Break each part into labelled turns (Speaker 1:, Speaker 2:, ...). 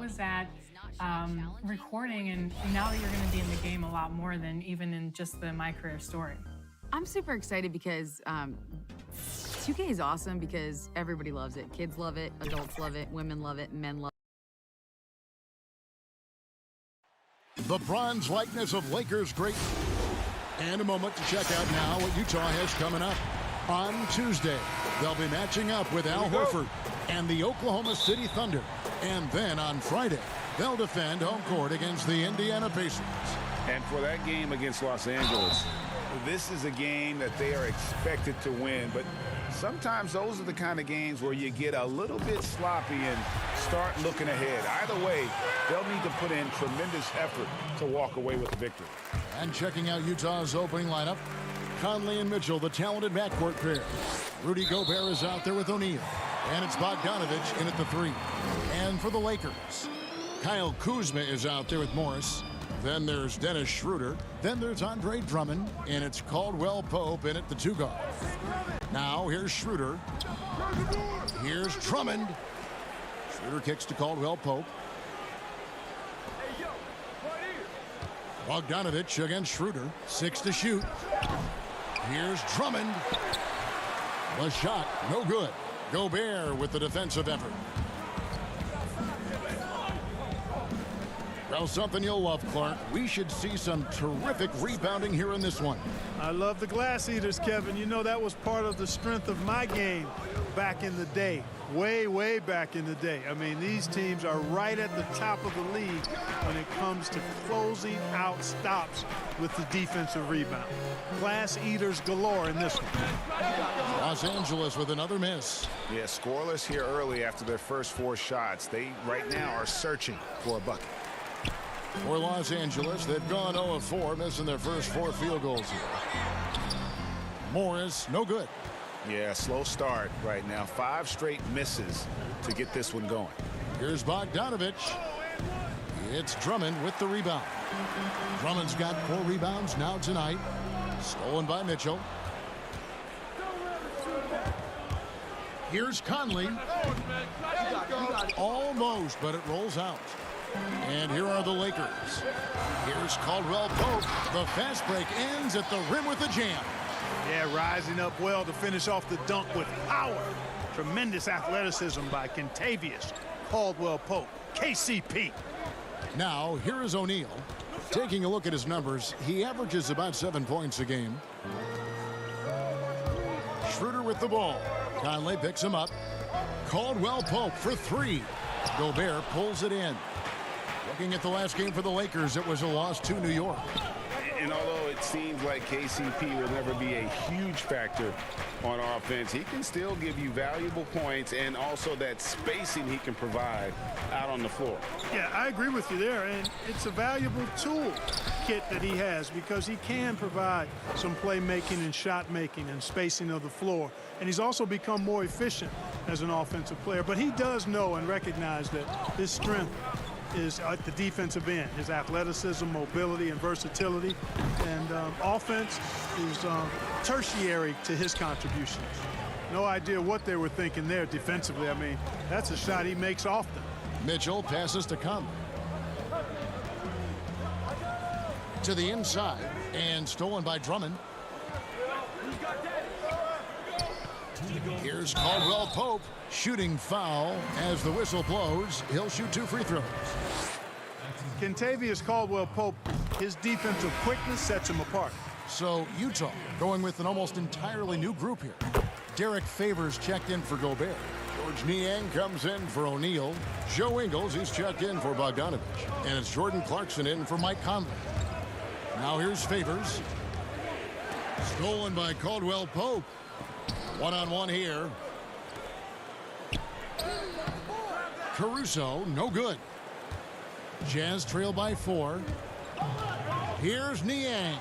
Speaker 1: was that recording, and now that you're going to be in the game a lot more than even in just the My Career Story?
Speaker 2: I'm super excited because 2K is awesome because everybody loves it. Kids love it, adults love it, women love it, men love it.
Speaker 3: The bronze likeness of Lakers great. And a moment to check out now what Utah has coming up. On Tuesday, they'll be matching up with Al Horford and the Oklahoma City Thunder. And then on Friday, they'll defend home court against the Indiana Pacers.
Speaker 4: And for that game against Los Angeles, this is a game that they are expected to win. But sometimes those are the kind of games where you get a little bit sloppy and start looking ahead. Either way, they'll need to put in tremendous effort to walk away with the victory.
Speaker 3: And checking out Utah's opening lineup, Conley and Mitchell, the talented backcourt pair. Rudy Gobert is out there with O'Neal. And it's Bogdanovich in at the 3. And for the Lakers, Kyle Kuzma is out there with Morris. Then there's Dennis Schroeder. Then there's Andre Drummond. And it's Caldwell Pope in at the 2 guard. Now here's Schroeder. Here's Drummond. Schroeder kicks to Caldwell Pope. Bogdanovich against Schroeder. 6 to shoot. Here's Drummond. The shot, no good. Gobert with the defensive effort. Well, something you'll love, Clark. We should see some terrific rebounding here in this one.
Speaker 5: I love the glass eaters, Kevin. You know, that was part of the strength of my game back in the day. Way back in the day. I mean, these teams are right at the top of the league when it comes to closing out stops with the defensive rebound. Glass eaters galore in this one.
Speaker 3: Los Angeles with another miss.
Speaker 4: Yeah, scoreless here early after their first 4 shots. They right now are searching for a bucket.
Speaker 3: For Los Angeles, they've gone 0 of 4, missing their first 4 field goals here. Morris, no good.
Speaker 4: Yeah, slow start right now. 5 straight misses to get this one going.
Speaker 3: Here's Bogdanovich. It's Drummond with the rebound. Drummond's got 4 rebounds now tonight. Stolen by Mitchell. Here's Conley. Almost, but it rolls out. And here are the Lakers. Here's Caldwell Pope. The fast break ends at the rim with a jam.
Speaker 5: Yeah, rising up well to finish off the dunk with power. Tremendous athleticism by Kentavious Caldwell Pope, KCP.
Speaker 3: Now, here is O'Neal. Taking a look at his numbers, he averages about 7 points a game. Schroeder with the ball. Conley picks him up. Caldwell Pope for 3. Gobert pulls it in. Looking at the last game for the Lakers, it was a loss to New York.
Speaker 4: And although it seems like KCP will never be a huge factor on offense, he can still give you valuable points and also that spacing he can provide out on the floor.
Speaker 5: Yeah, I agree with you there, and it's a valuable tool kit that he has because he can provide some playmaking and shot making and spacing of the floor, and he's also become more efficient as an offensive player. But he does know and recognize that his strength is at the defensive end, his athleticism, mobility, and versatility. And offense is tertiary to his contributions. No idea what they were thinking there defensively. I mean, that's a shot he makes often.
Speaker 3: Mitchell passes to Conley. To the inside, and stolen by Drummond. Here's Caldwell Pope. Shooting foul as the whistle blows. He'll shoot 2 free throws.
Speaker 5: Kentavious Caldwell Pope, his defensive quickness sets him apart.
Speaker 3: So Utah going with an almost entirely new group here. Derek Favors checked in for Gobert. George Niang comes in for O'Neal. Joe Ingles, he's checked in for Bogdanovich. And it's Jordan Clarkson in for Mike Conley. Now here's Favors. Stolen by Caldwell Pope. One-on-one here. Caruso, no good. Jazz trail by 4. Here's Niang.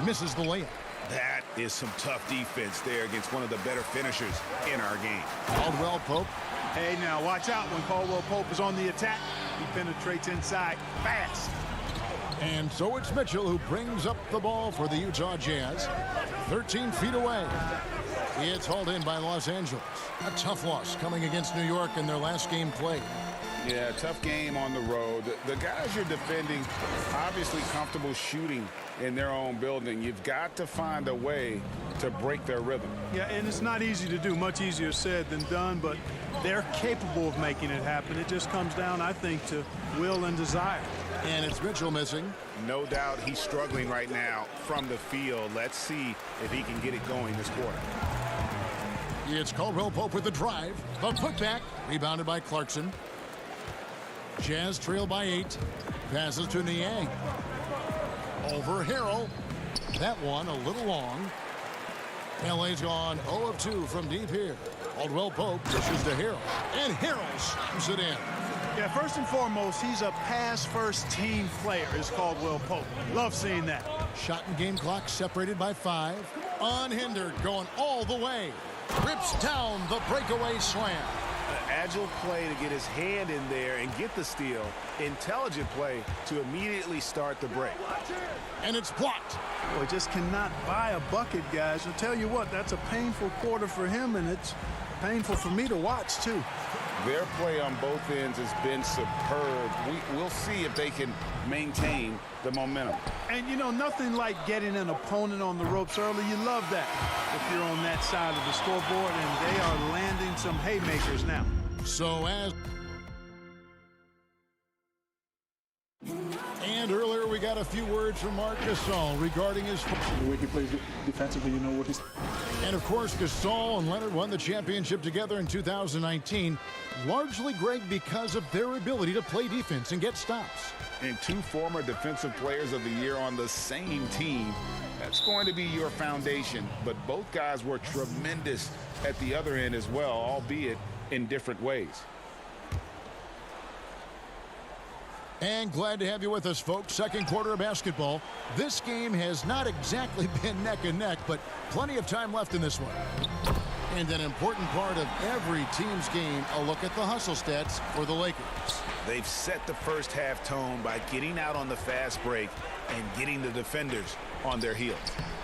Speaker 3: Misses the layup.
Speaker 4: That is some tough defense there against one of the better finishers in our game.
Speaker 3: Caldwell Pope.
Speaker 5: Hey, now watch out when Caldwell Pope is on the attack. He penetrates inside fast.
Speaker 3: And so it's Mitchell who brings up the ball for the Utah Jazz. 13 feet away. It's hauled in by Los Angeles. A tough loss coming against New York in their last game played.
Speaker 4: Yeah, tough game on the road. The guys you're defending obviously comfortable shooting in their own building. You've got to find a way to break their rhythm.
Speaker 5: Yeah, and it's not easy to do. Much easier said than done, but they're capable of making it happen. It just comes down, I think, to will and desire.
Speaker 3: And it's Mitchell missing.
Speaker 4: No doubt he's struggling right now from the field. Let's see if he can get it going this quarter.
Speaker 3: It's Caldwell Pope with the drive. The putback. Rebounded by Clarkson. Jazz trail by 8. Passes to Niang. Over Harrell. That one a little long. LA's gone 0 of 2 from deep here. Caldwell Pope dishes to Harrell. And Harrell slams it in.
Speaker 5: Yeah, first and foremost, he's a pass-first team player, is Caldwell Pope. Love seeing that.
Speaker 3: Shot and game clock separated by 5. Unhindered, going all the way. Rips down the breakaway slam.
Speaker 4: An agile play to get his hand in there and get the steal. Intelligent play to immediately start the break.
Speaker 3: And it's blocked.
Speaker 5: Boy, just cannot buy a bucket, guys. I'll tell you what, that's a painful quarter for him, and it's painful for me to watch, too.
Speaker 4: Their play on both ends has been superb. We'll see if they can maintain the momentum.
Speaker 5: And, you know, nothing like getting an opponent on the ropes early. You love that if you're on that side of the scoreboard, and they are landing some haymakers now.
Speaker 3: So And earlier we got a few words from Marc Gasol regarding his...
Speaker 6: The way he plays defensively, you know what he's...
Speaker 3: And of course, Gasol and Leonard won the championship together in 2019, largely, Greg, because of their ability to play defense and get stops.
Speaker 4: And 2 former defensive players of the year on the same team. That's going to be your foundation. But both guys were tremendous at the other end as well, albeit in different ways.
Speaker 3: And glad to have you with us, folks. Second quarter of basketball. This game has not exactly been neck and neck, but plenty of time left in this one. And an important part of every team's game, a look at the hustle stats for the Lakers.
Speaker 4: They've set the first half tone by getting out on the fast break and getting the defenders on their heels.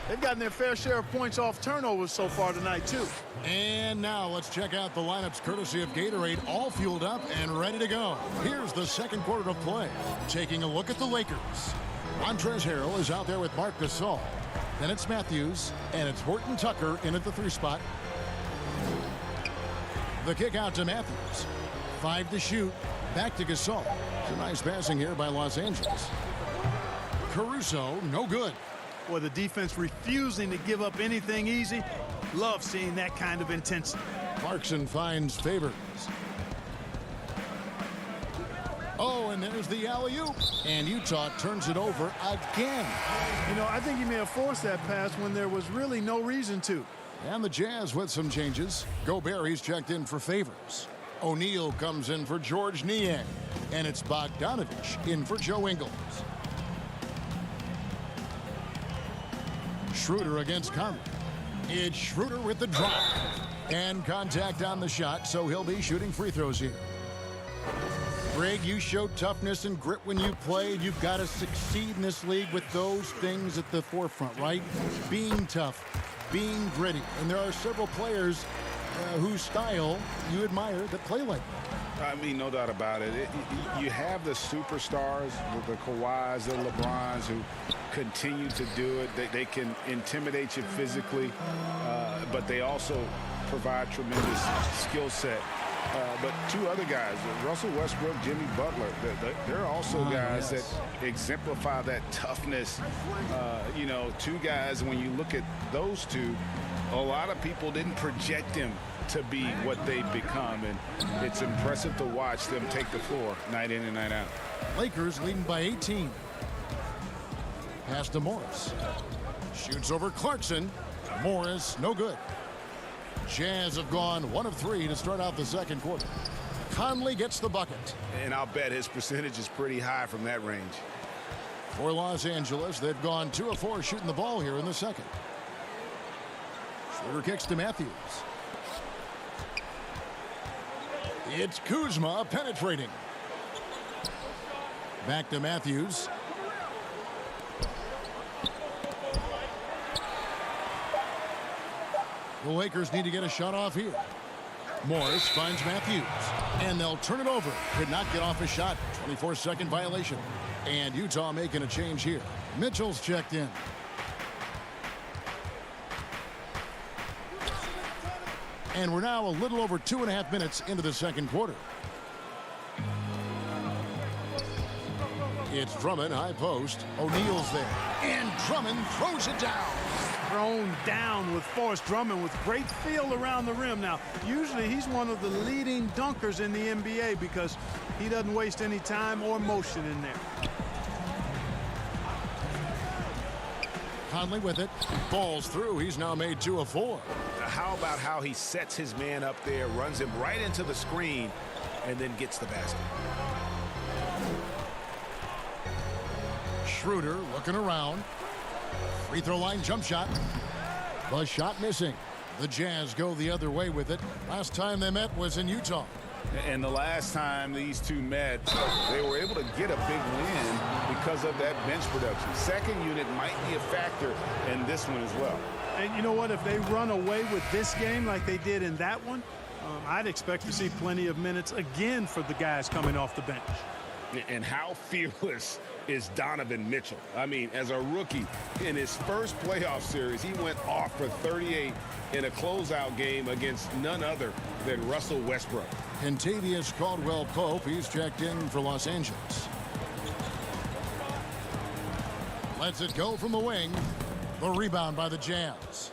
Speaker 5: They've gotten their fair share of points off turnovers so far tonight, too.
Speaker 3: And now let's check out the lineups courtesy of Gatorade, all fueled up and ready to go. Here's the second quarter of play. Taking a look at the Lakers. Montrezl Harrell is out there with Marc Gasol. Then it's Matthews, and it's Horton Tucker in at the 3 spot. The kick out to Matthews. 5 to shoot. Back to Gasol. It's a nice passing here by Los Angeles. Caruso, no good.
Speaker 5: Boy, the defense refusing to give up anything easy. Love seeing that kind of intensity.
Speaker 3: Clarkson finds Favors. Oh, and there's the alley-oop. And Utah turns it over again.
Speaker 5: You know, I think he may have forced that pass when there was really no reason to.
Speaker 3: And the Jazz with some changes. Gobert, he's checked in for Favors. O'Neal comes in for George Niang. And it's Bogdanovich in for Joe Ingles. Schroeder against Conley. It's Schroeder with the drop. And contact on the shot, so he'll be shooting free throws here. Greg, you showed toughness and grit when you played. You've got to succeed in this league with those things at the forefront, right? Being tough, being gritty. And there are several players whose style you admire that play like that.
Speaker 4: I mean, no doubt about it. You have the superstars, the Kawhis, the LeBrons, who continue to do it. They can intimidate you physically, but they also provide tremendous skill set. But 2 other guys, Russell Westbrook, Jimmy Butler, they're also guys that exemplify that toughness. You know, 2 guys, when you look at those 2, a lot of people didn't project them to be what they've become, and it's impressive to watch them take the floor night in and night out.
Speaker 3: Lakers leading by 18. Pass to Morris. Shoots over Clarkson. Morris, no good. Jazz have gone 1 of 3 to start out the second quarter. Conley gets the bucket.
Speaker 4: And I'll bet his percentage is pretty high from that range.
Speaker 3: For Los Angeles, they've gone 2 of 4 shooting the ball here in the second. Schroeder kicks to Matthews. It's Kuzma penetrating. Back to Matthews. The Lakers need to get a shot off here. Morris finds Matthews, and they'll turn it over. Could not get off a shot. 24-second violation. And Utah making a change here. Mitchell's checked in. And we're now a little over 2.5 minutes into the second quarter. It's Drummond, high post. O'Neal's there. And Drummond throws it down.
Speaker 5: Thrown down with force. Drummond with great feel around the rim. Now, usually he's one of the leading dunkers in the NBA because he doesn't waste any time or motion in there.
Speaker 3: Conley with it. Falls through. He's now made 2 of 4.
Speaker 4: How about how he sets his man up there, runs him right into the screen, and then gets the basket.
Speaker 3: Schroeder looking around. Free throw line jump shot. The shot missing. The Jazz go the other way with it. Last time they met was in Utah.
Speaker 4: And the last time these two met, they were able to get a big win because of that bench production. Second unit might be a factor in this one as well.
Speaker 5: And you know what? If they run away with this game like they did in that one, I'd expect to see plenty of minutes again for the guys coming off the bench.
Speaker 4: And how fearless is Donovan Mitchell? I mean, as a rookie, in his first playoff series, he went off for 38 in a closeout game against none other than Russell Westbrook.
Speaker 3: Kentavious Caldwell-Pope, he's checked in for Los Angeles. Lets it go from the wing. The rebound by the Jazz.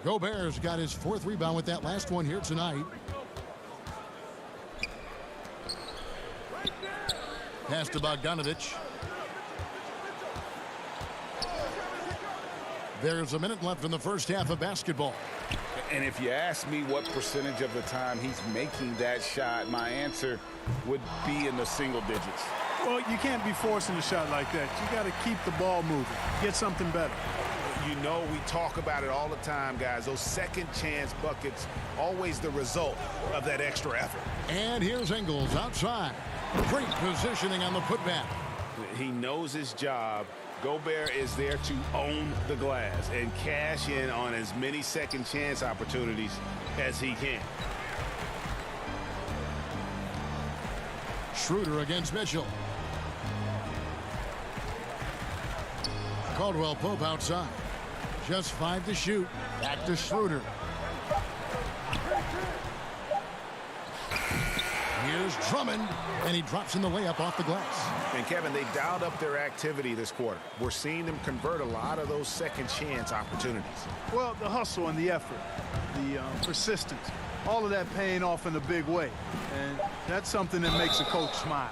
Speaker 3: Gobert's got his 4th rebound with that last one here tonight. Pass to Bogdanovich. There's a minute left in the first half of basketball.
Speaker 4: And if you ask me what percentage of the time he's making that shot, my answer would be in the single digits.
Speaker 5: Well, you can't be forcing a shot like that. You got to keep the ball moving. Get something better.
Speaker 4: You know, we talk about it all the time, guys. Those second chance buckets, always the result of that extra effort.
Speaker 3: And here's Ingles outside. Great positioning on the putback.
Speaker 4: He knows his job. Gobert is there to own the glass and cash in on as many second chance opportunities as he can.
Speaker 3: Schroeder against Mitchell. Caldwell-Pope outside. Just 5 to shoot. Back to Schroeder. Here's Drummond, and he drops in the layup off the glass.
Speaker 4: And Kevin, they dialed up their activity this quarter. We're seeing them convert a lot of those second chance opportunities.
Speaker 5: Well, the hustle and the effort, the persistence, all of that paying off in a big way. And that's something that makes a coach smile.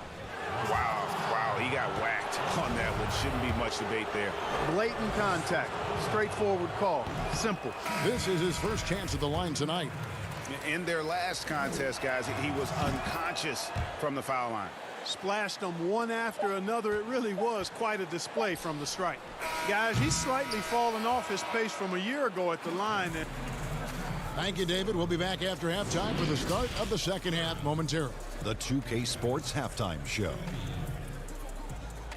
Speaker 4: Wow, he got whacked on that one. Shouldn't be much debate there.
Speaker 5: Blatant contact, straightforward call, simple.
Speaker 3: This is his first chance at the line tonight.
Speaker 4: In their last contest, guys, he was unconscious from the foul line.
Speaker 5: Splashed them one after another. It really was quite a display from the strike. Guys, he's slightly fallen off his pace from a year ago at the line.
Speaker 3: Thank you, David. We'll be back after halftime for the start of the second half momentarily.
Speaker 7: The 2K Sports Halftime Show.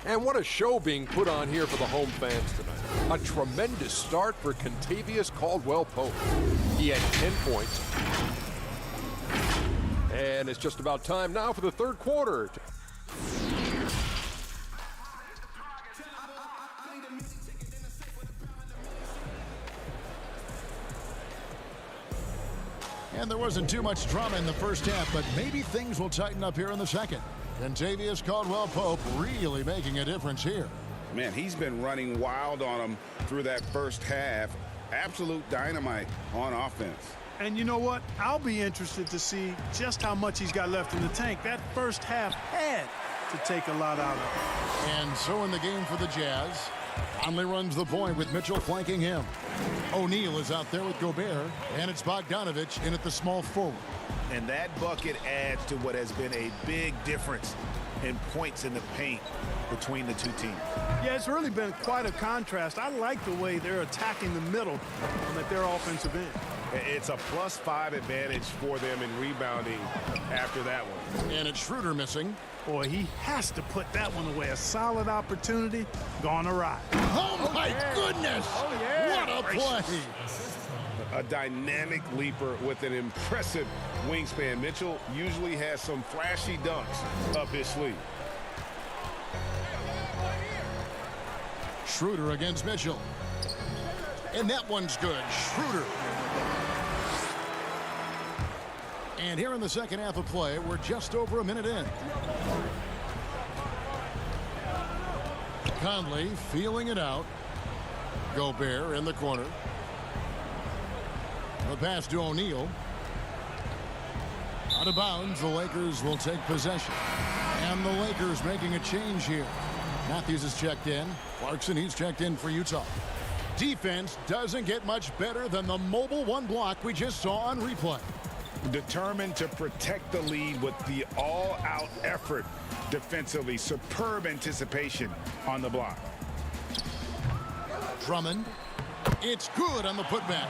Speaker 8: And what a show being put on here for the home fans tonight. A tremendous start for Kentavious Caldwell-Pope. He had 10 points. And it's just about time now for the third quarter.
Speaker 3: And there wasn't too much drama in the first half, but maybe things will tighten up here in the second. Kentavious Caldwell-Pope really making a difference here.
Speaker 4: Man, he's been running wild on them through that first half. Absolute dynamite on offense.
Speaker 5: And you know what? I'll be interested to see just how much he's got left in the tank. That first half had to take a lot out of him.
Speaker 3: And so in the game for the Jazz, Conley runs the point with Mitchell flanking him. O'Neal is out there with Gobert, and it's Bogdanovich in at the small forward.
Speaker 4: And that bucket adds to what has been a big difference in points in the paint between the two teams.
Speaker 5: Yeah, it's really been quite a contrast. I like the way they're attacking the middle at their offensive end.
Speaker 4: It's a +5 advantage for them in rebounding after that one.
Speaker 3: And it's Schroeder missing.
Speaker 5: Boy, he has to put that one away. A solid opportunity gone awry.
Speaker 3: Oh, my goodness!
Speaker 5: Oh, yeah.
Speaker 3: What a play!
Speaker 4: a dynamic leaper with an impressive wingspan. Mitchell usually has some flashy dunks up his sleeve.
Speaker 3: Schroeder against Mitchell. And that one's good. Schroeder. And here in the second half of play, we're just over a minute in. Conley feeling it out. Gobert in the corner. The pass to O'Neal. Out of bounds, the Lakers will take possession. And the Lakers making a change here. Matthews is checked in. Clarkson, he's checked in for Utah. Defense doesn't get much better than the mobile one block we just saw on replay.
Speaker 4: Determined to protect the lead with the all-out effort defensively. Superb anticipation on the block.
Speaker 3: Drummond. It's good on the putback.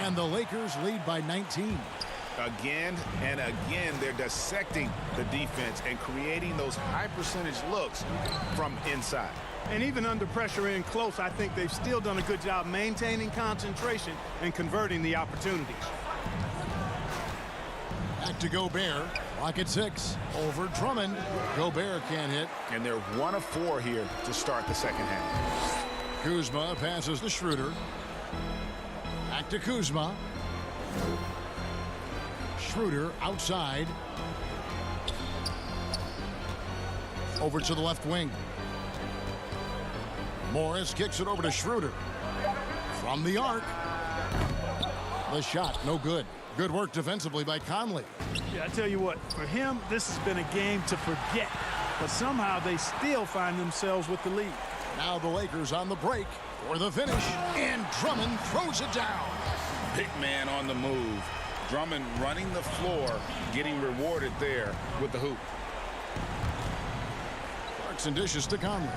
Speaker 3: And the Lakers lead by 19.
Speaker 4: Again and again, they're dissecting the defense and creating those high percentage looks from inside.
Speaker 5: And even under pressure in close, I think they've still done a good job maintaining concentration and converting the opportunities.
Speaker 3: Back to Gobert. Lock at 6. Over Drummond. Gobert can't hit.
Speaker 4: And they're 1 of 4 here to start the second half.
Speaker 3: Kuzma passes to Schroeder. Back to Kuzma. Schroeder outside. Over to the left wing. Morris kicks it over to Schroeder. From the arc. The shot, no good. Good work defensively by Conley.
Speaker 5: Yeah, I tell you what, for him, this has been a game to forget. But somehow they still find themselves with the lead.
Speaker 3: Now the Lakers on the break for the finish. And Drummond throws it down.
Speaker 4: Big man on the move. Drummond running the floor, getting rewarded there with the hoop.
Speaker 3: Clarkson dishes to Conley.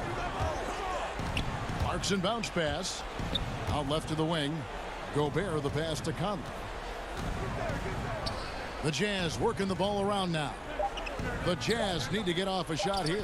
Speaker 3: Clarkson bounce pass. Out left to the wing. Gobert the pass to Conley. The Jazz working the ball around now. The Jazz need to get off a shot here.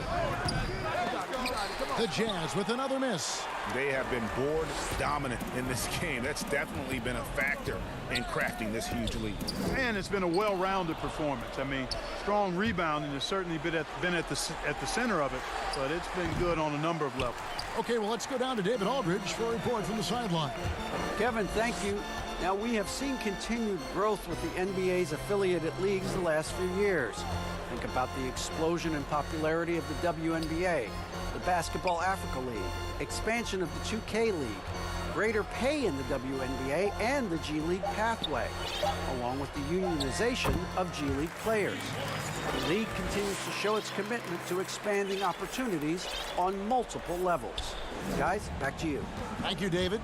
Speaker 3: The Jazz with another miss.
Speaker 4: They have been board dominant in this game. That's definitely been a factor in crafting this huge lead.
Speaker 5: And it's been a well-rounded performance. I mean, strong rebounding has certainly been at the center of it, but it's been good on a number of levels.
Speaker 3: Okay, well, let's go down to David Aldridge for a report from the sideline.
Speaker 9: Kevin, thank you. Now, we have seen continued growth with the NBA's affiliated leagues the last few years. Think about the explosion in popularity of the WNBA, the Basketball Africa League, expansion of the 2K League, greater pay in the WNBA and the G League pathway, along with the unionization of G League players. The league continues to show its commitment to expanding opportunities on multiple levels. Guys, back to you.
Speaker 3: Thank you, David.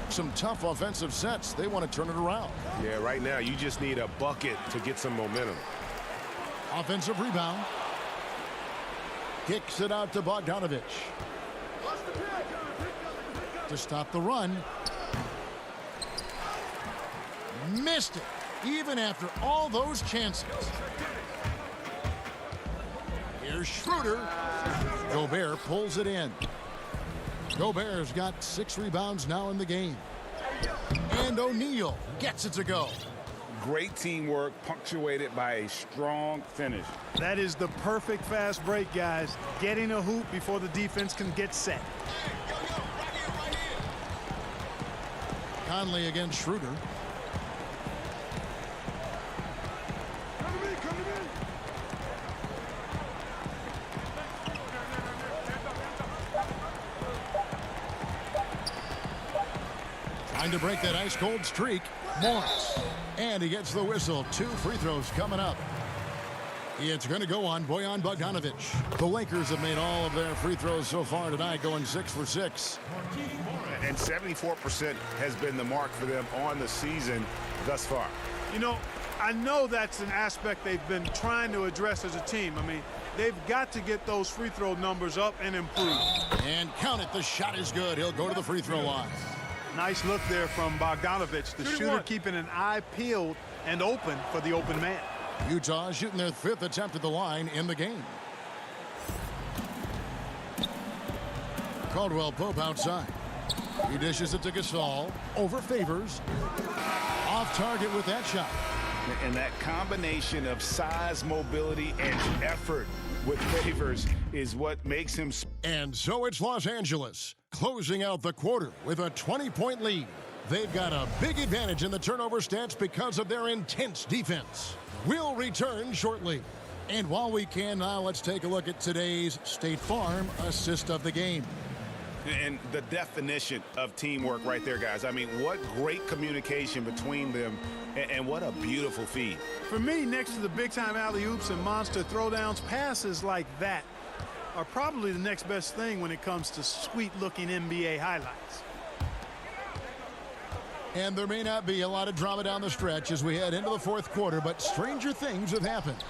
Speaker 3: Some tough offensive sets. They want to turn it around.
Speaker 10: Yeah, right now you just need a bucket to get some momentum.
Speaker 3: Offensive rebound. Kicks it out to Bogdanovich. To stop the run. Missed it, even after all those chances. Here's Schroeder. Gobert pulls it in. Gobert's got 6 rebounds now in the game. And O'Neal gets it to go.
Speaker 4: Great teamwork punctuated by a strong finish.
Speaker 5: That is the perfect fast break, guys. Getting a hoop before the defense can get set.
Speaker 3: Conley against Schroeder. Trying to break that ice-cold streak, Morris. And he gets the whistle. 2 free throws coming up. It's going to go on Bojan Bogdanovich. The Lakers have made all of their free throws so far tonight, going 6 for 6.
Speaker 4: And 74% has been the mark for them on the season thus far.
Speaker 5: You know, I know that's an aspect they've been trying to address as a team. I mean, they've got to get those free throw numbers up and improve.
Speaker 3: And count it, the shot is good. He'll go to the free throw line.
Speaker 5: Nice look there from Bogdanovich, the shooter keeping an eye peeled and open for the open man.
Speaker 3: Utah shooting their 5th attempt at the line in the game. Caldwell Pope outside. He dishes it to Gasol. Over Favors. Off target with that shot.
Speaker 4: And that combination of size, mobility, and effort with Favors is what makes him.
Speaker 3: And so it's Los Angeles closing out the quarter with a 20-point lead. They've got a big advantage in the turnover stats because of their intense defense. We'll return shortly. And while we can now, let's take a look at today's State Farm assist of the game.
Speaker 4: And the definition of teamwork right there, guys. I mean, what great communication between them, and what a beautiful feed.
Speaker 5: For me, next to the big-time alley-oops and monster throwdowns, passes like that are probably the next best thing when it comes to sweet-looking NBA highlights.
Speaker 3: And there may not be a lot of drama down the stretch as we head into the fourth quarter, but stranger things have happened.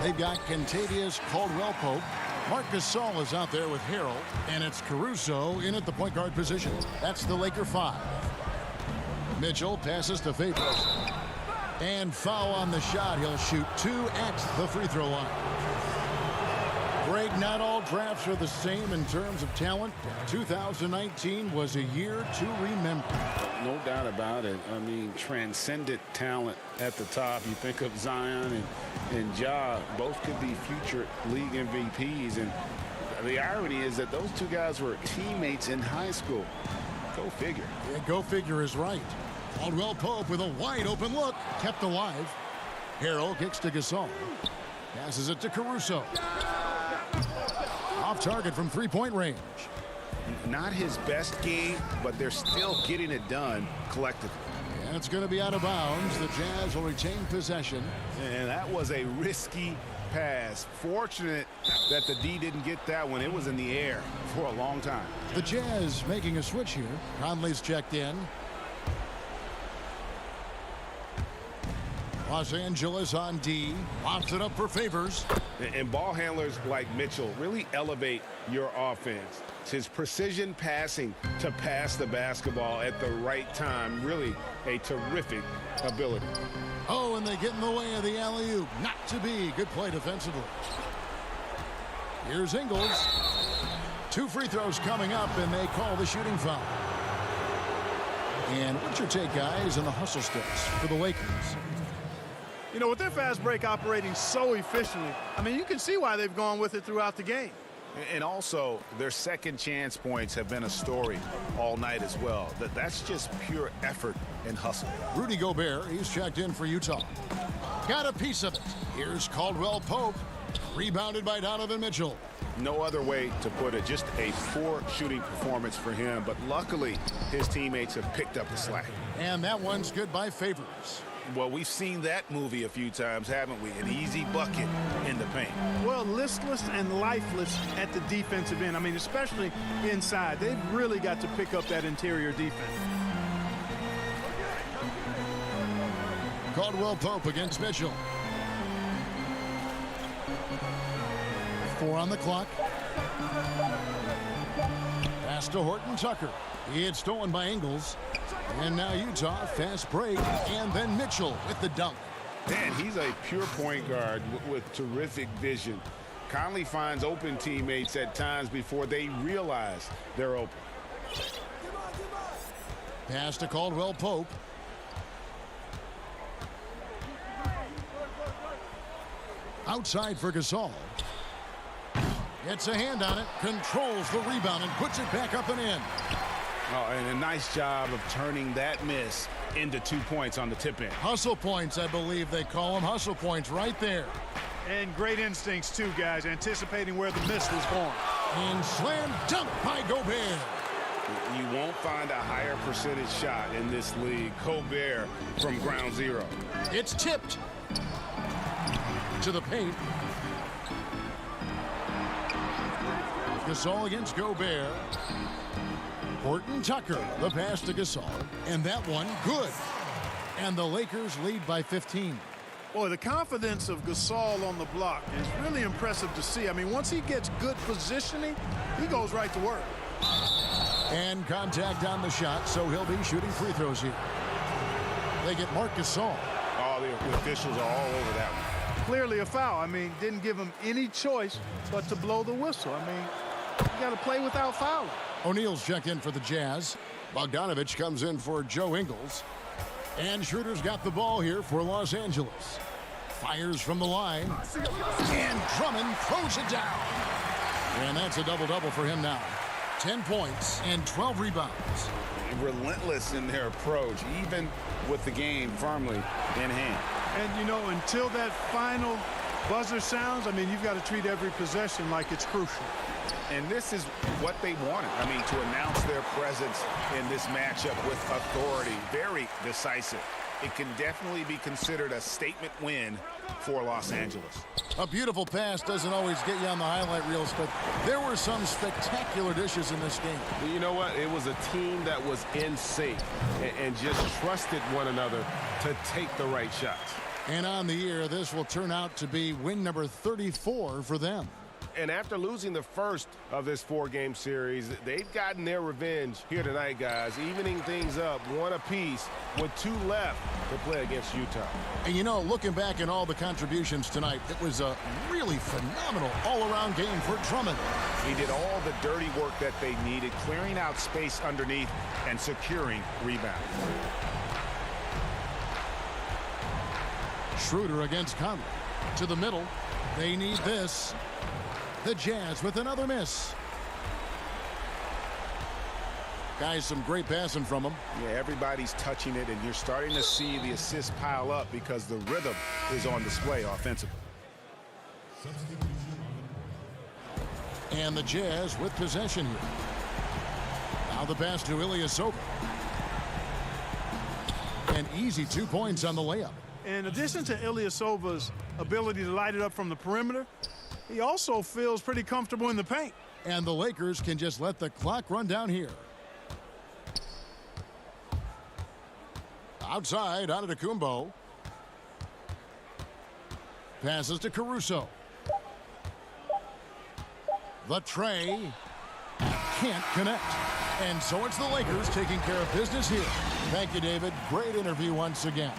Speaker 3: They've got Kentavious Caldwell-Pope. Marc Gasol is out there with Harrell, and it's Caruso in at the point guard position. That's the Laker 5. Mitchell passes to Favors. And foul on the shot. He'll shoot 2 at the free throw line. Greg, not all drafts are the same in terms of talent. 2019 was a year to remember.
Speaker 4: No doubt about it. I mean, transcendent talent at the top. You think of Zion and Ja, both could be future league MVPs. And the irony is that those two guys were teammates in high school. Go figure.
Speaker 3: Yeah, go figure is right. Caldwell-Pope with a wide open look, kept alive. Harrell kicks to Gasol. Passes it to Caruso. Off target from three-point range.
Speaker 4: Not his best game, but they're still getting it done collectively.
Speaker 3: And it's going to be out of bounds. The Jazz will retain possession.
Speaker 4: And that was a risky pass. Fortunate that the D didn't get that one. It was in the air for a long time.
Speaker 3: The Jazz making a switch here. Conley's checked in. Los Angeles on D. Lofts it up for Favors.
Speaker 4: And ball handlers like Mitchell really elevate your offense. It's his precision passing to pass the basketball at the right time. Really a terrific ability.
Speaker 3: Oh, and they get in the way of the alley-oop. Not to be. Good play defensively. Here's Ingles. 2 free throws coming up, and they call the shooting foul. And what's your take, guys, on the hustle steps for the Lakers?
Speaker 5: You know, with their fast break operating so efficiently, I mean, you can see why they've gone with it throughout the game.
Speaker 4: And also, their second chance points have been a story all night as well. That's just pure effort and hustle.
Speaker 3: Rudy Gobert, he's checked in for Utah. Got a piece of it. Here's Caldwell-Pope. Rebounded by Donovan Mitchell.
Speaker 4: No other way to put it. Just a poor shooting performance for him. But luckily, his teammates have picked up the slack.
Speaker 3: And that one's good by Favors.
Speaker 4: Well, we've seen that movie a few times, haven't we? An easy bucket in the paint.
Speaker 5: Well, listless and lifeless at the defensive end. I mean, especially inside. They've really got to pick up that interior defense.
Speaker 3: Caldwell-Pope against Mitchell. 4 on the clock. Pass to Horton Tucker. He had stolen by Ingles. And now Utah, fast break, and then Mitchell with the dunk.
Speaker 4: Man, he's a pure point guard with terrific vision. Conley finds open teammates at times before they realize they're open.
Speaker 3: Pass to Caldwell-Pope. Outside for Gasol. Gets a hand on it, controls the rebound, and puts it back up and in.
Speaker 4: Oh, and a nice job of turning that miss into 2 points on the tip in.
Speaker 3: Hustle points, I believe they call them. Hustle points right there.
Speaker 5: And great instincts, too, guys, anticipating where the miss was born.
Speaker 3: And slam dunk by Gobert.
Speaker 4: You won't find a higher percentage shot in this league. Gobert from ground zero.
Speaker 3: It's tipped to the paint. Gasol against Gobert. Horton Tucker, the pass to Gasol, and that one good. And the Lakers lead by 15.
Speaker 5: Boy, the confidence of Gasol on the block is really impressive to see. I mean, once he gets good positioning, he goes right to work.
Speaker 3: And contact on the shot, so he'll be shooting free throws here. They get Marc Gasol.
Speaker 4: Oh, the officials are all over that one.
Speaker 5: Clearly a foul. I mean, didn't give him any choice but to blow the whistle. I mean, you got to play without fouling.
Speaker 3: O'Neal's checked in for the Jazz. Bogdanovich comes in for Joe Ingles. And Schroeder's got the ball here for Los Angeles. Fires from the line. And Drummond throws it down. And that's a double-double for him now. 10 points and 12 rebounds.
Speaker 4: Relentless in their approach, even with the game firmly in hand.
Speaker 5: And, you know, until that final buzzer sounds, I mean, you've got to treat every possession like it's crucial.
Speaker 4: And this is what they wanted. I mean, to announce their presence in this matchup with authority, very decisive. It can definitely be considered a statement win for Los Angeles.
Speaker 3: A beautiful pass doesn't always get you on the highlight reels, but there were some spectacular dishes in this game.
Speaker 10: You know what? It was a team that was in sync and just trusted one another to take the right shots.
Speaker 3: And on the year, this will turn out to be win number 34 for them.
Speaker 10: And after losing the first of this 4-game series, they've gotten their revenge here tonight, guys, evening things up one apiece with 2 left to play against Utah.
Speaker 3: And, you know, looking back at all the contributions tonight, it was a really phenomenal all-around game for Drummond.
Speaker 4: He did all the dirty work that they needed, clearing out space underneath and securing rebounds.
Speaker 3: Schroeder against Conley. To the middle. They need this. The Jazz with another miss. Guys, some great passing from them.
Speaker 4: Yeah, everybody's touching it, and you're starting to see the assists pile up because the rhythm is on display offensively.
Speaker 3: And the Jazz with possession here. Now the pass to Ilyasova. An easy 2 points on the layup.
Speaker 5: In addition to Ilyasova's ability to light it up from the perimeter, he also feels pretty comfortable in the paint.
Speaker 3: And the Lakers can just let the clock run down here. Outside, Antetokounmpo. Passes to Caruso. The tray can't connect. And so it's the Lakers taking care of business here. Thank you, David. Great interview once again.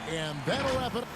Speaker 3: And that'll wrap it up.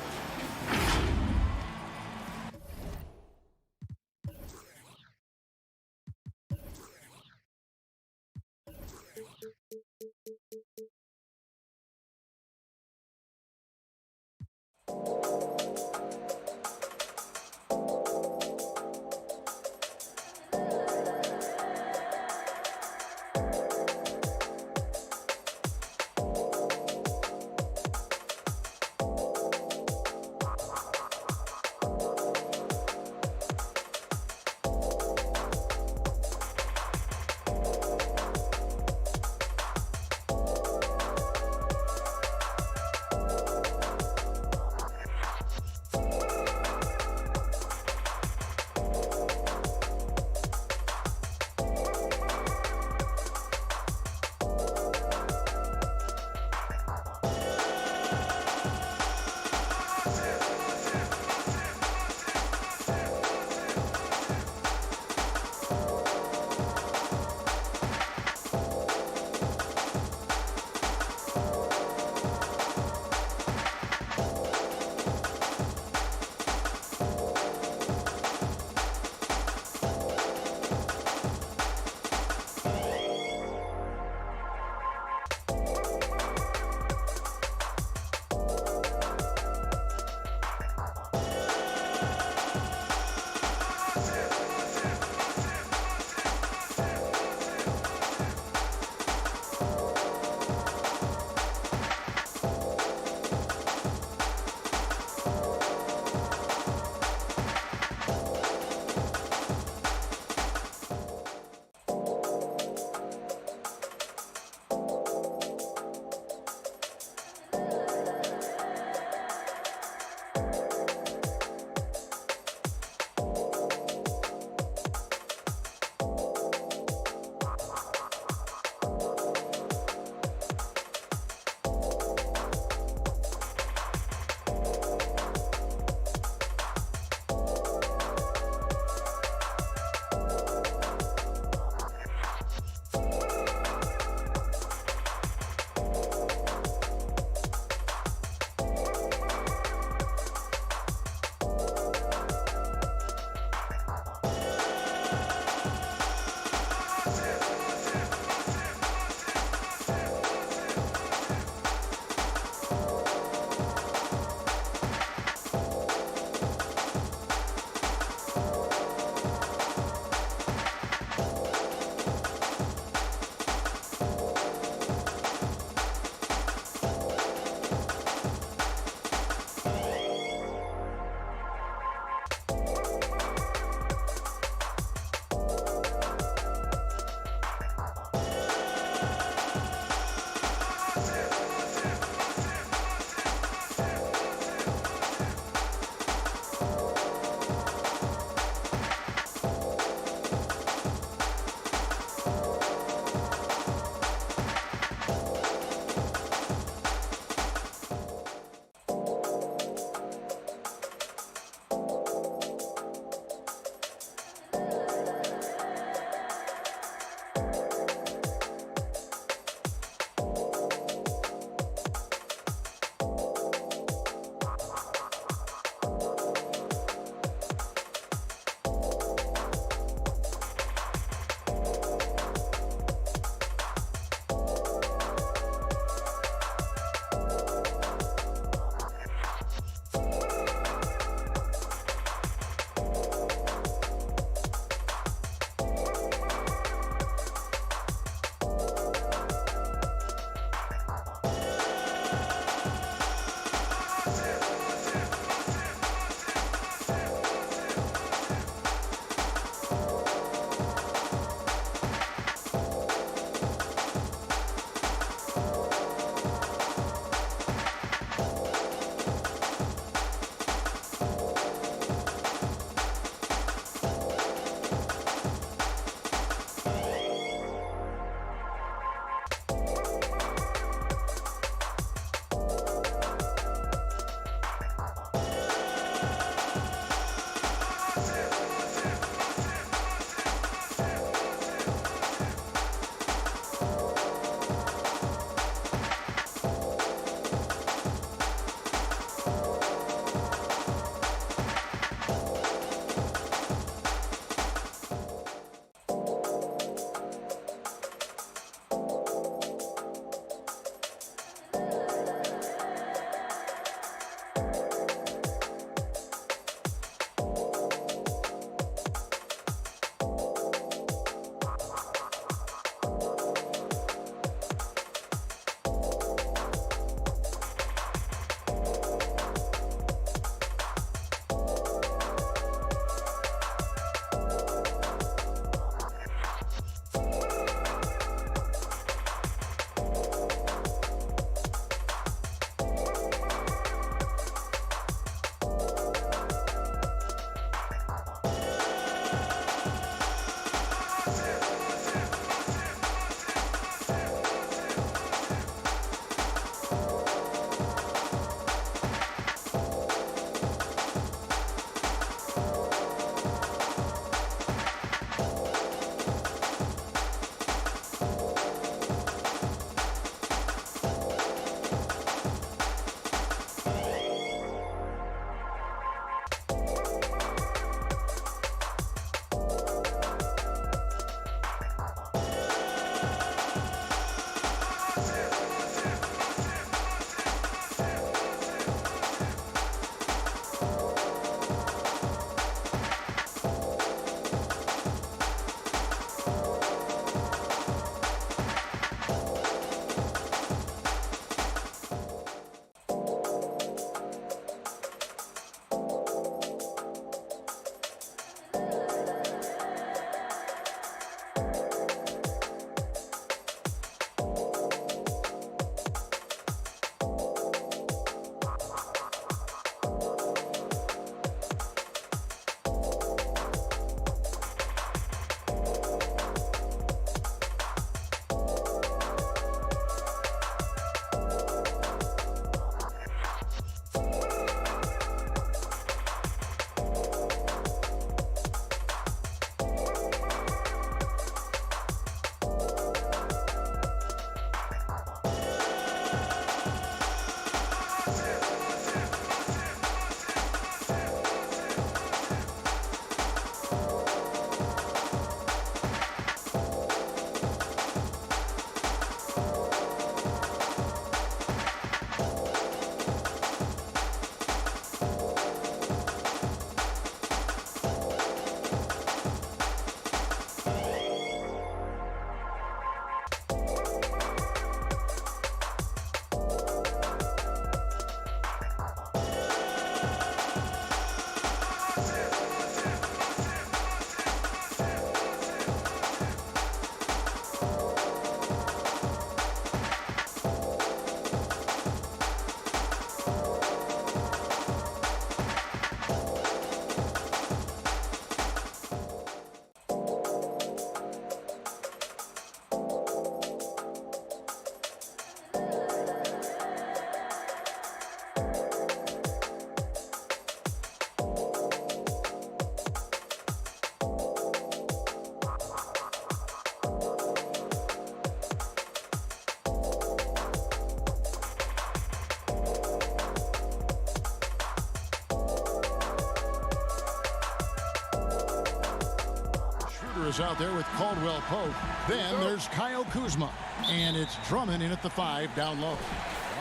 Speaker 3: goes out there with Caldwell Pope. Then there's Kyle Kuzma. And it's Drummond in at the 5 down low.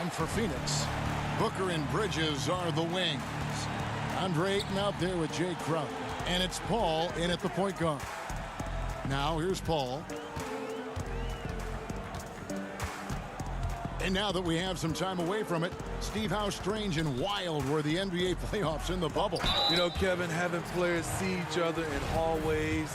Speaker 3: And for Phoenix, Booker and Bridges are the wings. Andre Ayton out there with Jay Crowder. And it's Paul in at the point guard. Now here's Paul. And now that we have some time away from it, Steve, how strange and wild were the NBA playoffs in the bubble?
Speaker 11: You know, Kevin, having players see each other in hallways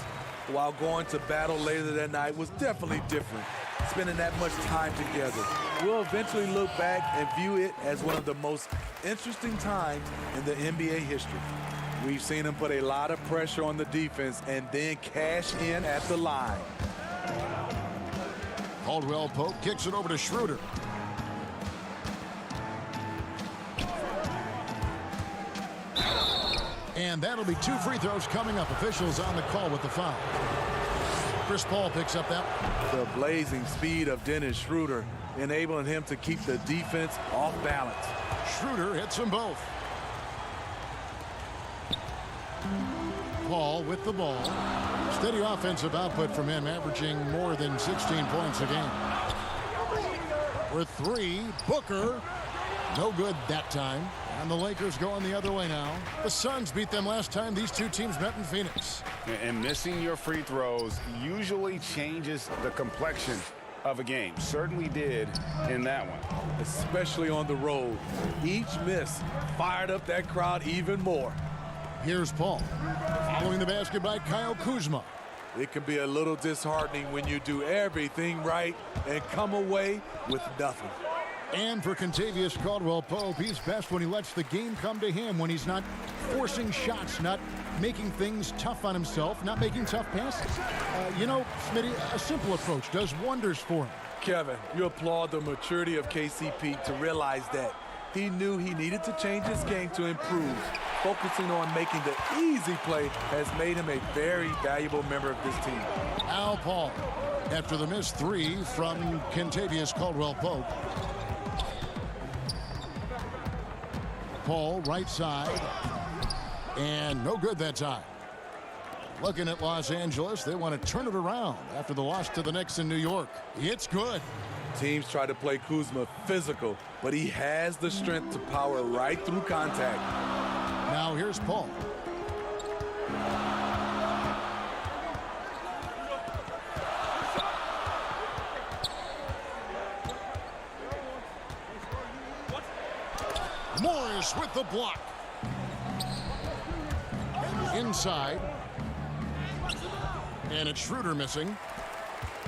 Speaker 11: while going to battle later that night was definitely different. Spending that much time together. We'll eventually look back and view it as one of the most interesting times in the NBA history. We've seen them put a lot of pressure on the defense and then cash in at the line.
Speaker 3: Caldwell Pope kicks it over to Schroeder. And that'll be 2 free throws coming up. Officials on the call with the foul. Chris Paul picks up that one.
Speaker 11: The blazing speed of Dennis Schroeder enabling him to keep the defense off balance.
Speaker 3: Schroeder hits them both. Paul with the ball. Steady offensive output from him, averaging more than 16 points a game. For 3, Booker. No good that time. And the Lakers going the other way now. The Suns beat them last time these two teams met in Phoenix.
Speaker 4: And missing your free throws usually changes the complexion of a game. Certainly did in that one.
Speaker 11: Especially on the road. Each miss fired up that crowd even more.
Speaker 3: Here's Paul. Following the basket by Kyle Kuzma.
Speaker 11: It can be a little disheartening when you do everything right and come away with nothing.
Speaker 3: And for Kentavious Caldwell-Pope, he's best when he lets the game come to him, when he's not forcing shots, not making things tough on himself, not making tough passes. You know, Smitty, a simple approach does wonders for him.
Speaker 11: Kevin, you applaud the maturity of KCP to realize that. He knew he needed to change his game to improve. Focusing on making the easy play has made him a very valuable member of this team.
Speaker 3: Al Paul, after the missed 3 from Kentavious Caldwell-Pope. Paul, right side, and no good that time. Looking at Los Angeles, they want to turn it around after the loss to the Knicks in New York. It's good.
Speaker 11: Teams try to play Kuzma physical, but he has the strength to power right through contact.
Speaker 3: Now here's Paul. Morris with the block. Inside. And it's Schroeder missing.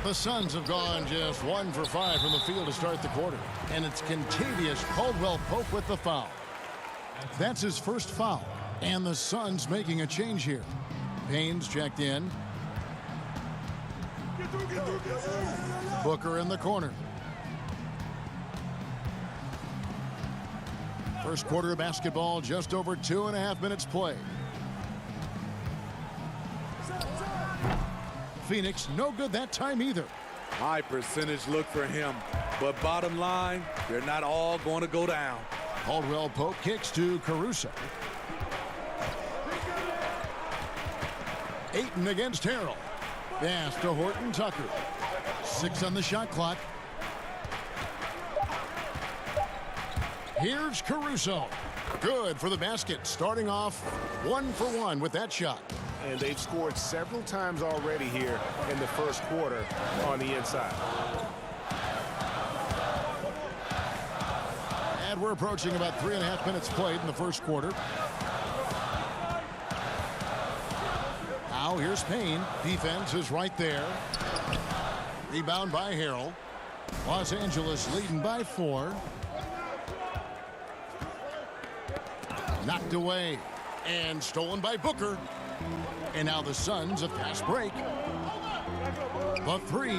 Speaker 3: The Suns have gone just 1 for 5 from the field to start the quarter. And it's Kentavious Caldwell-Pope with the foul. That's his first foul. And the Suns making a change here. Payne's checked in. Booker in the corner. First quarter of basketball, just over 2.5 minutes played. Phoenix, no good that time either.
Speaker 11: High percentage look for him, but bottom line, they're not all going to go down.
Speaker 3: Caldwell-Pope kicks to Caruso. Ayton against Harrell. Pass to Horton Tucker. 6 on the shot clock. Here's Caruso. Good for the basket. Starting off 1 for 1 with that shot.
Speaker 10: And they've scored several times already here in the first quarter on the inside.
Speaker 3: And we're approaching about 3.5 minutes played in the first quarter. Now here's Payne. Defense is right there. Rebound by Harrell. Los Angeles leading by 4. Knocked away and stolen by Booker. And now the Suns a fast break. The 3.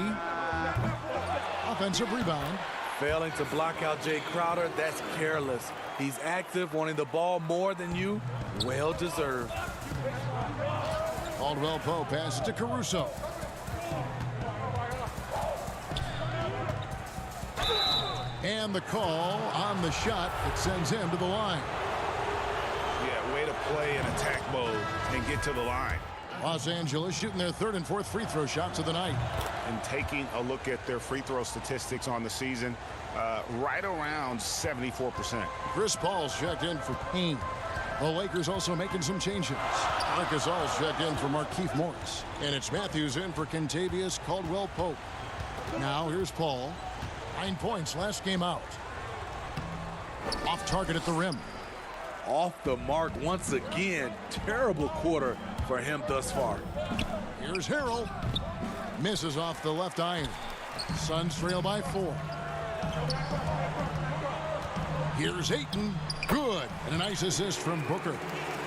Speaker 3: Offensive rebound.
Speaker 11: Failing to block out Jay Crowder, that's careless. He's active, wanting the ball more than you. Well deserved.
Speaker 3: Caldwell-Pope passes to Caruso. And the call on the shot that sends him to the line.
Speaker 4: Yeah, way to play in attack mode and get to the line.
Speaker 3: Los Angeles shooting their third and fourth free throw shots of the night.
Speaker 4: And taking a look at their free throw statistics on the season, right around 74%.
Speaker 3: Chris Paul's checked in for Payne. The Lakers also making some changes. Marcus All's checked in for Markieff Morris. And it's Matthews in for Kentavious Caldwell-Pope. Now here's Paul. 9 points last game out. Off target at the rim.
Speaker 11: Off the mark once again. Terrible quarter for him thus far.
Speaker 3: Here's Harrell. Misses off the left iron. Suns trail by 4. Here's Ayton. Good. And a nice assist from Booker.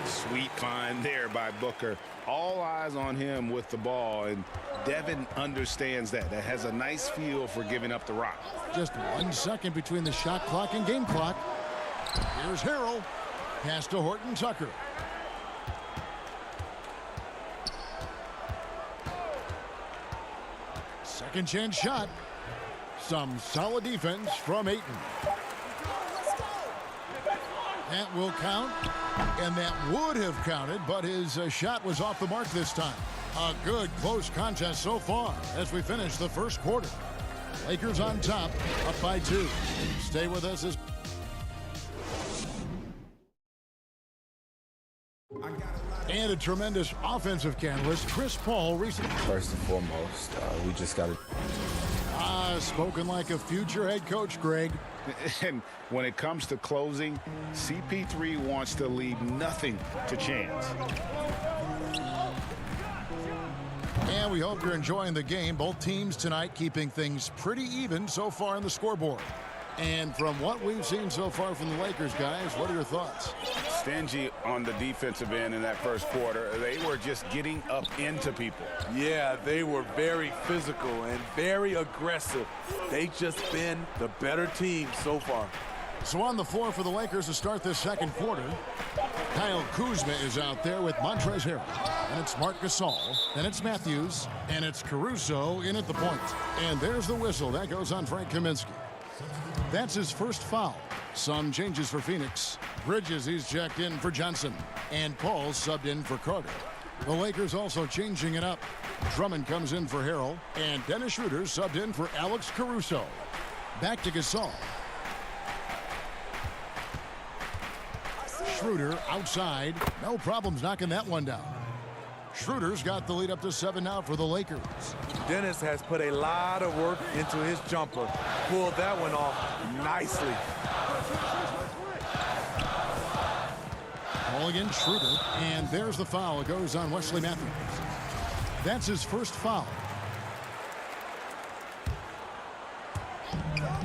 Speaker 4: Sweet find there by Booker. All eyes on him with the ball, and Devin understands that. That has a nice feel for giving up the rock.
Speaker 3: Just 1 second between the shot clock and game clock. Here's Harrell. Pass to Horton Tucker. Second chance shot. Some solid defense from Ayton. That will count, and that would have counted, but his shot was off the mark this time. A good close contest so far as we finish the first quarter. Lakers on top, up by 2. Stay with us as and a tremendous offensive catalyst, Chris Paul recently.
Speaker 12: First and foremost, we just got to.
Speaker 3: Spoken like a future head coach, Greg.
Speaker 4: And when it comes to closing, CP3 wants to leave nothing to chance.
Speaker 3: And we hope you're enjoying the game. Both teams tonight keeping things pretty even so far on the scoreboard. And from what we've seen so far from the Lakers, guys, what are your thoughts?
Speaker 4: Stingy on the defensive end in that first quarter. They were just getting up into people.
Speaker 11: Yeah, they were very physical and very aggressive. They just been the better team so far.
Speaker 3: So on the floor for the Lakers to start this second quarter, Kyle Kuzma is out there with Montrezl Harrell. And it's Marc Gasol. And it's Matthews. And it's Caruso in at the point. And there's the whistle. That goes on Frank Kaminsky. That's his first foul. Some changes for Phoenix. Bridges, he's checked in for Johnson. And Paul subbed in for Carter. The Lakers also changing it up. Drummond comes in for Harrell. And Dennis Schroeder subbed in for Alex Caruso. Back to Gasol. Schroeder outside. No problems knocking that one down. Schroeder's got the lead up to 7 now for the Lakers.
Speaker 11: Dennis has put a lot of work into his jumper. Pulled that one off nicely.
Speaker 3: Ball against Schroeder, and there's the foul. It goes on Wesley Matthews. That's his first foul.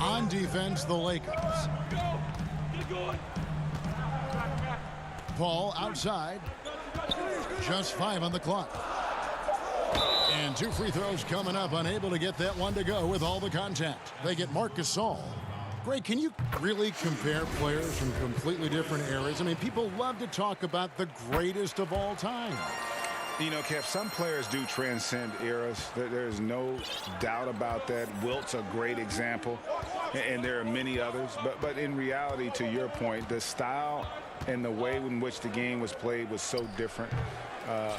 Speaker 3: On defense, the Lakers. Paul outside. Just 5 on the clock. And 2 free throws coming up. Unable to get that one to go with all the contact. They get Marc Gasol. Greg, can you really compare players from completely different eras? I mean, people love to talk about the greatest of all time.
Speaker 4: You know, Kev, some players do transcend eras. There's no doubt about that. Wilt's a great example, and there are many others. But in reality, to your point, the style and the way in which the game was played was so different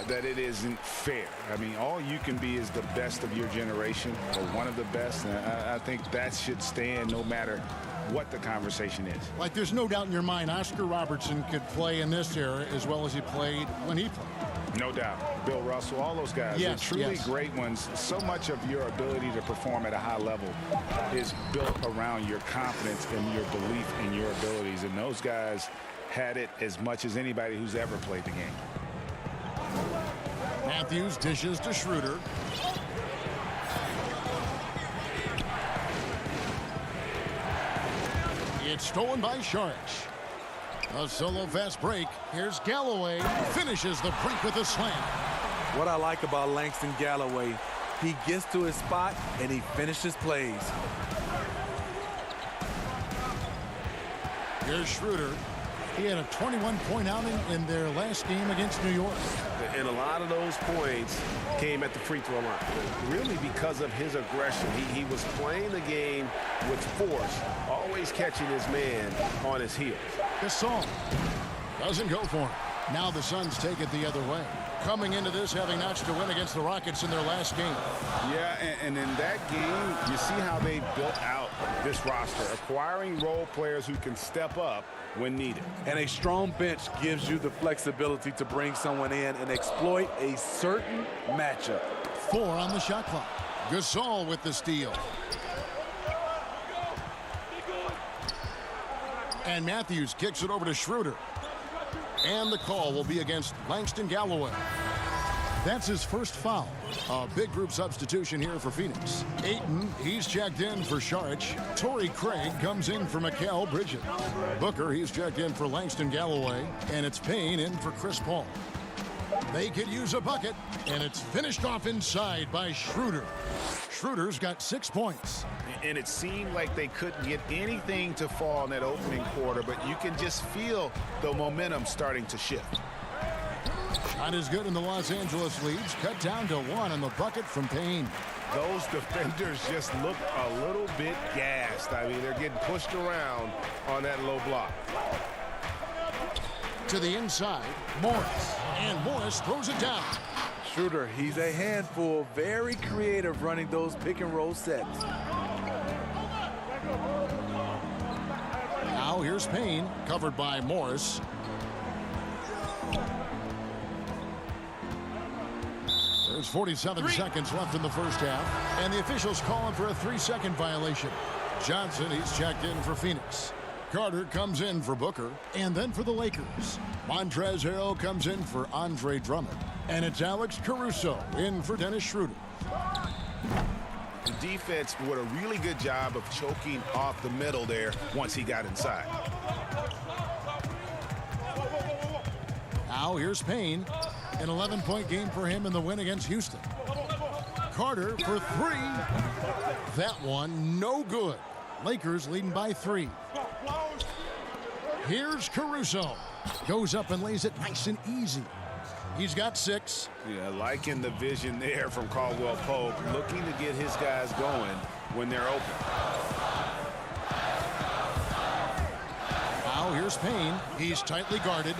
Speaker 4: that it isn't fair. I mean, all you can be is the best of your generation, or one of the best, and I think that should stand no matter what the conversation is.
Speaker 3: Like, there's no doubt in your mind Oscar Robertson could play in this era as well as he played when he played.
Speaker 4: No doubt. Bill Russell, all those guys,
Speaker 3: yes,
Speaker 4: they're truly
Speaker 3: yes.
Speaker 4: great ones. So much of your ability to perform at a high level is built around your confidence and your belief in your abilities, and those guys had it as much as anybody who's ever played the game.
Speaker 3: Matthews dishes to Schroeder. It's stolen by Saric. A solo fast break. Here's Galloway. Finishes the break with a slam.
Speaker 11: What I like about Langston Galloway, he gets to his spot and he finishes plays.
Speaker 3: Here's Schroeder. He had a 21-point outing in their last game against New York.
Speaker 10: And a lot of those points came at the free throw line. Really because of his aggression. He was playing the game with force, always catching his man on his heels.
Speaker 3: Gasol doesn't go for him. Now the Suns take it the other way. Coming into this having notched a win against the Rockets in their last game.
Speaker 4: Yeah, and in that game, you see how they built out this roster, acquiring role players who can step up when needed.
Speaker 11: And a strong bench gives you the flexibility to bring someone in and exploit a certain matchup.
Speaker 3: 4 on the shot clock. Gasol with the steal. And Matthews kicks it over to Schroeder. And the call will be against Langston Galloway. That's his first foul. A big group substitution here for Phoenix. Ayton, he's checked in for Saric. Torrey Craig comes in for Mikal Bridges. Booker, he's checked in for Langston Galloway. And it's Payne in for Chris Paul. They could use a bucket, and it's finished off inside by Schroeder. Schroeder's got 6 points.
Speaker 4: And it seemed like they couldn't get anything to fall in that opening quarter, but you can just feel the momentum starting to shift.
Speaker 3: Not as good in the Los Angeles leads. Cut down to 1 on the bucket from Payne.
Speaker 4: Those defenders just look a little bit gassed. I mean, they're getting pushed around on that low block.
Speaker 3: To the inside, Morris. And Morris throws it down.
Speaker 11: Schroeder, he's a handful, very creative running those pick and roll sets.
Speaker 3: Now here's Payne, covered by Morris. There's 47 seconds left in the first half, and the officials calling for a 3-second violation. Johnson, he's checked in for Phoenix. Carter comes in for Booker, and then for the Lakers. Montrezl Harrell comes in for Andre Drummond, and it's Alex Caruso in for Dennis Schroeder.
Speaker 4: The defense did a really good job of choking off the middle there once he got inside.
Speaker 3: Now here's Payne. An 11-point game for him in the win against Houston. Carter for 3. That one no good. Lakers leading by 3. Here's Caruso. Goes up and lays it nice and easy. He's got 6.
Speaker 4: Yeah, liking the vision there from Caldwell Pope, looking to get his guys going when they're open.
Speaker 3: Now here's Payne. He's tightly guarded.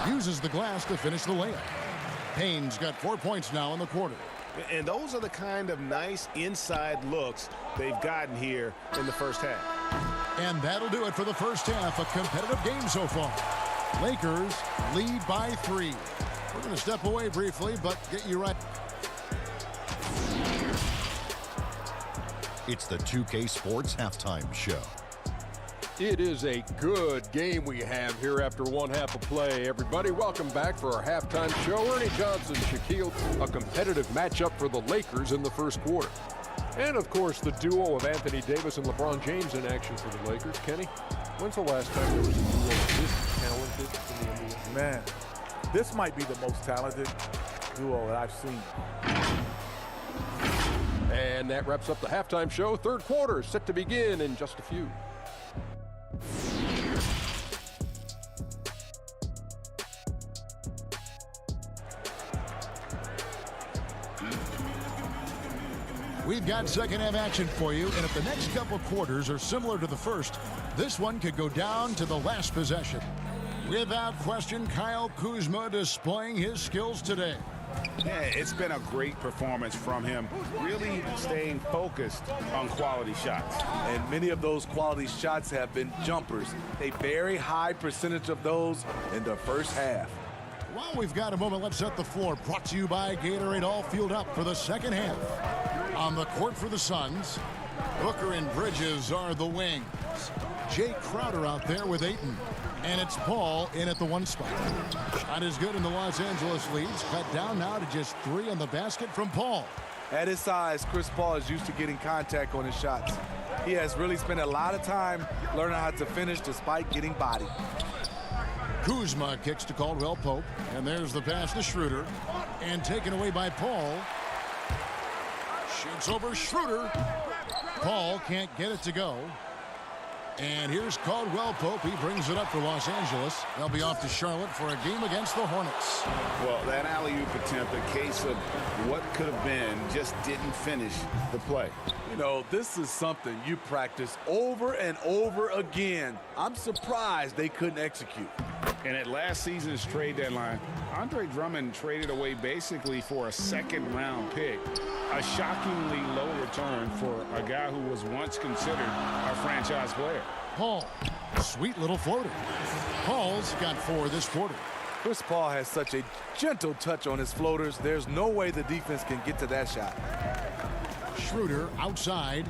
Speaker 3: Uses the glass to finish the layup. Payne's got 4 points now in the quarter.
Speaker 4: And those are the kind of nice inside looks they've gotten here in the first half.
Speaker 3: And that'll do it for the first half. A competitive game so far. Lakers lead by 3. We're going to step away briefly, but get you right.
Speaker 7: It's the 2K Sports Halftime Show.
Speaker 8: It is a good game we have here after one half of play. Everybody, welcome back for our halftime show. Ernie Johnson, Shaquille, a competitive matchup for the Lakers in the first quarter. And, of course, the duo of Anthony Davis and LeBron James in action for the Lakers. Kenny, when's the last time there was a duo this talented in the NBA?
Speaker 6: Man, this might be the most talented duo that I've seen.
Speaker 8: And that wraps up the halftime show. Third quarter set to begin in just a few.
Speaker 3: We've got second half action for you, and if the next couple quarters are similar to the first, this one could go down to the last possession. Without question, Kyle Kuzma displaying his skills today.
Speaker 4: Yeah, it's been a great performance from him, really staying focused on quality shots.
Speaker 11: And many of those quality shots have been jumpers. A very high percentage of those in the first half.
Speaker 3: While we've got a moment, let's set the floor. Brought to you by Gatorade, all fueled up for the second half. On the court for the Suns, Booker and Bridges are the wings. Jay Crowder out there with Ayton. And it's Paul in at the 1 spot. Not as good in the Los Angeles leads. Cut down now to just 3 on the basket from Paul.
Speaker 11: At his size, Chris Paul is used to getting contact on his shots. He has really spent a lot of time learning how to finish despite getting bodied.
Speaker 3: Kuzma kicks to Caldwell Pope. And there's the pass to Schroeder. And taken away by Paul. Shoots over Schroeder. Paul can't get it to go. And here's Caldwell Pope. He brings it up for Los Angeles. They'll be off to Charlotte for a game against the Hornets.
Speaker 4: Well, that alley-oop attempt, a case of what could have been, just didn't finish the play.
Speaker 11: You know, this is something you practice over and over again. I'm surprised they couldn't execute.
Speaker 4: And at last season's trade deadline, Andre Drummond traded away basically for a second-round pick, a shockingly low return for a guy who was once considered a franchise player.
Speaker 3: Paul, sweet little floater. Paul's got 4 this quarter.
Speaker 11: Chris Paul has such a gentle touch on his floaters. There's no way the defense can get to that shot.
Speaker 3: Schroeder outside.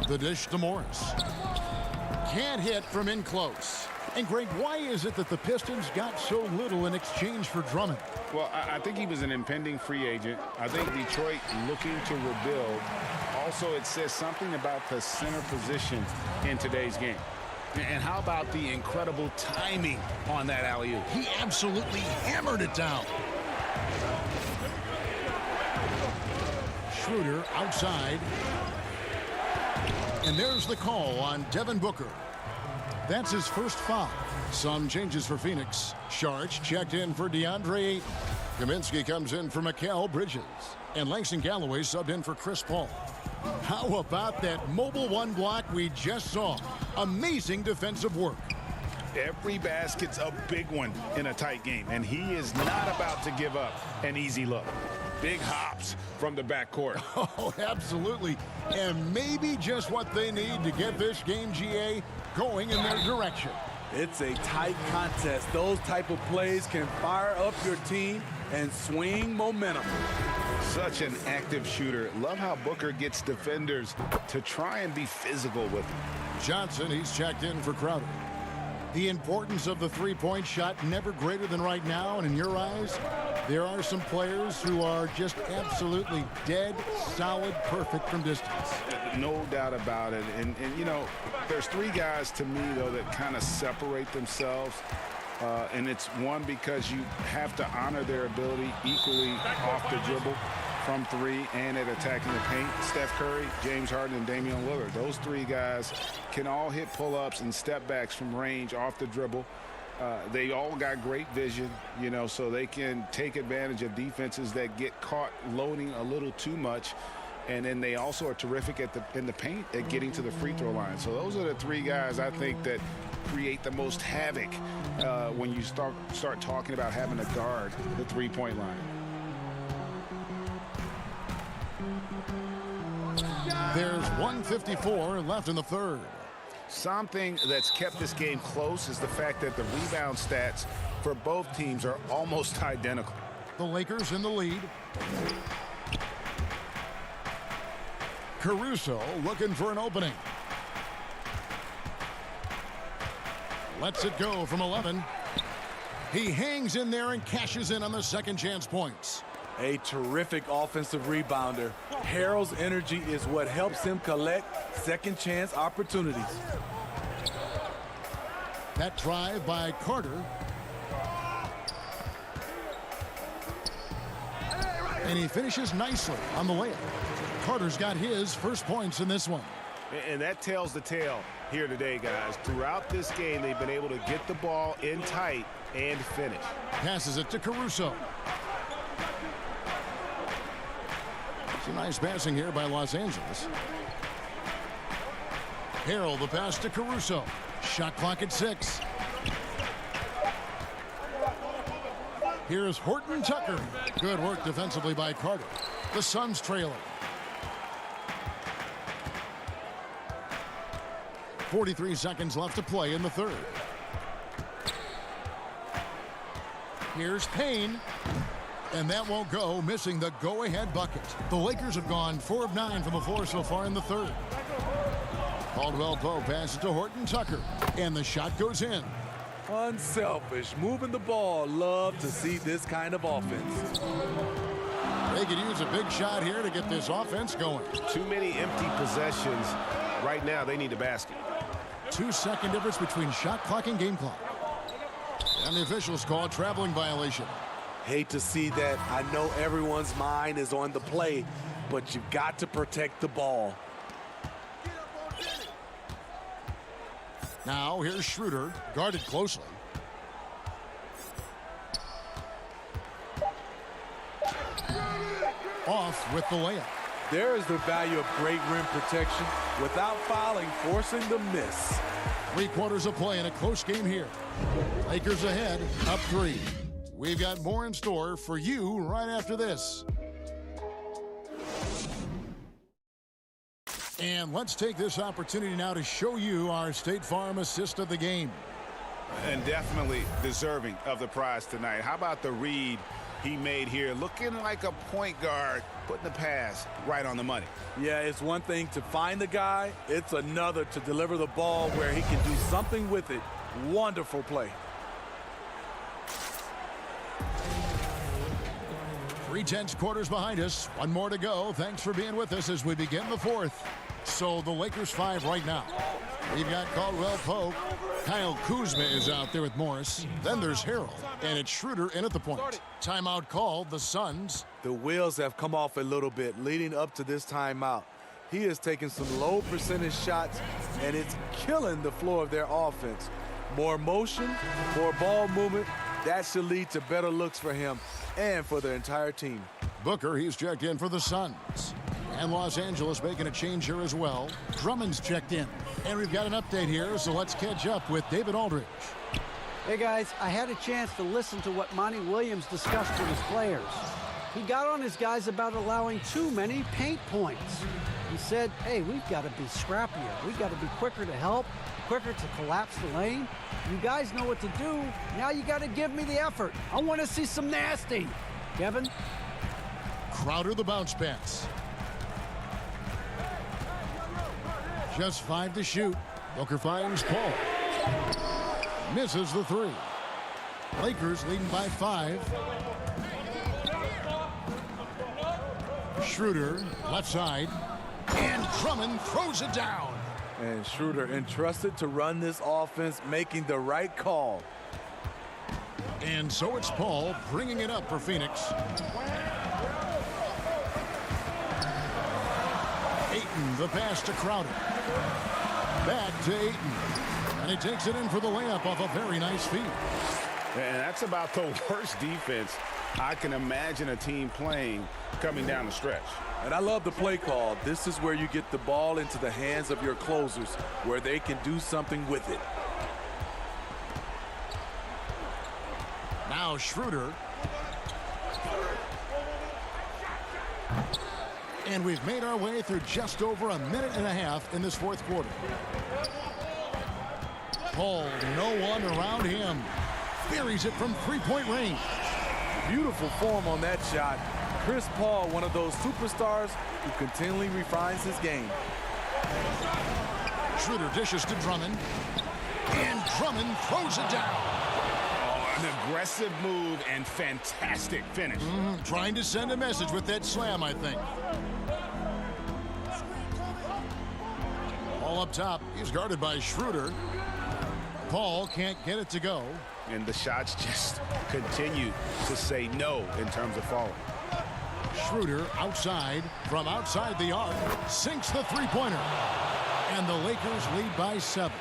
Speaker 3: The dish to Morris. Can't hit from in close. And Greg, why is it that the Pistons got so little in exchange for Drummond?
Speaker 4: Well, I think he was an impending free agent. I think Detroit looking to rebuild. Also, it says something about the center position in today's game.
Speaker 3: And how about the incredible timing on that alley-oop? He absolutely hammered it down. Schroeder outside. And there's the call on Devin Booker. That's his first foul. Some changes for Phoenix. Sharch checked in for DeAndre Ayton. Kaminsky comes in for Mikal Bridges. And Langston Galloway subbed in for Chris Paul. How about that mobile one block we just saw? Amazing defensive work.
Speaker 4: Every basket's a big one in a tight game, and he is not about to give up an easy look. Big hops from the backcourt.
Speaker 3: Oh, absolutely. And maybe just what they need to get this game, GA, going in their direction.
Speaker 11: It's a tight contest. Those type of plays can fire up your team and swing momentum.
Speaker 4: Such an active shooter. Love how Booker gets defenders to try and be physical with him.
Speaker 3: Johnson, he's checked in for Crowder. The importance of the three-point shot never greater than right now, and in your eyes, there are some players who are just absolutely dead, solid, perfect from distance.
Speaker 4: No doubt about it. And you know, there's 3 guys to me, though, that kind of separate themselves. And it's one, because you have to honor their ability equally off the dribble, from 3, and at attacking the paint. Steph Curry, James Harden, and Damian Lillard. Those 3 guys can all hit pull-ups and step backs from range off the dribble. They all got great vision, you know, so they can take advantage of defenses that get caught loading a little too much. And then they also are terrific in the paint at getting to the free throw line. So those are the 3 guys I think that create the most havoc when you start talking about having to guard the three-point line.
Speaker 3: There's 1:54 left in the third.
Speaker 4: Something that's kept this game close is the fact that the rebound stats for both teams are almost identical.
Speaker 3: The Lakers in the lead. Caruso looking for an opening. Lets it go from 11. He hangs in there and cashes in on the second chance points.
Speaker 11: A terrific offensive rebounder. Harrell's energy is what helps him collect second chance opportunities.
Speaker 3: That drive by Carter. And he finishes nicely on the layup. Carter's got his first points in this one.
Speaker 10: And that tells the tale here today, guys. Throughout this game, they've been able to get the ball in tight and finish.
Speaker 3: Passes it to Caruso. Some nice passing here by Los Angeles. Harrell, the pass to Caruso. Shot clock at 6. Here's Horton Tucker. Good work defensively by Carter. The Suns trailing. 43 seconds left to play in the third. Here's Payne. And that won't go, missing the go-ahead bucket. The Lakers have gone 4 of 9 from the floor so far in the third. Caldwell Pope passes to Horton Tucker, and the shot goes in.
Speaker 11: Unselfish, moving the ball. Love to see this kind of offense.
Speaker 3: They could use a big shot here to get this offense going.
Speaker 10: Too many empty possessions. Right now, they need a basket.
Speaker 3: 2-second difference between shot clock and game clock. And the officials call a traveling violation.
Speaker 11: Hate to see that. I know everyone's mind is on the play, but you've got to protect the ball.
Speaker 3: Now here's Schroeder, guarded closely. Off with the layup.
Speaker 11: There is the value of great rim protection without fouling, forcing the miss.
Speaker 3: 3 quarters of play in a close game here. Lakers ahead, up 3. We've got more in store for you right after this. And let's take this opportunity now to show you our State Farm assist of the game.
Speaker 4: And definitely deserving of the prize tonight. How about the read he made here? Looking like a point guard, putting the pass right on the money.
Speaker 11: Yeah, it's one thing to find the guy. It's another to deliver the ball where he can do something with it. Wonderful play.
Speaker 3: 3/10 quarters behind us. 1 more to go. Thanks for being with us as we begin the 4th. So the Lakers 5 right now. We've got Caldwell Pope. Kyle Kuzma is out there with Morris. Then there's Harrell. And it's Schroeder in at the point. Timeout called. The Suns.
Speaker 11: The wheels have come off a little bit leading up to this timeout. He is taking some low percentage shots, and it's killing the flow of their offense. More motion, more ball movement. That should lead to better looks for him and for the entire team.
Speaker 3: Booker, he's checked in for the Suns. And Los Angeles making a change here as well. Drummond's checked in. And we've got an update here, so let's catch up with David Aldridge.
Speaker 9: Hey, guys, I had a chance to listen to what Monty Williams discussed with his players. He got on his guys about allowing too many paint points. He said, hey, we've got to be scrappier. We've got to be quicker to help, quicker to collapse the lane. You guys know what to do. Now you got to give me the effort. I want to see some nasty. Kevin?
Speaker 3: Crowder the bounce pass. Just 5 to shoot. Booker finds Paul. Misses the 3. Lakers leading by 5. Schroeder, left side. And Drummond throws it down.
Speaker 11: And Schroeder entrusted to run this offense, making the right call.
Speaker 3: And so it's Paul bringing it up for Phoenix. Ayton, the pass to Crowder. Back to Ayton. And he takes it in for the layup off a very nice feed.
Speaker 4: And that's about the worst defense I can imagine a team playing coming down the stretch.
Speaker 11: And I love the play call. This is where you get the ball into the hands of your closers, where they can do something with it.
Speaker 3: Now Schroeder. And we've made our way through just over a minute and a half in this 4th quarter. Paul, no one around him. Buries it from 3-point range.
Speaker 11: Beautiful form on that shot. Chris Paul, one of those superstars who continually refines his game.
Speaker 3: Schroeder dishes to Drummond. And Drummond throws it down.
Speaker 4: Oh, an aggressive move and fantastic finish.
Speaker 3: Trying to send a message with that slam, I think. All up top. He's guarded by Schroeder. Paul can't get it to go.
Speaker 4: And the shots just continue to say no in terms of falling.
Speaker 3: Schroeder outside, from outside the arc, sinks the 3-pointer. And the Lakers lead by 7.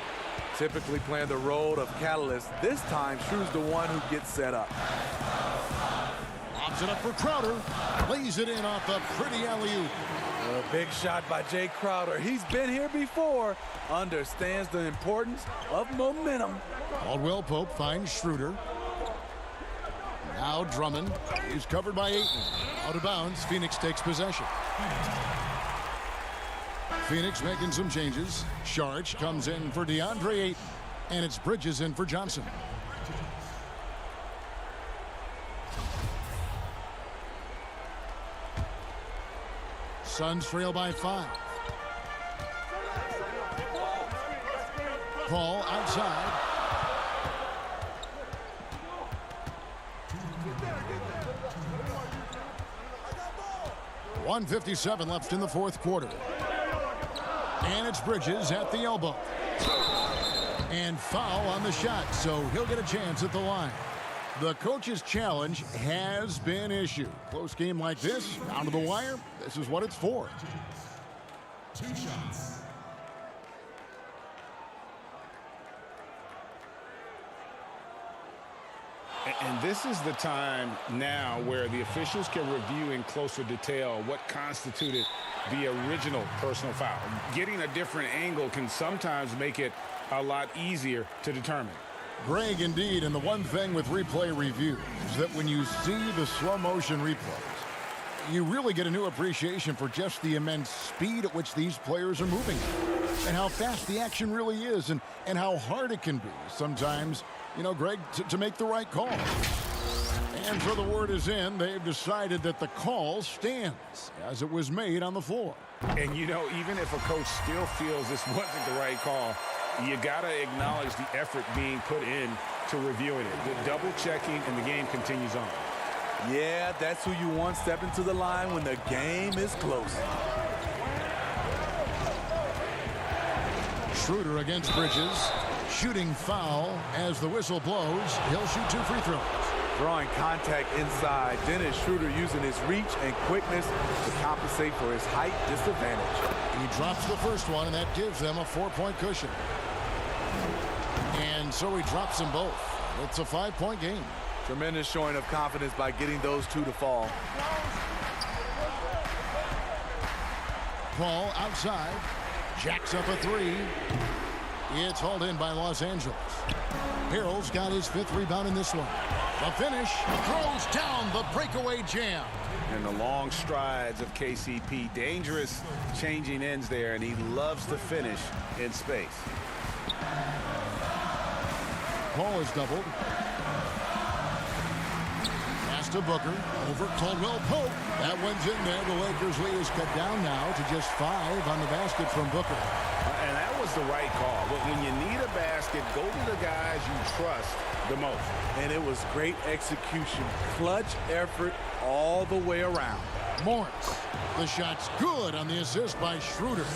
Speaker 11: Typically playing the role of catalyst. This time, Schroeder's the one who gets set up.
Speaker 3: Lobs it up for Crowder. Lays it in off the pretty alley-oop.
Speaker 11: A big shot by Jay Crowder. He's been here before. Understands the importance of momentum.
Speaker 3: Caldwell Pope finds Schroeder. Now Drummond. He's covered by Ayton. Out of bounds. Phoenix takes possession. Phoenix making some changes. Sharch comes in for DeAndre Ayton. And it's Bridges in for Johnson. Suns trail by 5. Paul outside. .157 left in the 4th quarter. And it's Bridges at the elbow. And foul on the shot, so he'll get a chance at the line. The coach's challenge has been issued. Close game like this, down to the wire, this is what it's for. 2 shots.
Speaker 4: And this is the time now where the officials can review in closer detail what constituted the original personal foul. Getting a different angle can sometimes make it a lot easier to determine.
Speaker 3: Greg, indeed, and the one thing with replay review is that when you see the slow motion replays, you really get a new appreciation for just the immense speed at which these players are moving and how fast the action really is and how hard it can be sometimes, you know, Greg, to make the right call. And so the word is in, they've decided that the call stands as it was made on the floor.
Speaker 4: And, you know, even if a coach still feels this wasn't the right call, you got to acknowledge the effort being put in to reviewing it. The double checking and the game continues on.
Speaker 11: Yeah, that's who you want stepping to the line when the game is close.
Speaker 3: Schroeder against Bridges. Shooting foul as the whistle blows. He'll shoot 2 free throws.
Speaker 11: Drawing contact inside. Dennis Schroeder using his reach and quickness to compensate for his height disadvantage.
Speaker 3: He drops the first one, and that gives them a 4-point cushion. And so he drops them both. It's a 5-point game.
Speaker 11: Tremendous showing of confidence by getting those two to fall.
Speaker 3: Paul outside. Jacks up a 3. It's hauled in by Los Angeles. Harrell's got his 5th rebound in this one. The finish throws down the breakaway jam.
Speaker 4: And the long strides of KCP. Dangerous changing ends there, and he loves to finish in space.
Speaker 3: Paul is doubled. Pass to Booker. Over Caldwell Pope. That one's in there. The Lakers lead is cut down now to just 5 on the basket from Booker.
Speaker 4: And that was the right call. But when you need a basket, go to the guys you trust the most.
Speaker 11: And it was great execution. Clutch effort all the way around.
Speaker 3: Morris. The shot's good on the assist by Schroeder.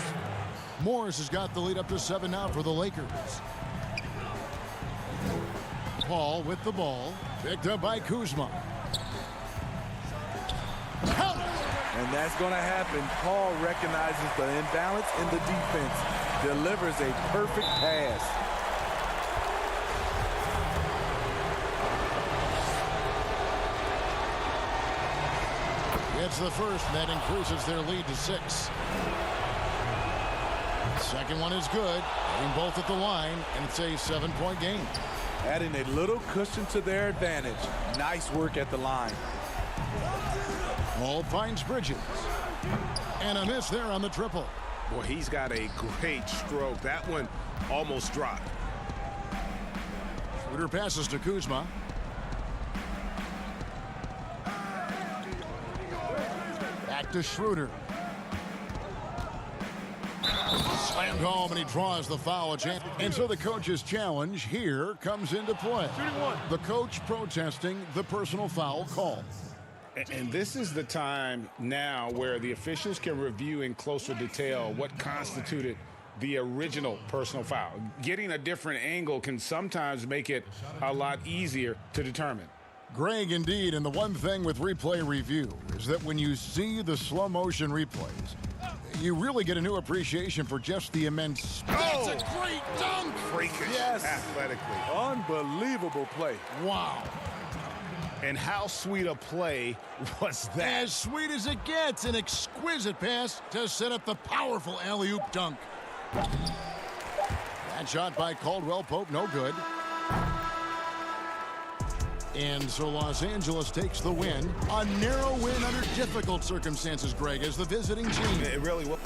Speaker 3: Morris has got the lead up to 7 now for the Lakers. Paul with the ball. Picked up by Kuzma.
Speaker 11: And that's going to happen. Paul recognizes the imbalance in the defense. Delivers a perfect pass.
Speaker 3: It's the first, and that increases their lead to 6. Second one is good. Getting both at the line, and it's a 7-point game.
Speaker 11: Adding a little cushion to their advantage. Nice work at the line.
Speaker 3: Paul finds Bridges. And a miss there on the triple.
Speaker 4: Boy, he's got a great stroke. That one almost dropped.
Speaker 3: Schroeder passes to Kuzma. Back to Schroeder. Slammed home, and he draws the foul. And so the coach's challenge here comes into play. The coach protesting the personal foul call.
Speaker 4: And this is the time now where the officials can review in closer detail what constituted the original personal foul. Getting a different angle can sometimes make it a lot easier to determine.
Speaker 3: Greg, indeed, and the one thing with replay review is that when you see the slow motion replays, you really get a new appreciation for just the immense speed.
Speaker 4: Oh!
Speaker 3: That's a great dunk!
Speaker 4: Freakish,
Speaker 11: yes,
Speaker 4: athletically.
Speaker 11: Unbelievable play.
Speaker 3: Wow.
Speaker 4: And how sweet a play was that?
Speaker 3: As sweet as it gets, an exquisite pass to set up the powerful alley-oop dunk. That shot by Caldwell Pope, no good. And so Los Angeles takes the win. A narrow win under difficult circumstances, Greg, as the visiting team.
Speaker 4: It really was.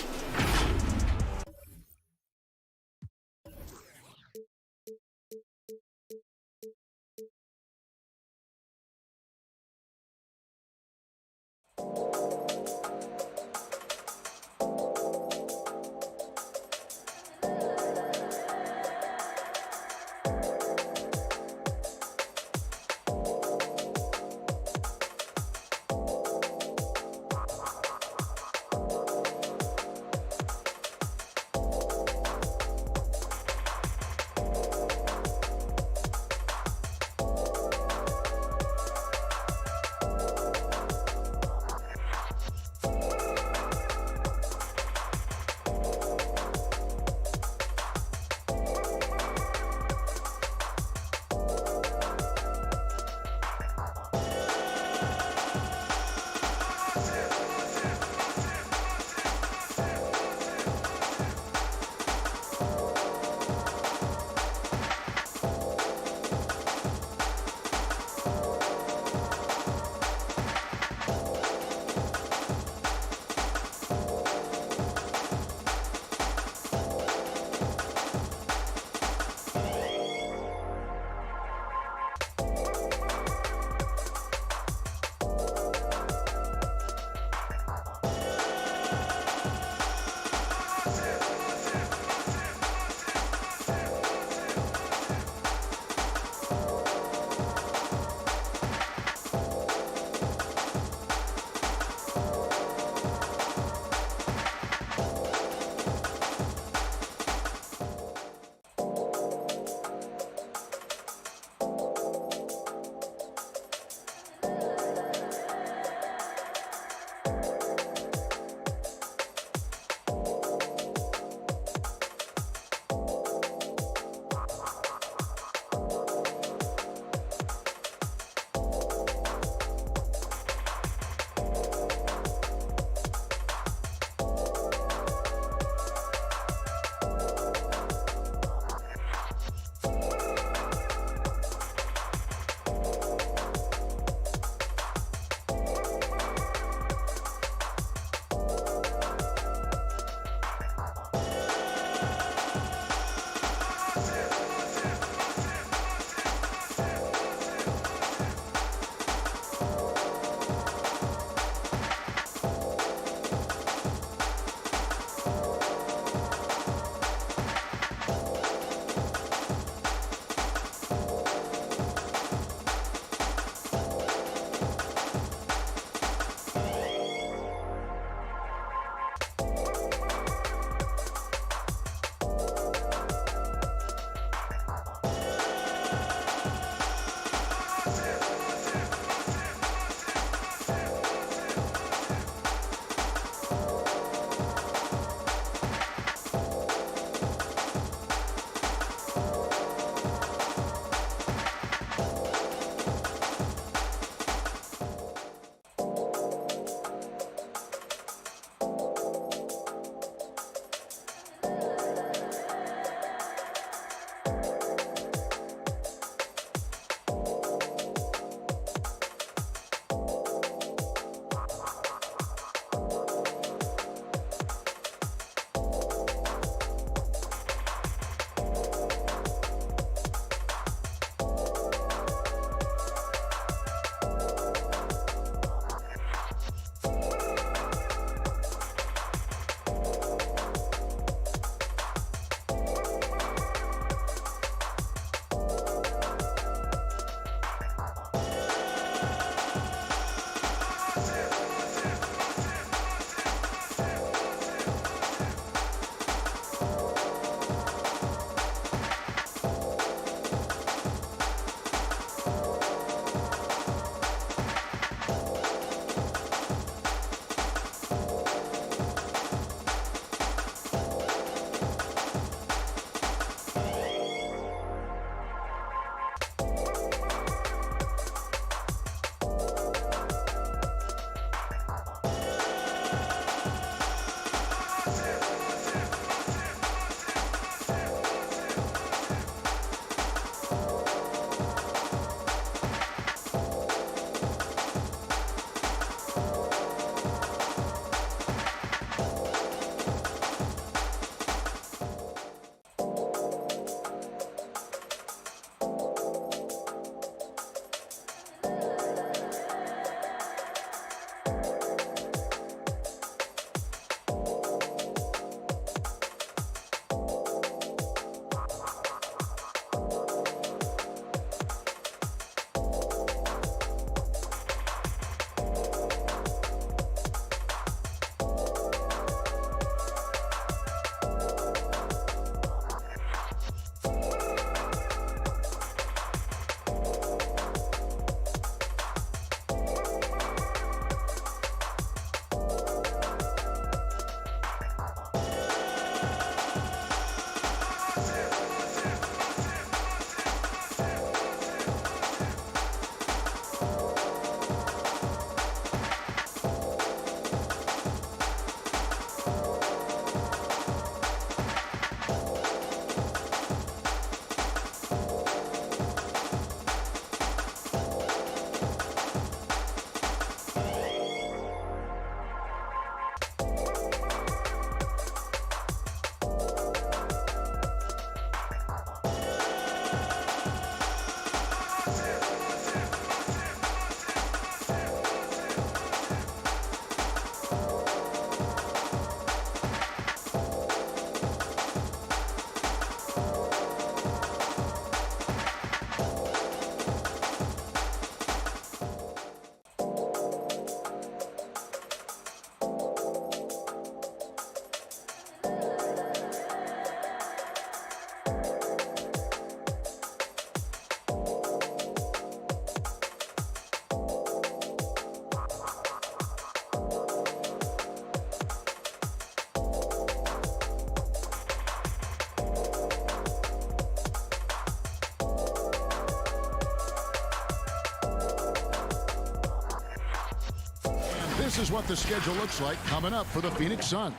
Speaker 3: This is what the schedule looks like coming up for the Phoenix Suns.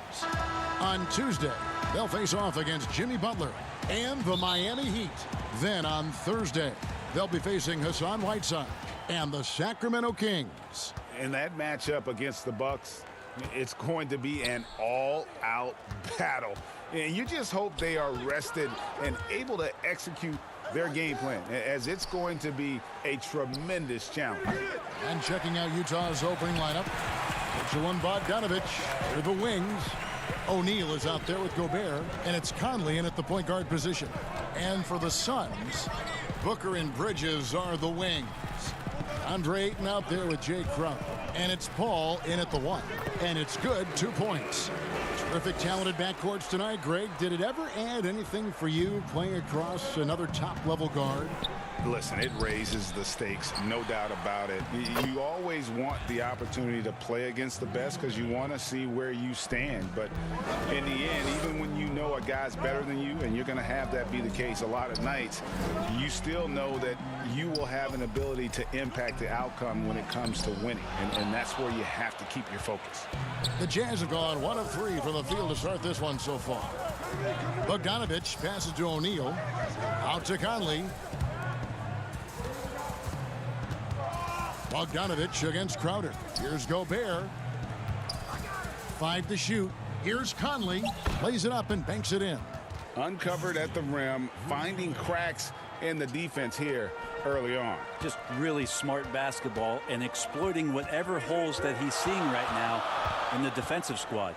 Speaker 3: On Tuesday, they'll face off against Jimmy Butler and the Miami Heat. Then on Thursday, they'll be facing Hassan Whiteside and the Sacramento Kings.
Speaker 4: In that matchup against the Bucks, it's going to be an all-out battle. And you just hope they are rested and able to execute their game plan, as it's going to be a tremendous challenge.
Speaker 3: And checking out Utah's opening lineup, Mitchell and Bogdanovich are the wings. O'Neal is out there with Gobert, and it's Conley in at the point guard position. And for the Suns, Booker and Bridges are the wings. Andre Ayton out there with Jay Crowder. And it's Paul in at the 1. And it's good, 2 points. Terrific, talented backcourts tonight. Greg, did it ever add anything for you playing across another top-level guard?
Speaker 4: Listen, it raises the stakes, no doubt about it. You always want the opportunity to play against the best because you want to see where you stand. But in the end, even when you know a guy's better than you, and you're going to have that be the case a lot of nights, you still know that you will have an ability to impact the outcome when it comes to winning. And that's where you have to keep your focus.
Speaker 3: The Jazz have gone 1 of 3 from the field to start this one so far. Bogdanovich passes to O'Neal. Out to Conley. Bogdanovich against Crowder. Here's Gobert. 5 to shoot. Here's Conley. Plays it up and banks it in.
Speaker 4: Uncovered at the rim, finding cracks in the defense here early on.
Speaker 13: Just really smart basketball and exploiting whatever holes that he's seeing right now in the defensive squad.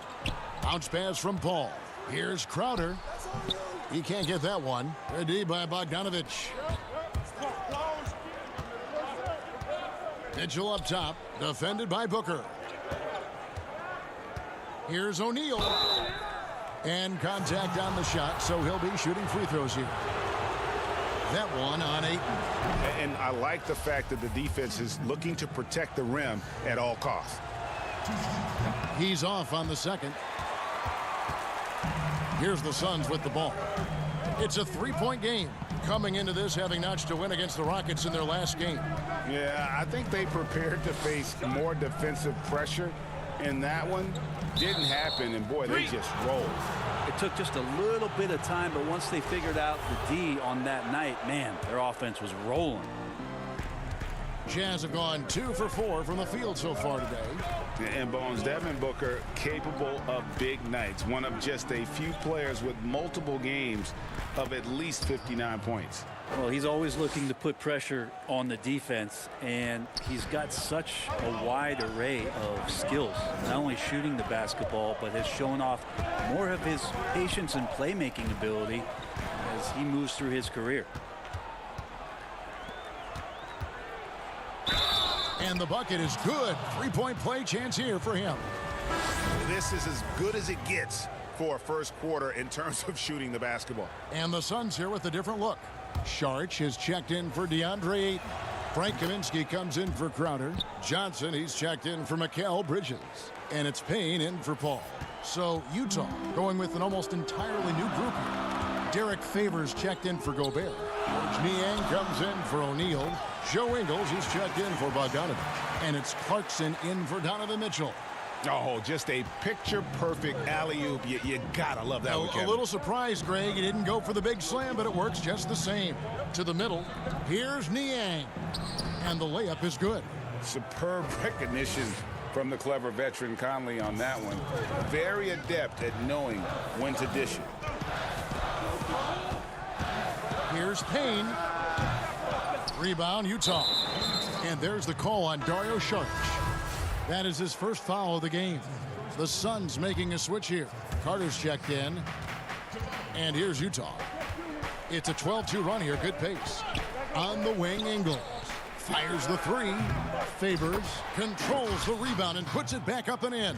Speaker 3: Bounce pass from Paul. Here's Crowder. He can't get that one. Good D by Bogdanovich. Mitchell up top, defended by Booker. Here's O'Neal. And contact on the shot, so he'll be shooting free throws here. That one on Ayton.
Speaker 4: And I like the fact that the defense is looking to protect the rim at all costs.
Speaker 3: He's off on the second. Here's the Suns with the ball. It's a 3-point game. Coming into this, having notched a win against the Rockets in their last game.
Speaker 4: Yeah, I think they prepared to face more defensive pressure, and that one didn't happen, and boy, they just rolled.
Speaker 13: It took just a little bit of time, but once they figured out the D on that night, man, their offense was rolling.
Speaker 3: Jazz have gone 2 for 4 from the field so far today.
Speaker 4: And Bones, Devin Booker capable of big nights. One of just a few players with multiple games of at least 59 points.
Speaker 13: Well, he's always looking to put pressure on the defense, and he's got such a wide array of skills. Not only shooting the basketball, but has shown off more of his patience and playmaking ability as he moves through his career.
Speaker 3: And the bucket is good. 3-point play chance here for him.
Speaker 4: This is as good as it gets for a first quarter in terms of shooting the basketball.
Speaker 3: And the Suns here with a different look. Sharch has checked in for DeAndre Ayton. Frank Kaminsky comes in for Crowder. Johnson, he's checked in for Mikal Bridges. And it's Payne in for Paul. So Utah going with an almost entirely new group here. Derek Favors checked in for Gobert. George Niang comes in for O'Neal. Joe Ingles, he's checked in for Bogdanovich. And it's Clarkson in for Donovan Mitchell.
Speaker 4: Oh, just a picture-perfect alley-oop. You gotta love that one, Kevin.
Speaker 3: A little surprise, Greg. He didn't go for the big slam, but it works just the same. To the middle. Here's Niang. And the layup is good.
Speaker 4: Superb recognition from the clever veteran Conley on that one. Very adept at knowing when to dish it.
Speaker 3: Here's Payne. Rebound, Utah. And there's the call on Dario Saric. That is his first foul of the game. The Suns making a switch here. Carter's checked in. And here's Utah. It's a 12-2 run here. Good pace. On the wing, Ingles. Fires the 3. Favors. Controls the rebound and puts it back up and in.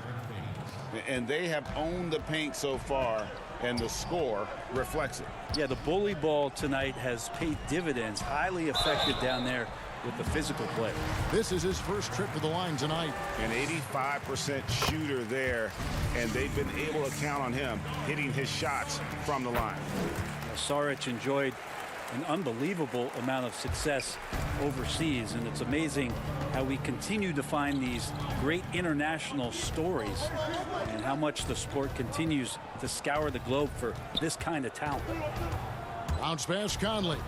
Speaker 4: And they have owned the paint so far, and the score reflects it.
Speaker 13: Yeah, the bully ball tonight has paid dividends. Highly effective down there with the physical play.
Speaker 3: This is his first trip to the line tonight.
Speaker 4: An 85% shooter there, and they've been able to count on him hitting his shots from the line.
Speaker 13: Saric enjoyed an unbelievable amount of success overseas, and it's amazing how we continue to find these great international stories and how much the sport continues to scour the globe for this kind of talent.
Speaker 3: Bounce pass, Conley.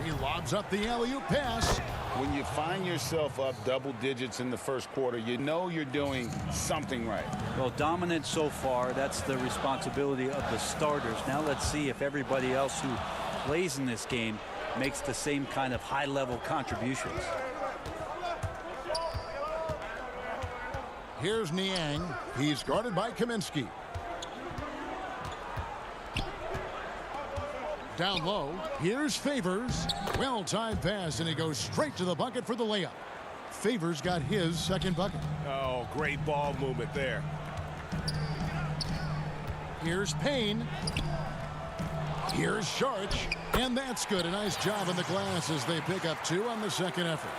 Speaker 3: He lobs up the alley-oop pass.
Speaker 4: When you find yourself up double digits in the first quarter, you know you're doing something right.
Speaker 13: Well, dominant so far. That's the responsibility of the starters. Now let's see if everybody else who plays in this game makes the same kind of high-level contributions.
Speaker 3: Here's Niang. He's guarded by Kaminsky. Down low, here's Favors. Well-timed pass, and he goes straight to the bucket for the layup. Favors got his second bucket.
Speaker 10: Oh, great ball movement there.
Speaker 3: Here's Payne. Here's Sharch, and that's good. A nice job on the glass as they pick up 2 on the second effort.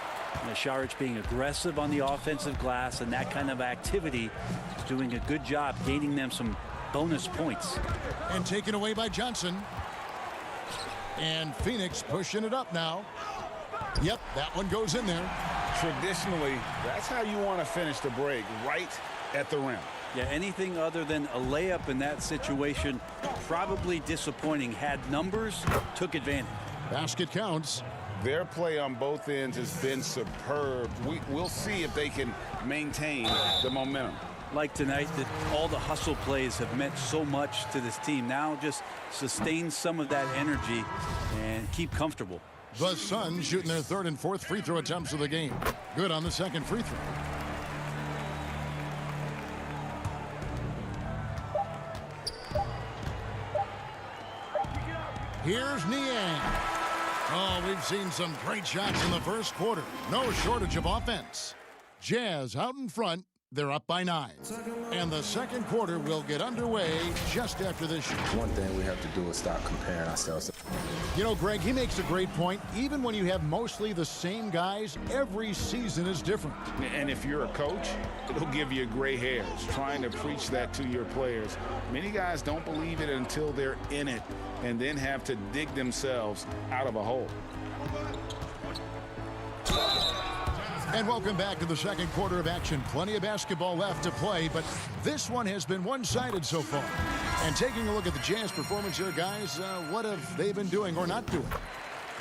Speaker 13: Sharich being aggressive on the offensive glass, and that kind of activity is doing a good job gaining them some bonus points.
Speaker 3: And taken away by Johnson. And Phoenix pushing it up now. Yep, that one goes in there.
Speaker 4: Traditionally, that's how you want to finish the break, right at the rim.
Speaker 13: Yeah, anything other than a layup in that situation, probably disappointing. Had numbers, took advantage.
Speaker 3: Basket counts.
Speaker 4: Their play on both ends has been superb. We'll see if they can maintain the momentum.
Speaker 13: Like tonight, that all the hustle plays have meant so much to this team. Now just sustain some of that energy and keep comfortable.
Speaker 3: The Suns shooting their 3rd and 4th free throw attempts of the game. Good on the second free throw. Here's Niang. Oh, we've seen some great shots in the first quarter. No shortage of offense. Jazz out in front. They're up by 9. And the second quarter will get underway just after this shoot.
Speaker 12: One thing we have to do is stop comparing ourselves.
Speaker 3: You know, Greg, he makes a great point. Even when you have mostly the same guys, every season is different.
Speaker 4: And if you're a coach, it'll give you gray hairs trying to preach that to your players. Many guys don't believe it until they're in it and then have to dig themselves out of a hole.
Speaker 3: And welcome back to the second quarter of action. Plenty of basketball left to play, but this one has been one-sided so far. And taking a look at the Jazz performance here, guys, what have they been doing or not doing?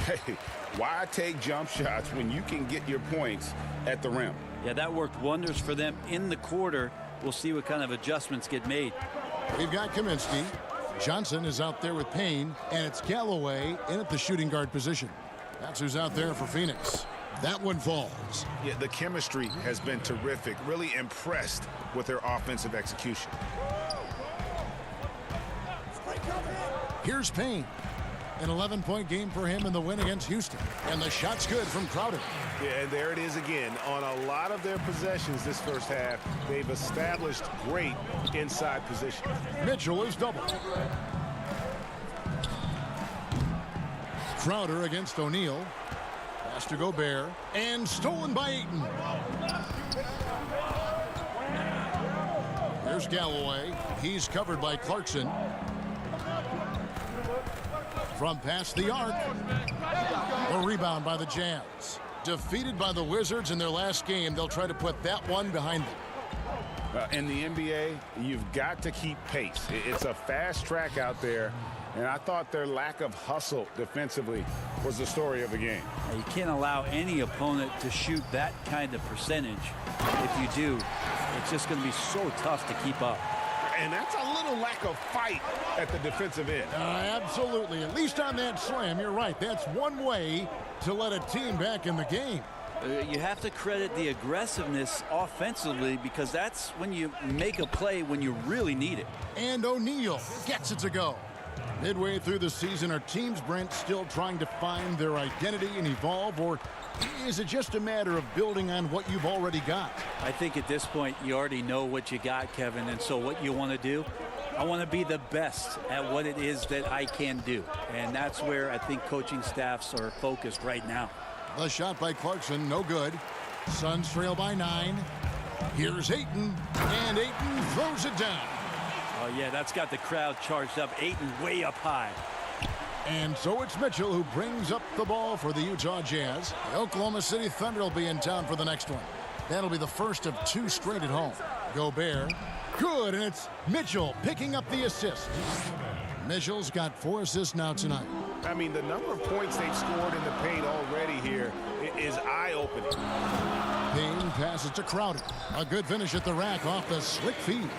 Speaker 4: Hey, why take jump shots when you can get your points at the rim?
Speaker 13: Yeah, that worked wonders for them in the quarter. We'll see what kind of adjustments get made.
Speaker 3: We've got Kaminsky. Johnson is out there with Payne, and it's Galloway in at the shooting guard position. That's who's out there for Phoenix. That one falls.
Speaker 4: Yeah, the chemistry has been terrific. Really impressed with their offensive execution.
Speaker 3: Here's Payne. An 11-point game for him in the win against Houston. And the shot's good from Crowder.
Speaker 10: Yeah, and there it is again. On a lot of their possessions this first half, they've established great inside position.
Speaker 3: Mitchell is doubled. Crowder against O'Neal. Pass to Gobert. And stolen by Ayton. Here's Galloway. He's covered by Clarkson. From past the arc. A rebound by the Jazz. Defeated by the Wizards in their last game, they'll try to put that one behind them.
Speaker 4: In the NBA, you've got to keep pace. It's a fast track out there, and I thought their lack of hustle defensively was the story of the game.
Speaker 13: You can't allow any opponent to shoot that kind of percentage. If you do, it's just going to be so tough to keep up.
Speaker 10: And that's a little lack of fight at the defensive end.
Speaker 3: Absolutely. At least on that slam, you're right. That's one way to let a team back in the game.
Speaker 13: You have to credit the aggressiveness offensively, because that's when you make a play when you really need it.
Speaker 3: And O'Neal gets it to go. Midway through the season, are teams, Brent, still trying to find their identity and evolve, or is it just a matter of building on what you've already got?
Speaker 13: I think at this point you already know what you got, Kevin, and so what you want to do, I want to be the best at what it is that I can do, and that's where I think coaching staffs are focused right now.
Speaker 3: The shot by Clarkson, no good. Suns trail by 9. Here's Ayton, and Ayton throws it down.
Speaker 13: Oh, yeah, that's got the crowd charged up. Ayton way up high.
Speaker 3: And so it's Mitchell who brings up the ball for the Utah Jazz. The Oklahoma City Thunder will be in town for the next one. That'll be the first of 2 straight at home. Gobert, good, and it's Mitchell picking up the assist. Mitchell's got 4 assists now tonight.
Speaker 4: I mean, the number of points they've scored in the paint already here is eye-opening.
Speaker 3: Payne passes to Crowder. A good finish at the rack off the slick feed.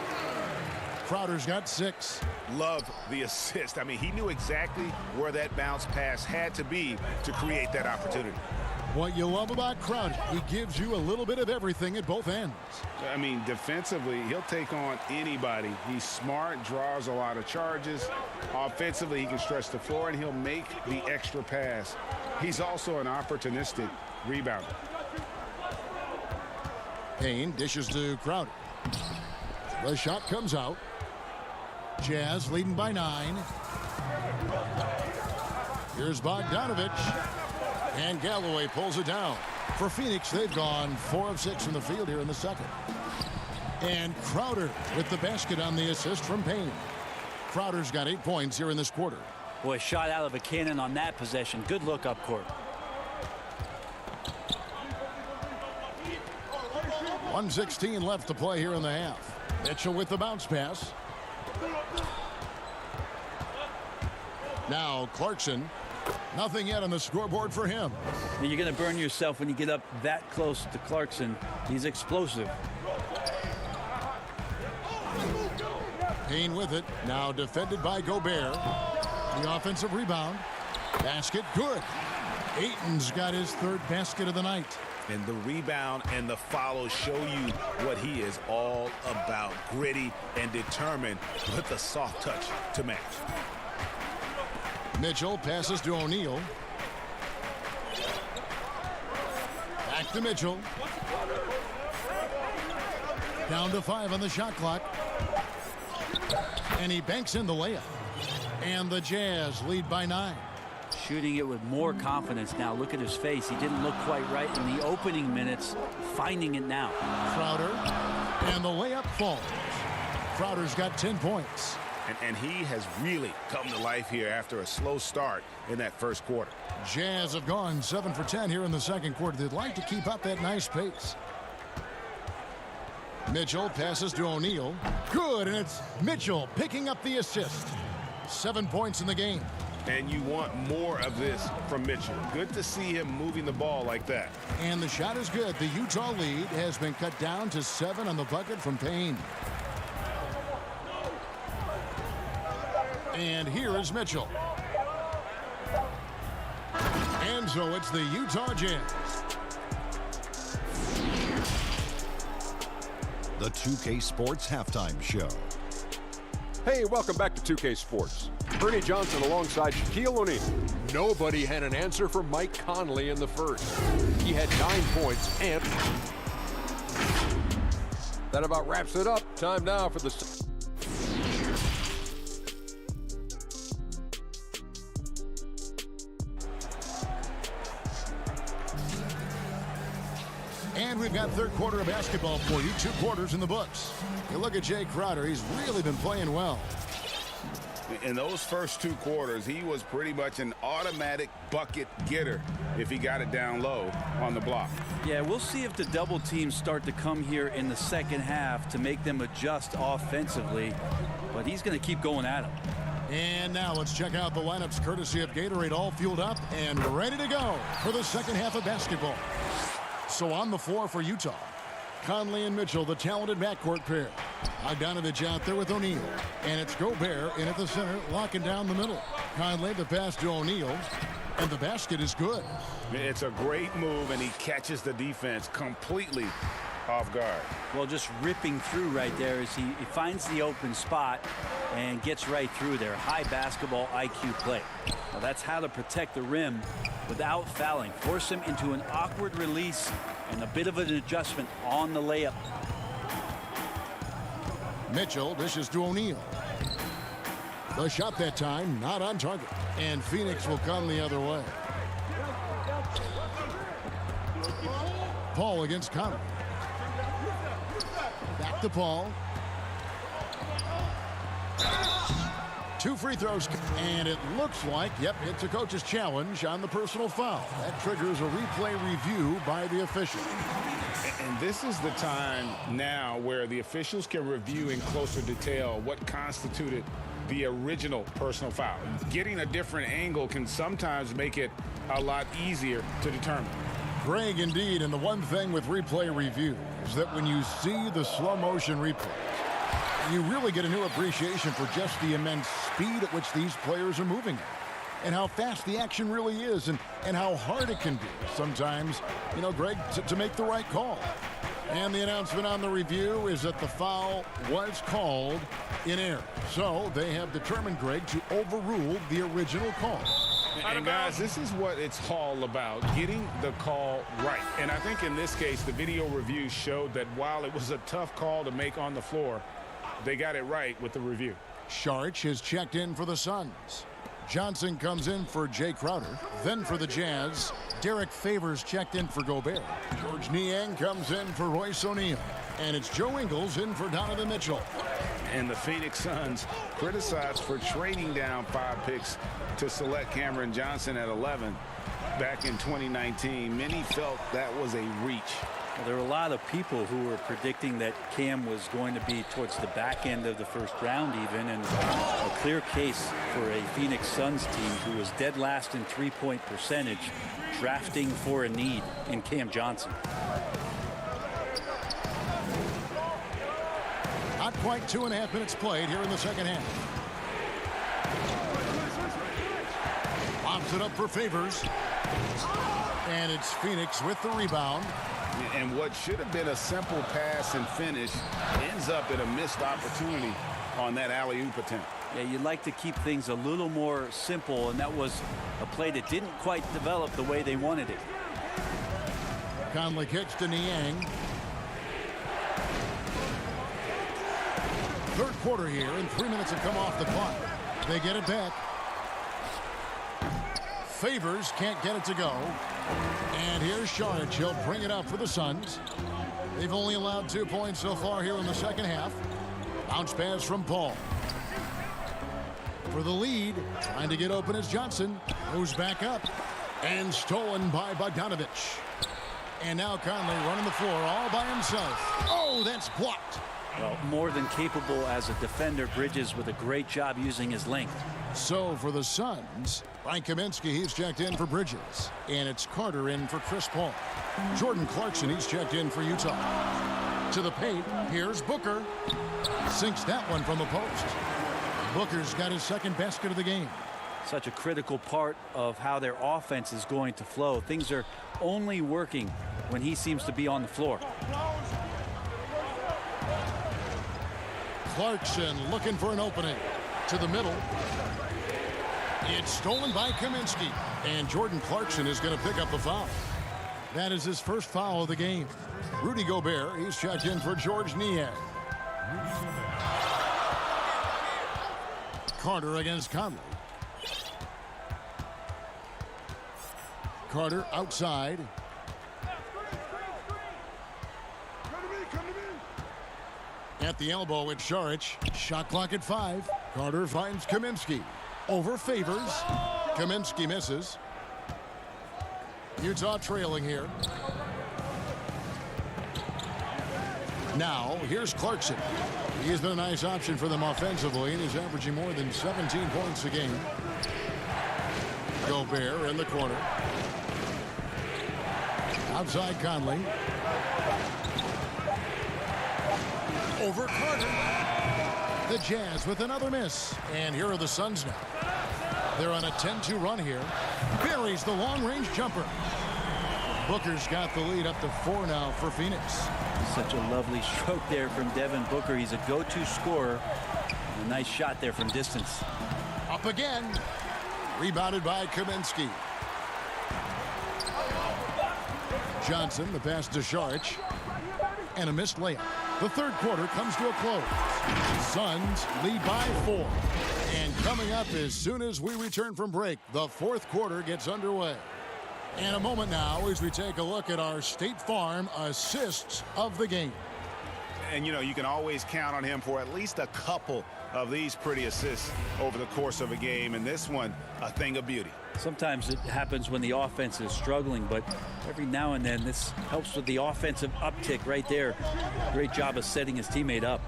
Speaker 3: Crowder's got 6.
Speaker 4: Love the assist. I mean, he knew exactly where that bounce pass had to be to create that opportunity.
Speaker 3: What you love about Crowder, he gives you a little bit of everything at both ends.
Speaker 4: I mean, defensively, he'll take on anybody. He's smart, draws a lot of charges. Offensively, he can stretch the floor, and he'll make the extra pass. He's also an opportunistic rebounder.
Speaker 3: Payne dishes to Crowder. The shot comes out. Jazz leading by 9. Here's Bogdanovich. And Galloway pulls it down. For Phoenix, they've gone 4 of 6 from the field here in the second. And Crowder with the basket on the assist from Payne. Crowder's got 8 points here in this quarter.
Speaker 13: Boy, shot out of a cannon on that possession. Good look up court.
Speaker 3: 1:16 left to play here in the half. Mitchell with the bounce pass. Now Clarkson. Nothing yet on the scoreboard for him.
Speaker 13: You're going to burn yourself when you get up that close to Clarkson. He's explosive.
Speaker 3: Payne with it. Now defended by Gobert. The offensive rebound. Basket good. Ayton's got his 3rd basket of the night.
Speaker 4: And the rebound and the follow show you what he is all about. Gritty and determined with the soft touch to match.
Speaker 3: Mitchell passes to O'Neal. Back to Mitchell. Down to 5 on the shot clock. And he banks in the layup. And the Jazz lead by 9.
Speaker 13: Shooting it with more confidence now. Look at his face. He didn't look quite right in the opening minutes. Finding it now.
Speaker 3: Crowder. And the layup falls. Crowder's got 10 points.
Speaker 4: And he has really come to life here after a slow start in that first quarter.
Speaker 3: Jazz have gone 7 for 10 here in the second quarter. They'd like to keep up that nice pace. Mitchell passes to O'Neal. Good, and it's Mitchell picking up the assist. 7 points in the game.
Speaker 4: And you want more of this from Mitchell. Good to see him moving the ball like that.
Speaker 3: And the shot is good. The Utah lead has been cut down to 7 on the bucket from Payne. And here is Mitchell. And so it's the Utah Jazz.
Speaker 7: The 2K Sports Halftime Show.
Speaker 8: Hey, welcome back to 2K Sports. Ernie Johnson alongside Shaquille O'Neal. Nobody had an answer for Mike Conley in the first. He had 9 points, and that about wraps it up. Time now for the...
Speaker 3: And we've got third quarter of basketball for you. 2 quarters in the books. You look at Jay Crowder. He's really been playing well.
Speaker 4: In those first 2 quarters, he was pretty much an automatic bucket getter if he got it down low on the block.
Speaker 13: Yeah, we'll see if the double teams start to come here in the second half to make them adjust offensively. But he's going to keep going at him.
Speaker 3: And now let's check out the lineups courtesy of Gatorade, all fueled up and ready to go for the second half of basketball. So on the floor for Utah, Conley and Mitchell, the talented backcourt pair. Bogdanovich out there with O'Neal. And it's Gobert in at the center, locking down the middle. Conley, the pass to O'Neal. And the basket is good.
Speaker 4: It's a great move, and he catches the defense completely off guard.
Speaker 13: Well, just ripping through right there as he finds the open spot and gets right through there. High basketball IQ play. Now that's how to protect the rim without fouling. Force him into an awkward release and a bit of an adjustment on the layup.
Speaker 3: Mitchell dishes to O'Neal. The shot that time not on target. And Phoenix will come the other way. Paul against Conley. Back to Paul. 2 free throws, and it looks like, yep, it's a coach's challenge on the personal foul. That triggers a replay review by the official.
Speaker 4: And this is the time now where the officials can review in closer detail what constituted the original personal foul. Getting a different angle can sometimes make it a lot easier to determine.
Speaker 3: Greg, indeed, and the one thing with replay review is that when you see the slow motion replay, you really get a new appreciation for just the immense speed at which these players are moving at, and how fast the action really is, and how hard it can be sometimes, you know, Greg, to make the right call. And the announcement on the review is that the foul was called in error. So they have determined, Greg, to overrule the original call.
Speaker 4: And guys, this is what it's all about, getting the call right. And I think in this case, the video review showed that while it was a tough call to make on the floor, they got it right with the review.
Speaker 3: Saric has checked in for the Suns. Johnson comes in for Jay Crowder. Then for the Jazz, Derek Favors checked in for Gobert. George Niang comes in for Royce O'Neal. And it's Joe Ingles in for Donovan Mitchell.
Speaker 4: And the Phoenix Suns criticized for trading down 5 picks to select Cameron Johnson at 11 back in 2019. Many felt that was a reach.
Speaker 13: Well, there were a lot of people who were predicting that Cam was going to be towards the back end of the first round even, and a clear case for a Phoenix Suns team who was dead last in three-point percentage, drafting for a need in Cam Johnson.
Speaker 3: Not quite 2.5 minutes played here in the second half. Lobs it up for Favors. And it's Phoenix with the rebound.
Speaker 4: And what should have been a simple pass and finish ends up in a missed opportunity on that alley-oop attempt.
Speaker 13: Yeah, you'd like to keep things a little more simple, and that was a play that didn't quite develop the way they wanted it.
Speaker 3: Conley kicks to Niang. Third quarter here, and 3 minutes have come off the clock. They get it back. Favors can't get it to go. And here's Saric. He'll bring it up for the Suns. They've only allowed 2 points so far here in the second half. Bounce pass from Paul. For the lead, trying to get open is Johnson. Moves back up. And stolen by Bogdanovich. And now Conley running the floor all by himself. Oh, that's blocked.
Speaker 13: Well, more than capable as a defender. Bridges with a great job using his length.
Speaker 3: So for the Suns, Frank Kaminsky, he's checked in for Bridges. And it's Carter in for Chris Paul. Jordan Clarkson, he's checked in for Utah. To the paint, here's Booker. Sinks that one from the post. Booker's got his second basket of the game.
Speaker 13: Such a critical part of how their offense is going to flow. Things are only working when he seems to be on the floor.
Speaker 3: Clarkson looking for an opening. To the middle. It's stolen by Kaminsky. And Jordan Clarkson is going to pick up the foul. That is his first foul of the game. Rudy Gobert, he's checked in for George Niang. Carter against Conley. Carter outside. At the elbow, it's Saric. Shot clock at 5. Carter finds Kaminsky. Over Favors. Kaminsky misses. Utah trailing here. Now, here's Clarkson. He has been a nice option for them offensively, and he's averaging more than 17 points a game. Gobert in the corner. Outside Conley. Over Carter. The Jazz with another miss. And here are the Suns now. They're on a 10-2 run here. Buries the long-range jumper. Booker's got the lead up to 4 now for Phoenix.
Speaker 13: Such a lovely stroke there from Devin Booker. He's a go-to scorer. A nice shot there from distance.
Speaker 3: Up again. Rebounded by Kaminsky. Johnson, the pass to Saric. And a missed layup. The third quarter comes to a close. Suns lead by 4. And coming up as soon as we return from break, the fourth quarter gets underway. And a moment now as we take a look at our State Farm assists of the game.
Speaker 4: And, you know, you can always count on him for at least a couple of these pretty assists over the course of a game. And this one, a thing of beauty.
Speaker 13: Sometimes it happens when the offense is struggling, but every now and then this helps with the offensive uptick right there. Great job of setting his teammate up.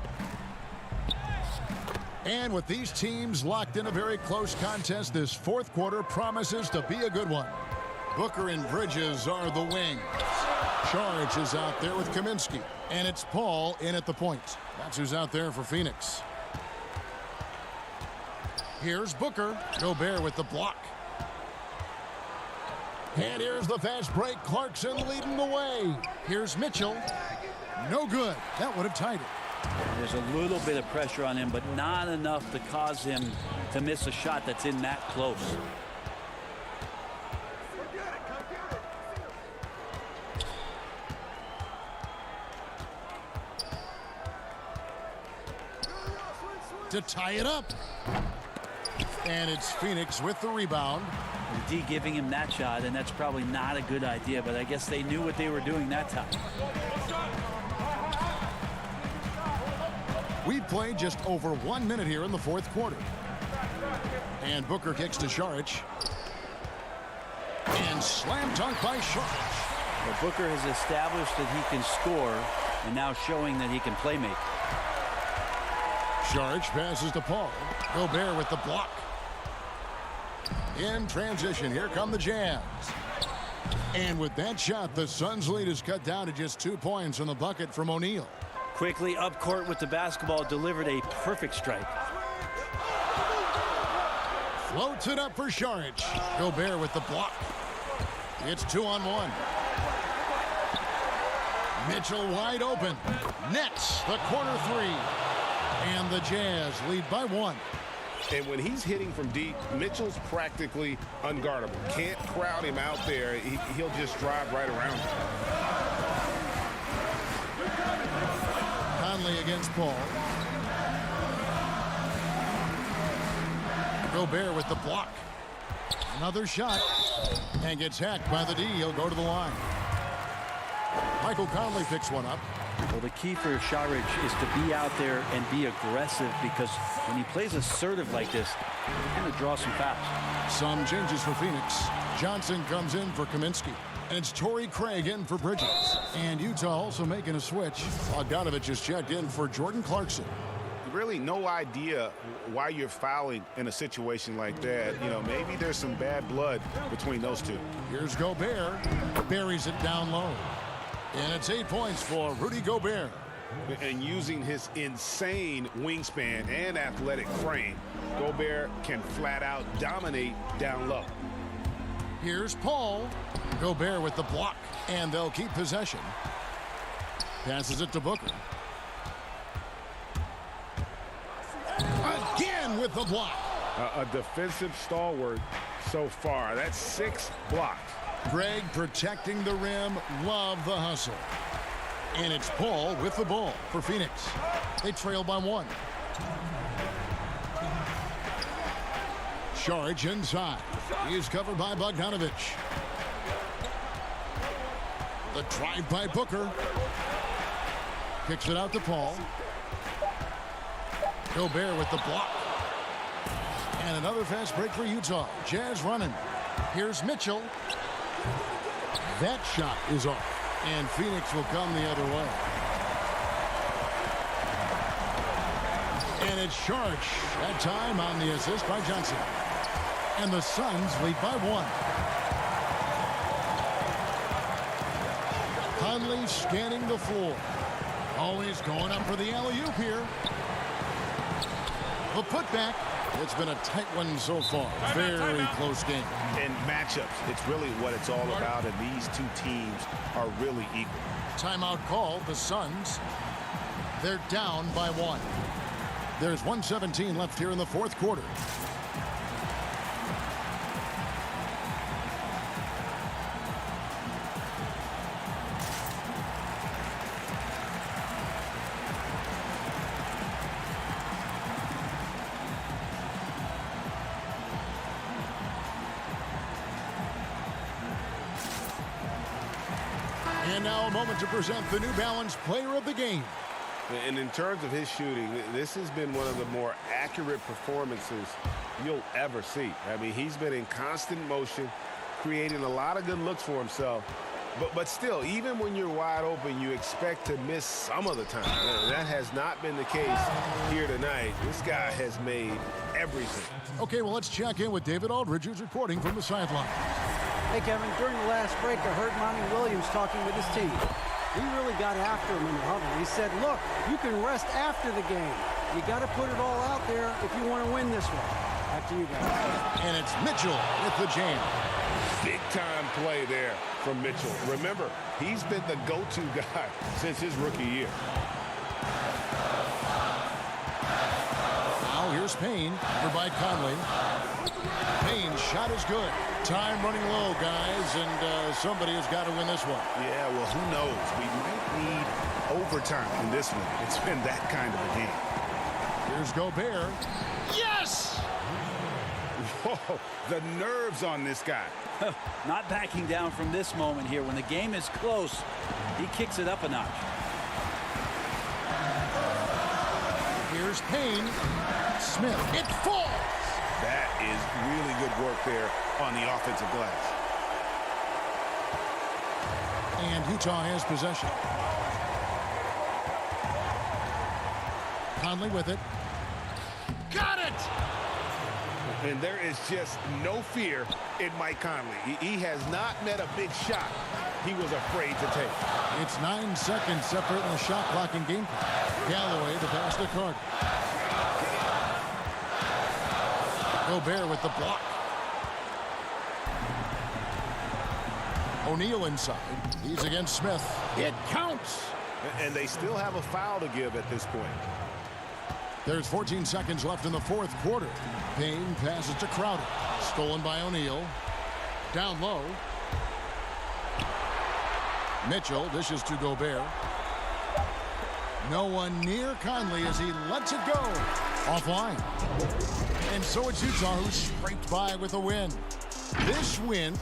Speaker 3: And with these teams locked in a very close contest, this fourth quarter promises to be a good one. Booker and Bridges are the wings. Charge is out there with Kaminsky. And it's Paul in at the point. That's who's out there for Phoenix. Here's Booker. Gobert with the block. And here's the fast break. Clarkson leading the way. Here's Mitchell. No good. That would have tied it.
Speaker 13: There's a little bit of pressure on him, but not enough to cause him to miss a shot that's in that close.
Speaker 3: To tie it up. And it's Phoenix with the rebound.
Speaker 13: The D giving him that shot, and that's probably not a good idea, but I guess they knew what they were doing that time.
Speaker 3: We played just over 1 minute here in the fourth quarter. And Booker kicks to Šarić. And slam dunk by Šarić.
Speaker 13: Well, Booker has established that he can score, and now showing that he can play make.
Speaker 3: Šarić passes to Paul. Gobert with the block. In transition, here come the Jazz. And with that shot, the Suns' lead is cut down to just 2 points on the bucket from O'Neal.
Speaker 13: Quickly up court with the basketball, delivered a perfect strike.
Speaker 3: Floats it up for Šarić. Gobert with the block. It's 2-on-1. Mitchell wide open. Nets the corner three. And the Jazz lead by 1.
Speaker 10: And when he's hitting from deep, Mitchell's practically unguardable. Can't crowd him out there. He'll just drive right around him.
Speaker 3: Conley against Paul. Gobert with the block. Another shot. And gets hacked by the D. He'll go to the line. Michael Conley picks one up.
Speaker 13: Well, the key for Šarić is to be out there and be aggressive, because when he plays assertive like this, he's going to draw some fouls.
Speaker 3: Some changes for Phoenix. Johnson comes in for Kaminsky. And it's Torrey Craig in for Bridges. And Utah also making a switch. Bogdanovich is checked in for Jordan Clarkson.
Speaker 4: Really no idea why you're fouling in a situation like that. You know, maybe there's some bad blood between those two.
Speaker 3: Here's Gobert. Buries it down low. And it's 8 points for Rudy Gobert.
Speaker 4: And using his insane wingspan and athletic frame, Gobert can flat out dominate down low.
Speaker 3: Here's Paul. Gobert with the block. And they'll keep possession. Passes it to Booker. Again with the block.
Speaker 10: A defensive stalwart so far. That's 6 blocks.
Speaker 3: Greg protecting the rim. Love the hustle. And it's Paul with the ball for Phoenix. They trail by 1. Šarić inside. He is covered by Bogdanovich. The drive by Booker. Kicks it out to Paul. Gobert with the block. And another fast break for Utah. Jazz running. Here's Mitchell. That shot is off. And Phoenix will come the other way. And it's Šarić. That time on the assist by Johnson. And the Suns lead by 1. Conley scanning the floor. Always going up for the alley-oop here. The putback. It's been a tight one so far. Very close game.
Speaker 4: And matchups, it's really what it's all about, and these two teams are really equal.
Speaker 3: Timeout call, the Suns. They're down by 1. There's 1:17 left here in the fourth quarter. And now a moment to present the New Balance Player of the Game.
Speaker 10: And in terms of his shooting, this has been one of the more accurate performances you'll ever see. I mean, he's been in constant motion, creating a lot of good looks for himself. But still, even when you're wide open, you expect to miss some of the time. That has not been the case here tonight. This guy has made everything.
Speaker 3: Okay, well, let's check in with David Aldridge, who's reporting from the sideline.
Speaker 9: Hey, Kevin, during the last break, I heard Monty Williams talking with his team. He really got after him in the huddle. He said, look, you can rest after the game. You got to put it all out there if you want to win this one. Back to you guys.
Speaker 3: And it's Mitchell with the jam.
Speaker 10: Big-time play there from Mitchell. Remember, he's been the go-to guy since his rookie year.
Speaker 3: Now here's Payne, over by Conley. Payne's shot is good. Time running low, guys, and somebody has got to win this one.
Speaker 4: Yeah, well, who knows? We might need overtime in this one. It's been that kind of a game.
Speaker 3: Here's Gobert.
Speaker 4: Yes! Whoa, the nerves on this guy.
Speaker 13: Not backing down from this moment here. When the game is close, he kicks it up a notch.
Speaker 3: Here's Payne. Smith. It falls.
Speaker 4: That is really good work there on the offensive glass.
Speaker 3: And Utah has possession. Conley with it.
Speaker 4: Got it! And there is just no fear in Mike Conley. He has not met a big shot he was afraid to take.
Speaker 3: It's 9 seconds separating the shot clock and game clock. Galloway the pass to Carter. Gobert with the block. O'Neal inside. He's against Smith. It counts.
Speaker 10: And they still have a foul to give at this point.
Speaker 3: There's 14 seconds left in the fourth quarter. Payne passes to Crowder. Stolen by O'Neal. Down low. Mitchell dishes to Gobert. No one near Conley as he lets it go. Offline. And so it's Utah who scraped by with a win. This win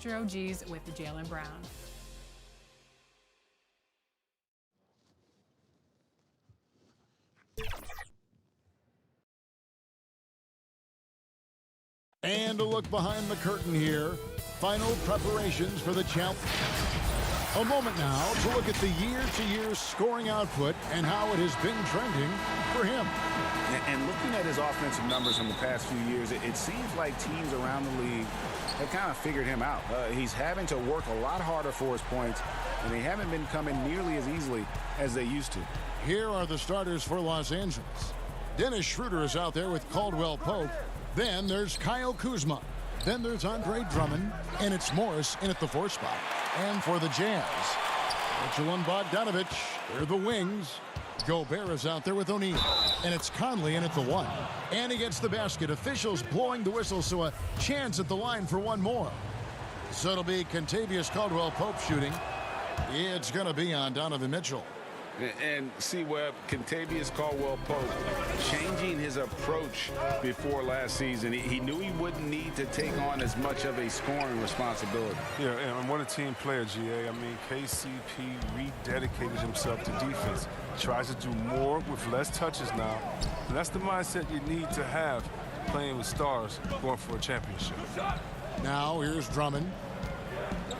Speaker 1: After OGs with Jaylen Brown.
Speaker 3: And a look behind the curtain here. Final preparations for the champ. A moment now to look at the year-to-year scoring output and how it has been trending for him.
Speaker 4: And looking at his offensive numbers in the past few years, it seems like teams around the league have kind of figured him out. He's having to work a lot harder for his points, and they haven't been coming nearly as easily as they used to.
Speaker 3: Here are the starters for Los Angeles. Dennis Schroeder is out there with Caldwell Pope. Then there's Kyle Kuzma. Then there's Andre Drummond, and it's Morris in at the 4 spot. And for the Jazz, Mitchell and Bogdanovich, they're the wings. Gobert is out there with O'Neal, and it's Conley in at the 1. And he gets the basket. Officials blowing the whistle, so a chance at the line for one more. So it'll be Kentavious Caldwell-Pope shooting. It's going to be on Donovan Mitchell.
Speaker 4: And see, Webb, Kentavious Caldwell-Pope changing his approach before last season. He knew he wouldn't need to take on as much of a scoring responsibility.
Speaker 14: Yeah, and what a team player, GA. I mean, KCP rededicated himself to defense. Tries to do more with less touches now. And that's the mindset you need to have playing with stars going for a championship.
Speaker 3: Now here's Drummond.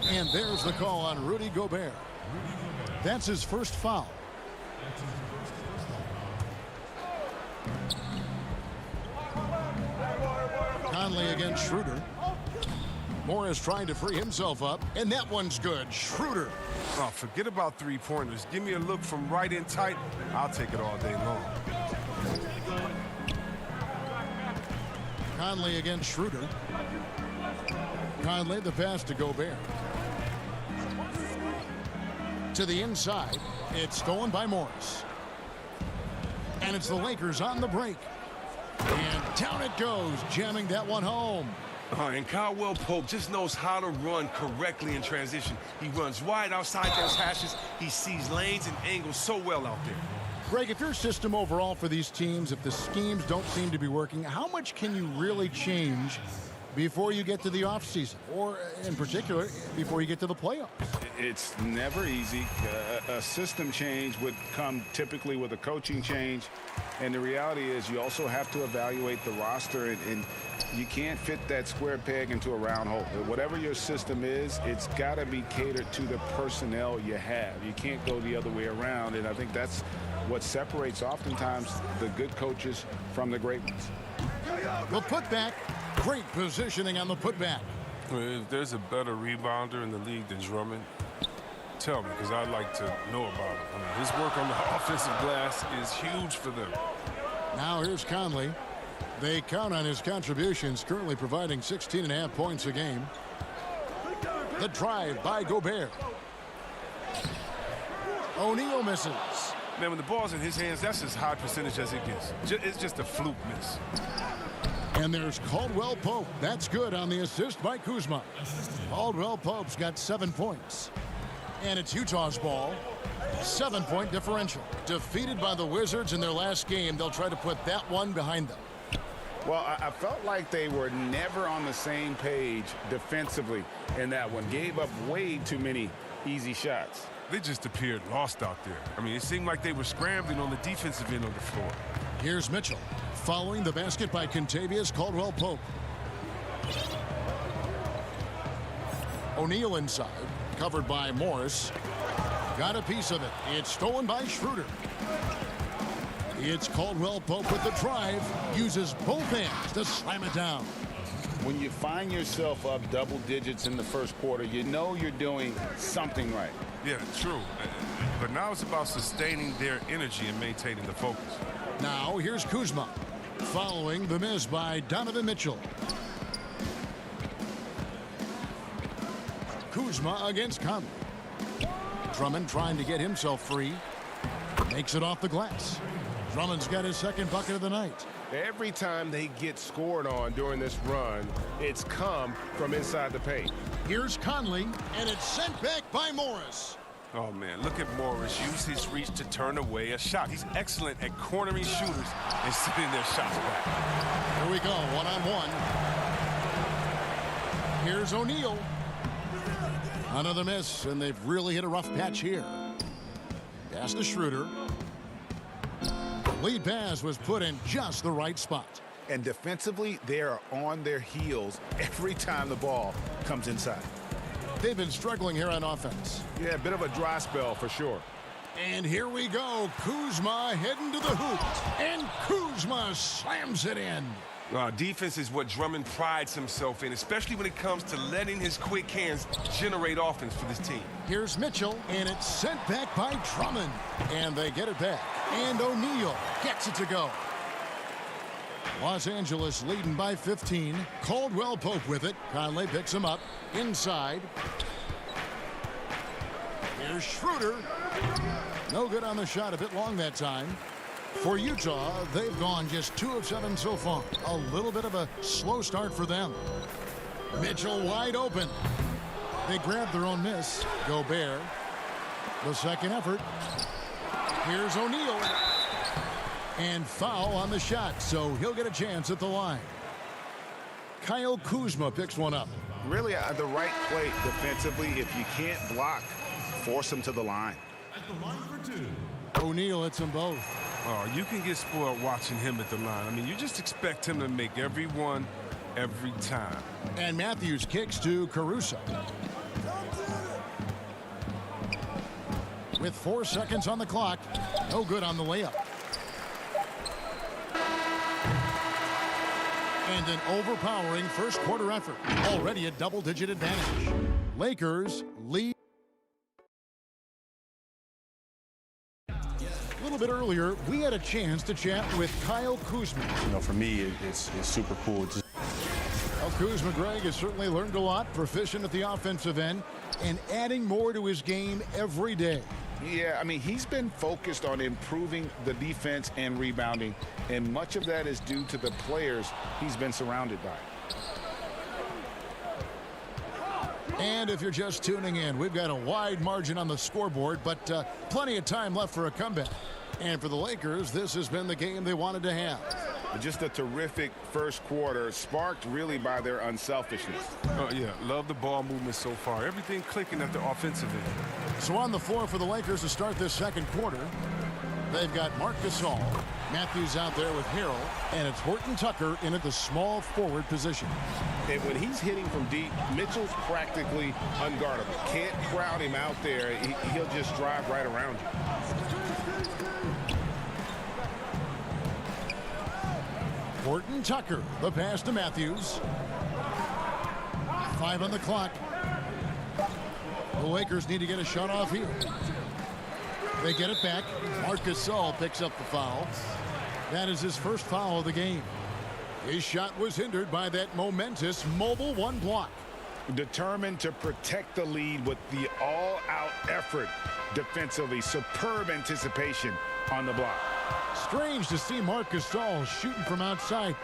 Speaker 3: And there's the call on Rudy Gobert. That's his first foul. Conley against Schroeder. Morris trying to free himself up, and that one's good. Schroeder.
Speaker 14: Oh, forget about three-pointers. Give me a look from right in tight. I'll take it all day long.
Speaker 3: Conley against Schroeder. Conley the pass to Gobert. To the inside. It's stolen by Morris. And it's the Lakers on the break. And down it goes, jamming that one home.
Speaker 15: And Caldwell-Pope just knows how to run correctly in transition. He runs wide outside those hashes. He sees lanes and angles so well out there.
Speaker 3: Greg, if your system overall for these teams, if the schemes don't seem to be working, how much can you really change before you get to the offseason, or in particular, before you get to the playoffs?
Speaker 4: It's never easy. A system change would come typically with a coaching change, and the reality is you also have to evaluate the roster, and you can't fit that square peg into a round hole. Whatever your system is, it's got to be catered to the personnel you have. You can't go the other way around, and I think that's what separates oftentimes the good coaches from the great ones.
Speaker 3: The putback. Great positioning on the putback.
Speaker 14: If there's a better rebounder in the league than Drummond, tell me, because I'd like to know about him. I mean, his work on the offensive glass is huge for them.
Speaker 3: Now here's Conley. They count on his contributions, currently providing 16.5 points a game. The drive by Gobert. O'Neal misses.
Speaker 14: Man, when the ball's in his hands, that's as high percentage as it gets. It's just a fluke miss.
Speaker 3: And there's Caldwell-Pope. That's good on the assist by Kuzma. Caldwell-Pope's got 7 points. And it's Utah's ball. 7-point differential. Defeated by the Wizards in their last game, they'll try to put that one behind them.
Speaker 4: Well, I felt like they were never on the same page defensively in that one. Gave up way too many easy shots.
Speaker 14: They just appeared lost out there. I mean, it seemed like they were scrambling on the defensive end of the floor.
Speaker 3: Here's Mitchell. Following the basket by Kentavious Caldwell-Pope. O'Neal inside, covered by Morris. Got a piece of it. It's stolen by Schroeder. It's Caldwell-Pope with the drive. Uses both hands to slam it down.
Speaker 4: When you find yourself up double digits in the first quarter, you know you're doing something right.
Speaker 14: Yeah, true. But now it's about sustaining their energy and maintaining the focus.
Speaker 3: Now here's Kuzma. Following the miss by Donovan Mitchell. Kuzma against Conley. Drummond trying to get himself free. Makes it off the glass. Drummond's got his second bucket of the night.
Speaker 10: Every time they get scored on during this run, it's come from inside the paint.
Speaker 3: Here's Conley, and it's sent back by Morris.
Speaker 14: Oh, man, look at Morris use his reach to turn away a shot. He's excellent at cornering shooters and sending their shots back.
Speaker 3: Here we go, one-on-one. Here's O'Neal. Another miss, and they've really hit a rough patch here. Pass to Schroeder. Lead pass was put in just the right spot.
Speaker 4: And defensively, they are on their heels every time the ball comes inside.
Speaker 3: They've been struggling here on offense.
Speaker 4: Yeah, a bit of a dry spell for sure.
Speaker 3: And here we go. Kuzma heading to the hoop. And Kuzma slams it in.
Speaker 15: Defense is what Drummond prides himself in, especially when it comes to letting his quick hands generate offense for this team.
Speaker 3: Here's Mitchell, and it's sent back by Drummond. And they get it back. And O'Neal gets it to go. Los Angeles leading by 15. Caldwell Pope with it. Conley picks him up. Inside. Here's Schroeder. No good on the shot. A bit long that time. For Utah, they've gone just 2 of 7 so far. A little bit of a slow start for them. Mitchell wide open. They grab their own miss. Gobert. The second effort. Here's O'Neal. And foul on the shot, so he'll get a chance at the line. Kyle Kuzma picks one up.
Speaker 4: Really the right play defensively. If you can't block, force them to the line.
Speaker 3: O'Neal hits them both.
Speaker 14: Oh, you can get spoiled watching him at the line. I mean, you just expect him to make every one every time.
Speaker 3: And Matthews kicks to Caruso. With 4 seconds on the clock, no good on the layup. And an overpowering first quarter effort. Already a double-digit advantage. Lakers lead. A little bit earlier, we had a chance to chat with Kyle Kuzma.
Speaker 12: You know, for me, it's super cool.
Speaker 3: Well, Kuzma, Greg, has certainly learned a lot, proficient at the offensive end, and adding more to his game every day.
Speaker 4: Yeah, I mean, he's been focused on improving the defense and rebounding, and much of that is due to the players he's been surrounded by.
Speaker 3: And if you're just tuning in, we've got a wide margin on the scoreboard, but plenty of time left for a comeback. And for the Lakers, this has been the game they wanted to have.
Speaker 4: Just a terrific first quarter, sparked really by their unselfishness.
Speaker 14: Oh, yeah, love the ball movement so far. Everything clicking at the offensive end.
Speaker 3: So on the floor for the Lakers to start this second quarter, they've got Marc Gasol, Matthews out there with Harrell, and it's Horton Tucker in at the small forward position.
Speaker 4: And when he's hitting from deep, Mitchell's practically unguardable. Can't crowd him out there. He'll just drive right around you.
Speaker 3: Horton Tucker, the pass to Matthews. 5 on the clock. The Lakers need to get a shot off here. They get it back. Marc Gasol picks up the foul. That is his first foul of the game. His shot was hindered by that momentous mobile 1 block.
Speaker 4: Determined to protect the lead with the all-out effort defensively. Superb anticipation on the block.
Speaker 3: Strange to see Marc Gasol shooting from outside.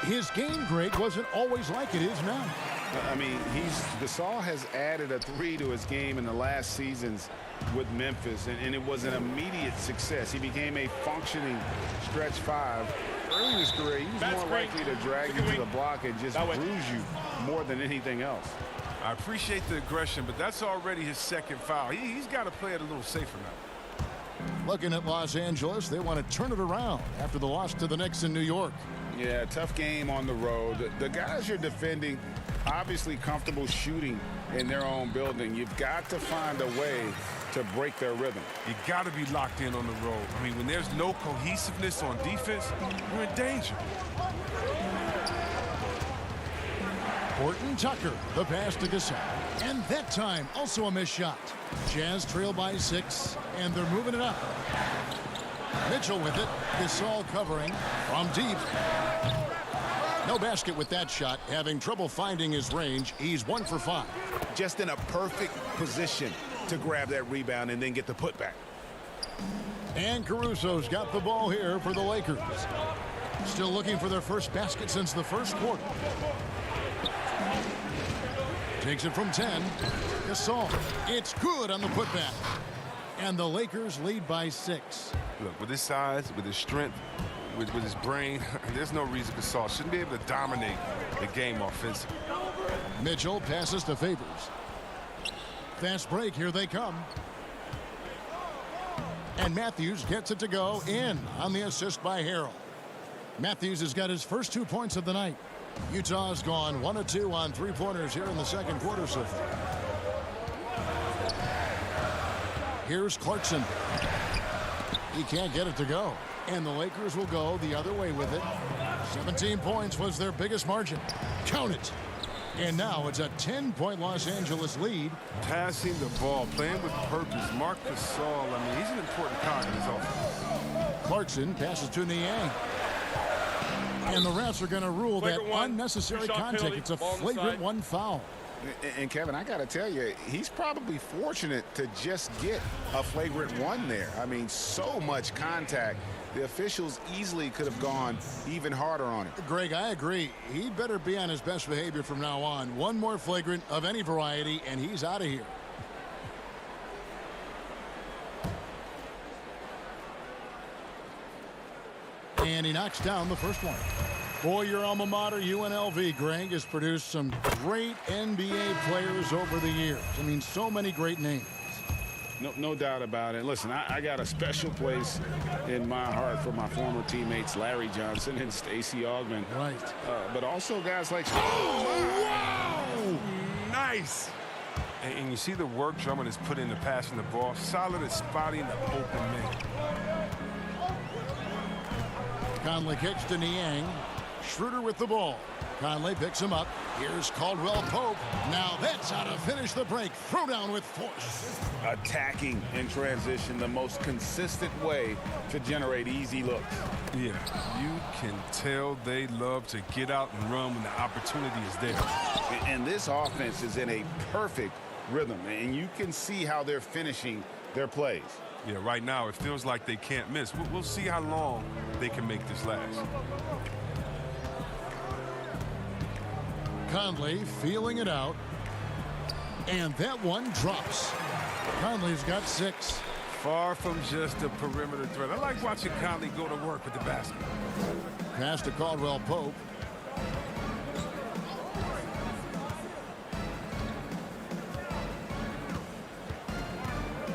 Speaker 3: His game, Greg, wasn't always like it is now.
Speaker 4: I mean, Gasol has added a 3 to his game in the last seasons with Memphis, and it was an immediate success. He became a functioning stretch 5. Early in his career, he was more likely to drag you to the block and just bruise you more than anything else.
Speaker 14: I appreciate the aggression, but that's already his second foul. He's got to play it a little safer now.
Speaker 3: Looking at Los Angeles, they want to turn it around after the loss to the Knicks in New York.
Speaker 4: Yeah, tough game on the road. The guys you're defending, obviously comfortable shooting in their own building. You've got to find a way to break their rhythm.
Speaker 14: You got to be locked in on the road. I mean, when there's no cohesiveness on defense, you're in danger.
Speaker 3: Horton Tucker, the pass to Gasol. And that time, also a missed shot. Jazz trail by 6, and they're moving it up. Mitchell with it. Gasol covering from deep. No basket with that shot. Having trouble finding his range. He's 1 for 5.
Speaker 4: Just in a perfect position to grab that rebound and then get the putback.
Speaker 3: And Caruso's got the ball here for the Lakers. Still looking for their first basket since the first quarter. Takes it from 10. Gasol. It's good on the putback. And the Lakers lead by 6.
Speaker 14: Look, with his size, with his strength, with his brain, there's no reason Gasol shouldn't be able to dominate the game offensively.
Speaker 3: Mitchell passes to Favors. Fast break, here they come. And Matthews gets it to go in on the assist by Harrell. Matthews has got his first 2 points of the night. Utah's gone 1 of 2 on three-pointers here in the second quarter so far. Here's Clarkson. He can't get it to go. And the Lakers will go the other way with it. 17 points was their biggest margin. Count it. And now it's a 10-point Los Angeles lead.
Speaker 14: Passing the ball, playing with purpose. Marc Gasol, I mean, he's an important cog in his offense.
Speaker 3: Clarkson passes to Niang. And the refs are going to rule that unnecessary contact. It's a flagrant one foul.
Speaker 4: And Kevin, I got to tell you, he's probably fortunate to just get a flagrant one there. I mean, so much contact. The officials easily could have gone even harder on him.
Speaker 3: Greg, I agree. He better be on his best behavior from now on. One more flagrant of any variety, and he's out of here. And he knocks down the first one. Boy, your alma mater, UNLV, Greg, has produced some great NBA players over the years. I mean, so many great names.
Speaker 4: No doubt about it. Listen, I got a special place in my heart for my former teammates Larry Johnson and Stacey Augmon.
Speaker 3: Right.
Speaker 4: But also guys like...
Speaker 14: Oh, wow! Nice! And you see the work Drummond has put into passing the ball. Solid at spotting the open man.
Speaker 3: Conley kicks to Niang. Schroeder with the ball. Conley picks him up. Here's Caldwell Pope. Now that's how to finish the break. Throw down with force.
Speaker 4: Attacking in transition, the most consistent way to generate easy looks.
Speaker 14: Yeah, you can tell they love to get out and run when the opportunity is there.
Speaker 4: And this offense is in a perfect rhythm, and you can see how they're finishing their plays.
Speaker 14: Yeah, right now it feels like they can't miss. We'll see how long they can make this last.
Speaker 3: Conley feeling it out. And that one drops. Conley's got 6.
Speaker 14: Far from just a perimeter threat. I like watching Conley go to work with the basket.
Speaker 3: Pass to Caldwell Pope.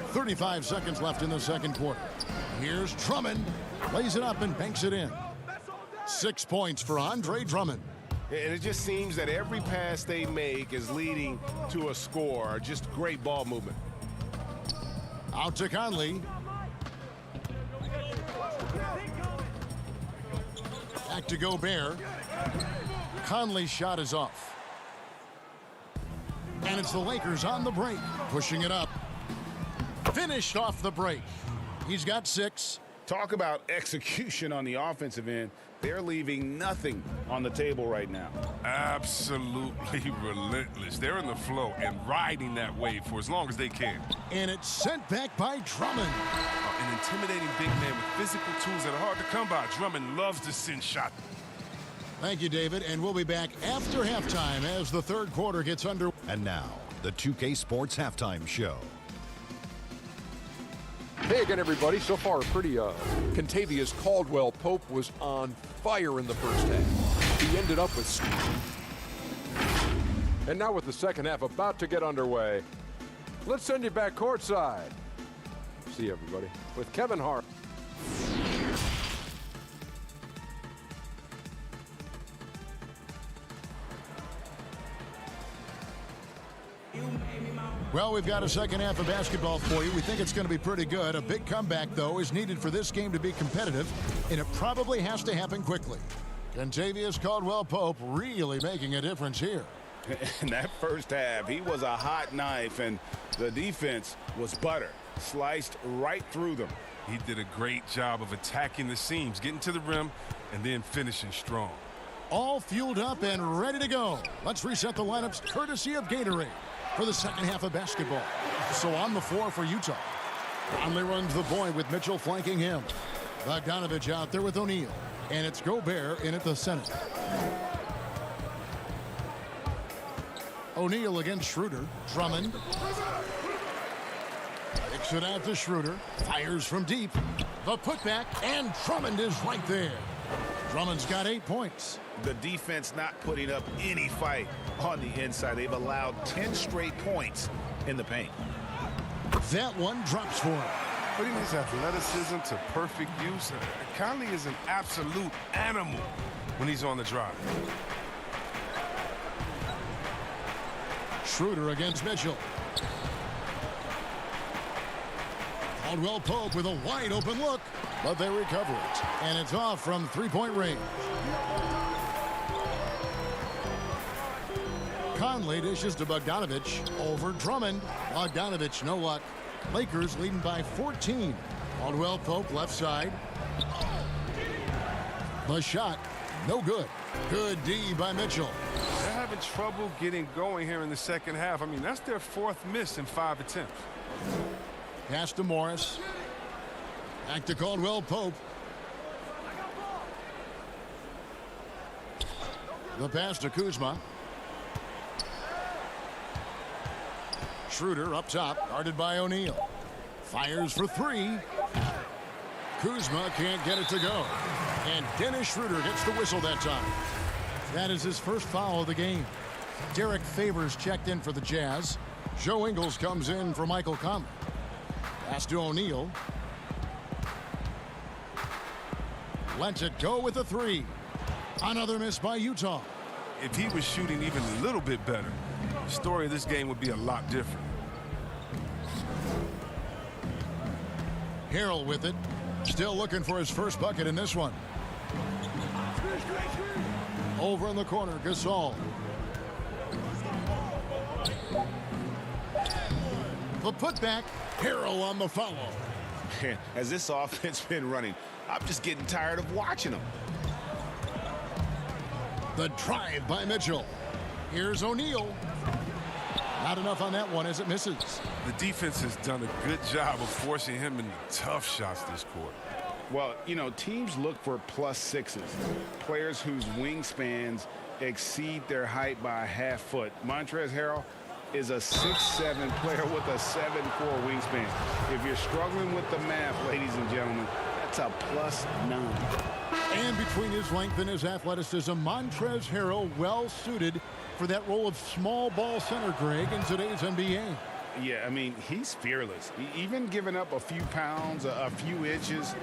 Speaker 3: .35 seconds left in the second quarter. Here's Drummond. Lays it up and banks it in. 6 points for Andre Drummond.
Speaker 10: And it just seems that every pass they make is leading to a score. Just great ball movement.
Speaker 3: Out to Conley. Back to Gobert. Conley's shot is off. And it's the Lakers on the break, pushing it up. Finished off the break. He's got 6.
Speaker 4: Talk about execution on the offensive end. They're leaving nothing on the table right now.
Speaker 14: Absolutely relentless. They're in the flow and riding that wave for as long as they can.
Speaker 3: And it's sent back by Drummond.
Speaker 14: An intimidating big man with physical tools that are hard to come by. Drummond loves to send shots.
Speaker 3: Thank you, David. And we'll be back after halftime as the third quarter gets under.
Speaker 7: And now, the 2K Sports Halftime Show.
Speaker 8: Hey again, everybody. So far, pretty Contavious Caldwell Pope was on fire in the first half. He ended up with... And now with the second half about to get underway, let's send you back courtside. See you, everybody, with Kevin Hart.
Speaker 3: Well, we've got a second half of basketball for you. We think it's going to be pretty good. A big comeback, though, is needed for this game to be competitive, and it probably has to happen quickly. Contavious Caldwell Pope really making a difference here.
Speaker 4: In that first half, he was a hot knife, and the defense was butter. Sliced right through them.
Speaker 14: He did a great job of attacking the seams, getting to the rim, and then finishing strong.
Speaker 3: All fueled up and ready to go. Let's reset the lineups courtesy of Gatorade for the second half of basketball. So on the floor for Utah. Conley runs the point with Mitchell flanking him. Bogdanovich out there with O'Neal. And it's Gobert in at the center. O'Neal against Schroeder. Drummond. Kicks it out to Schroeder. Fires from deep. The putback, and Drummond is right there. Drummond's got 8 points.
Speaker 4: The defense not putting up any fight on the inside. They've allowed 10 straight points in the paint.
Speaker 3: That one drops for him.
Speaker 14: Putting his athleticism to perfect use, Conley is an absolute animal when he's on the drive.
Speaker 3: Schroeder against Mitchell. Caldwell Pope with a wide open look, but they recover it. And it's off from three-point range. Conley dishes to Bogdanovich over Drummond. Bogdanovich, no luck. Lakers leading by 14. Caldwell Pope left side. The shot, no good. Good D by Mitchell.
Speaker 14: They're having trouble getting going here in the second half. I mean, that's their fourth miss in 5 attempts.
Speaker 3: Pass to Morris. Back to Caldwell Pope. The pass to Kuzma. Schroeder up top, guarded by O'Neal. Fires for three. Kuzma can't get it to go. And Dennis Schroeder gets the whistle that time. That is his first foul of the game. Derek Favors checked in for the Jazz. Joe Ingles comes in for Michael Conley. Pass to O'Neal. Lets it go with a three. Another miss by Utah.
Speaker 14: If he was shooting even a little bit better, the story of this game would be a lot different.
Speaker 3: Harrell with it. Still looking for his first bucket in this one. Over in the corner, Gasol. The putback. Harrell on the follow.
Speaker 4: Man, as this offense been running, I'm just getting tired of watching them.
Speaker 3: The drive by Mitchell. Here's O'Neal. Not enough on that one as it misses.
Speaker 14: The defense has done a good job of forcing him into tough shots this quarter.
Speaker 4: Well, you know, teams look for +6s, players whose wingspans exceed their height by a half foot. Montrezl Harrell is a 6'7" player with a 7'4" wingspan. If you're struggling with the math, ladies and gentlemen, that's a +9.
Speaker 3: And between his length and his athleticism, Montrezl Harrell well suited for that role of small ball center, Greg, in today's NBA.
Speaker 4: Yeah, I mean, he's fearless. Even giving up a few pounds, a few inches,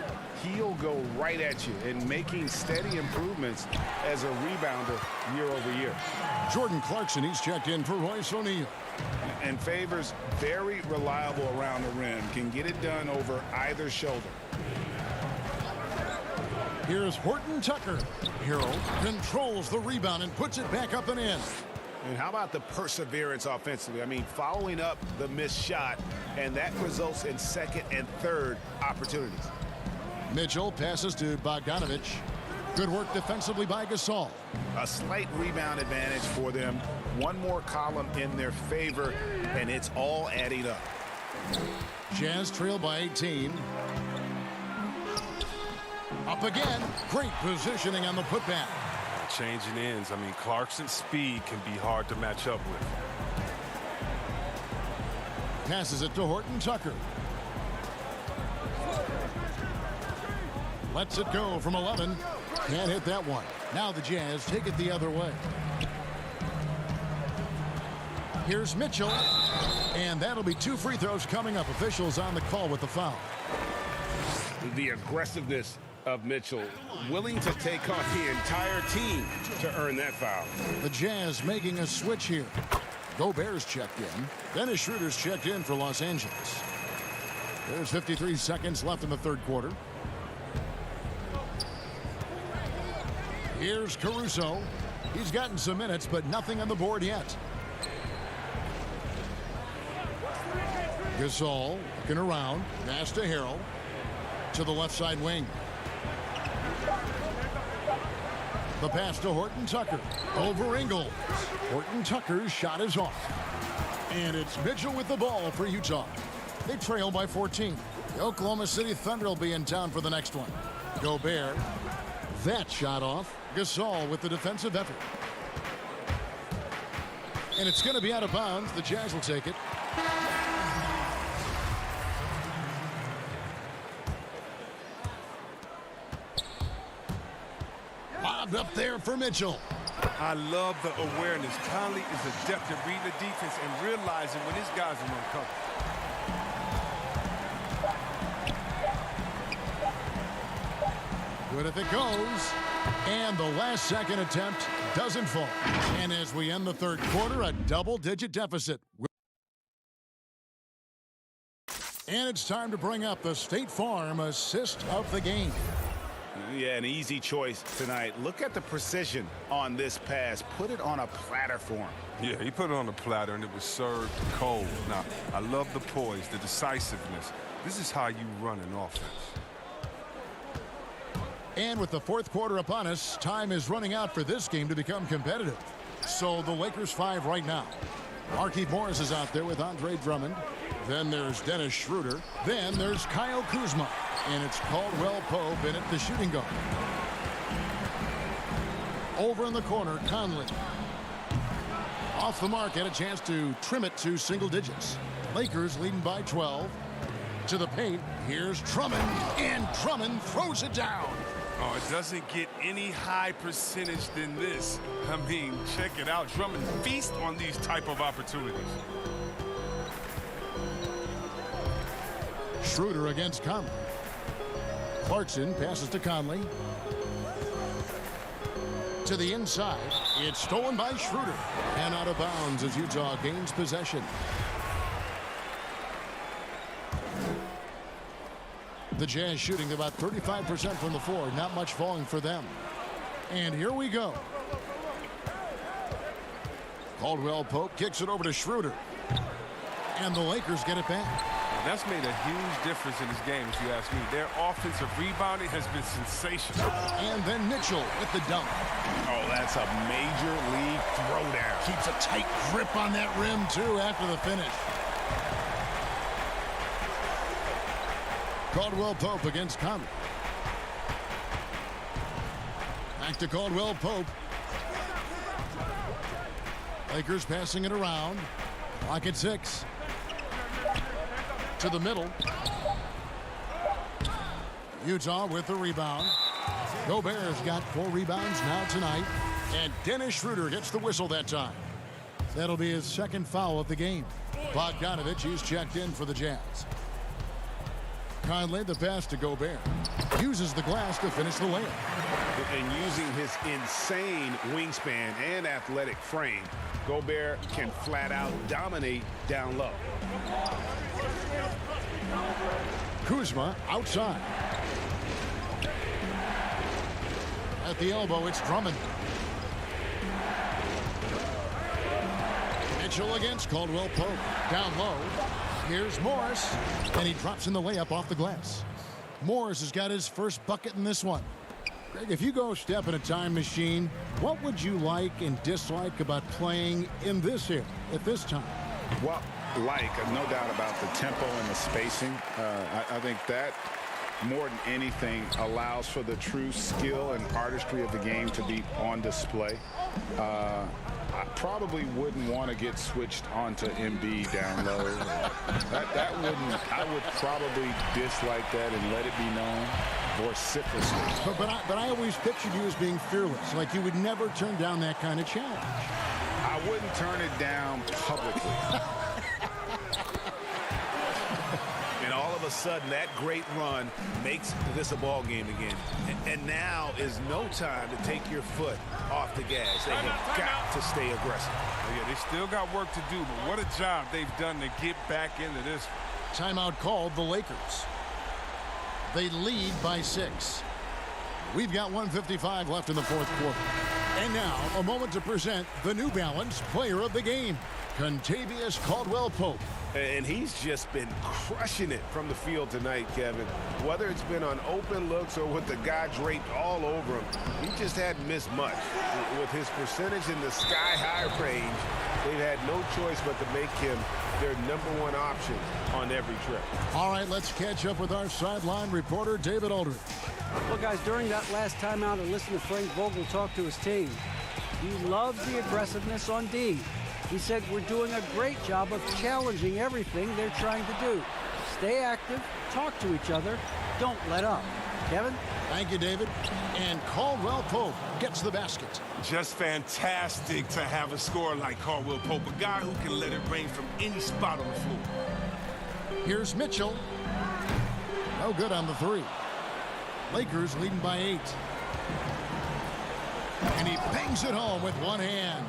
Speaker 4: he'll go right at you and making steady improvements as a rebounder year over year.
Speaker 3: Jordan Clarkson, he's checked in for Royce O'Neal.
Speaker 4: And Favors very reliable around the rim, can get it done over either shoulder.
Speaker 3: Here's Horton Tucker. Harrell controls the rebound and puts it back up and in.
Speaker 4: And how about the perseverance offensively? I mean, following up the missed shot, and that results in second and third opportunities.
Speaker 3: Mitchell passes to Bogdanovich. Good work defensively by Gasol.
Speaker 4: A slight rebound advantage for them. One more column in their favor, and it's all adding up.
Speaker 3: Jazz trail by 18. Up again. Great positioning on the putback.
Speaker 14: Changing ends. I mean, Clarkson's speed can be hard to match up with.
Speaker 3: Passes it to Horton Tucker. Lets it go from 11. Can't hit that one. Now the Jazz take it the other way. Here's Mitchell. And that'll be 2 free throws coming up. Officials on the call with the foul.
Speaker 4: The aggressiveness of Mitchell, willing to take on the entire team to earn that foul.
Speaker 3: The Jazz making a switch here. Gobert's checked in. Dennis Schroeder's checked in for Los Angeles. There's 53 seconds left in the third quarter. Here's Caruso. He's gotten some minutes, but nothing on the board yet. Gasol looking around. Pass to Harrell. To the left side wing. The pass to Horton Tucker. Over Ingles. Horton Tucker's shot is off. And it's Mitchell with the ball for Utah. They trail by 14. The Oklahoma City Thunder will be in town for the next one. Gobert. That shot off. Gasol with the defensive effort. And it's going to be out of bounds. The Jazz will take it. Lobbed up there for Mitchell.
Speaker 15: I love the awareness. Conley is adept at reading the defense and realizing when his guys are on cover.
Speaker 3: Good if it goes. And the last second attempt doesn't fall. And as we end the third quarter, a double-digit deficit. And it's time to bring up the State Farm assist of the game.
Speaker 4: Yeah, an easy choice tonight. Look at the precision on this pass. Put it on a platter for him.
Speaker 14: Yeah, he put it on a platter, and it was served cold. Now, I love the poise, the decisiveness. This is how you run an offense.
Speaker 3: And with the fourth quarter upon us, time is running out for this game to become competitive. So the Lakers 5 right now. Markieff Morris is out there with Andre Drummond. Then there's Dennis Schroeder. Then there's Kyle Kuzma. And it's Caldwell Pope in at the shooting guard. Over in the corner, Conley. Off the mark, had a chance to trim it to single digits. Lakers leading by 12. To the paint, here's Drummond. And Drummond throws it down.
Speaker 14: Oh, it doesn't get any high percentage than this. I mean, check it out. Drummond feast on these type of opportunities.
Speaker 3: Schroeder against Conley. Clarkson passes to Conley. To the inside. It's stolen by Schroeder. And out of bounds as Utah gains possession. The Jazz shooting about 35% from the floor. Not much falling for them. And here we go. Caldwell Pope kicks it over to Schroeder. And the Lakers get it back.
Speaker 14: That's made a huge difference in this game, if you ask me. Their offensive rebounding has been sensational.
Speaker 3: And then Mitchell with the dunk.
Speaker 4: Oh, that's a major league throwdown.
Speaker 3: Keeps a tight grip on that rim, too, after the finish. Caldwell Pope against Conley. Back to Caldwell Pope. Lakers passing it around. Clock at 6. To the middle. Utah with the rebound. Gobert's got 4 rebounds now tonight. And Dennis Schroeder gets the whistle that time. That'll be his second foul of the game. Bogdanovich, he's checked in for the Jazz. Conley, the pass to Gobert. Uses the glass to finish the layup.
Speaker 4: And using his insane wingspan and athletic frame, Gobert can flat out dominate down low.
Speaker 3: Kuzma outside. At the elbow, it's Drummond. Mitchell against Caldwell Pope. Down low. Here's Morris. And he drops in the layup off the glass. Morris has got his first bucket in this one. Greg, if you go step in a time machine, what would you like and dislike about playing in this here at this time?
Speaker 4: Well, no doubt about the tempo and the spacing. I think that more than anything allows for the true skill and artistry of the game to be on display. I probably wouldn't want to get switched onto Embiid down low. I would probably dislike that and let it be known vociferously.
Speaker 3: But I always pictured you as being fearless, like you would never turn down that kind of challenge.
Speaker 4: I wouldn't turn it down publicly. And all of a sudden, that great run makes this a ball game again. And now is no time to take your foot off the gas. They have got to stay aggressive.
Speaker 14: Oh, yeah, they still got work to do, but what a job they've done to get back into this.
Speaker 3: Timeout called the Lakers. They lead by 6. We've got 1:55 left in the fourth quarter. And now, a moment to present the New Balance Player of the Game, Contavious Caldwell Pope.
Speaker 10: And he's just been crushing it from the field tonight, Kevin. Whether it's been on open looks or with the guy draped all over him, he just hadn't missed much. With his percentage in the sky-high range, they've had no choice but to make him their #1 option on every trip.
Speaker 3: All right, let's catch up with our sideline reporter, David Aldridge.
Speaker 9: Well, guys, during that last timeout, I listened to Frank Vogel talk to his team. He loves the aggressiveness on D. He said, we're doing a great job of challenging everything they're trying to do. Stay active, talk to each other, don't let up. Kevin?
Speaker 3: Thank you, David. And Caldwell Pope gets the basket.
Speaker 15: Just fantastic to have a scorer like Caldwell Pope, a guy who can let it rain from any spot on the floor.
Speaker 3: Here's Mitchell. No good on the three. Lakers leading by 8. And he bangs it home with one hand.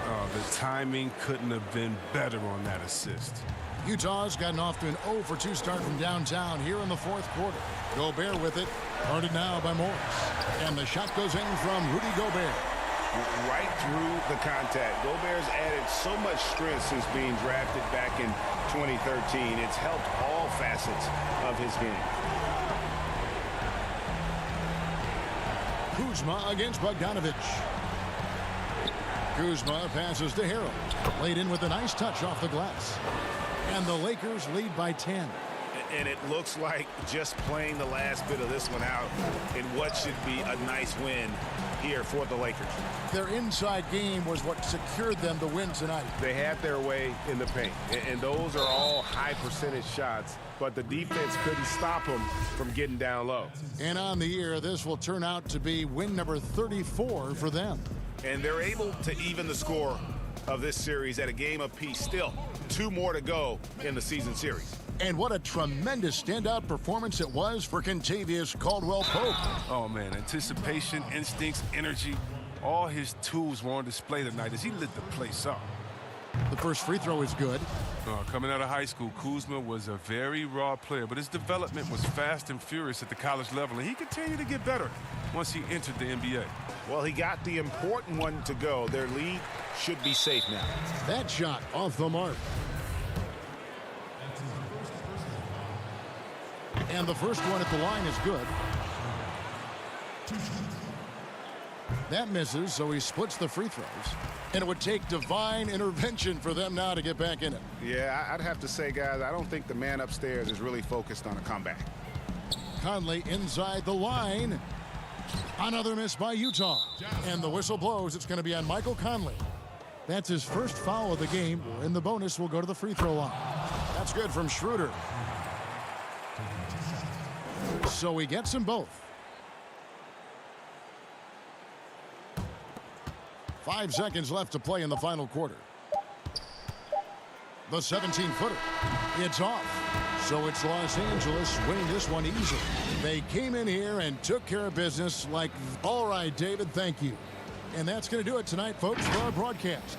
Speaker 14: Oh, the timing couldn't have been better on that assist.
Speaker 3: Utah's gotten off to an 0 for 2 start from downtown here in the fourth quarter. Gobert with it, guarded now by Morris. And the shot goes in from Rudy Gobert.
Speaker 4: Right through the contact. Gobert's added so much strength since being drafted back in 2013. It's helped all facets of his game.
Speaker 3: Kuzma against Bogdanovich. Kuzma passes to Harold. Laid in with a nice touch off the glass. And the Lakers lead by 10.
Speaker 4: And it looks like just playing the last bit of this one out in what should be a nice win here for the Lakers.
Speaker 3: Their inside game was what secured them to win tonight.
Speaker 10: They had their way in the paint, and those are all high percentage shots, but the defense couldn't stop them from getting down low.
Speaker 3: And on the year, this will turn out to be win number 34 for them.
Speaker 4: And they're able to even the score of this series at a game apiece. Still 2 more to go in the season series.
Speaker 3: And what a tremendous standout performance it was for Kentavious Caldwell-Pope.
Speaker 14: Oh, man, anticipation, instincts, energy, all his tools were on display tonight as he lit the place up.
Speaker 3: The first free throw is good.
Speaker 14: Coming out of high school, Kuzma was a very raw player, but his development was fast and furious at the college level, and he continued to get better once he entered the NBA.
Speaker 4: Well, he got the important one to go. Their lead should be safe now.
Speaker 3: That shot off the mark. And the first one at the line is good. That misses, so he splits the free throws. And it would take divine intervention for them now to get back in it.
Speaker 4: Yeah, I'd have to say, guys, I don't think the man upstairs is really focused on a comeback.
Speaker 3: Conley inside the line. Another miss by Utah. And the whistle blows. It's going to be on Michael Conley. That's his first foul of the game, and the bonus will go to the free throw line. That's good from Schroeder. So he gets them both. 5 seconds left to play in the final quarter. The 17-footer. It's off. So it's Los Angeles winning this one easily. They came in here and took care of business like, all right, David, thank you. And that's going to do it tonight, folks, for our broadcast.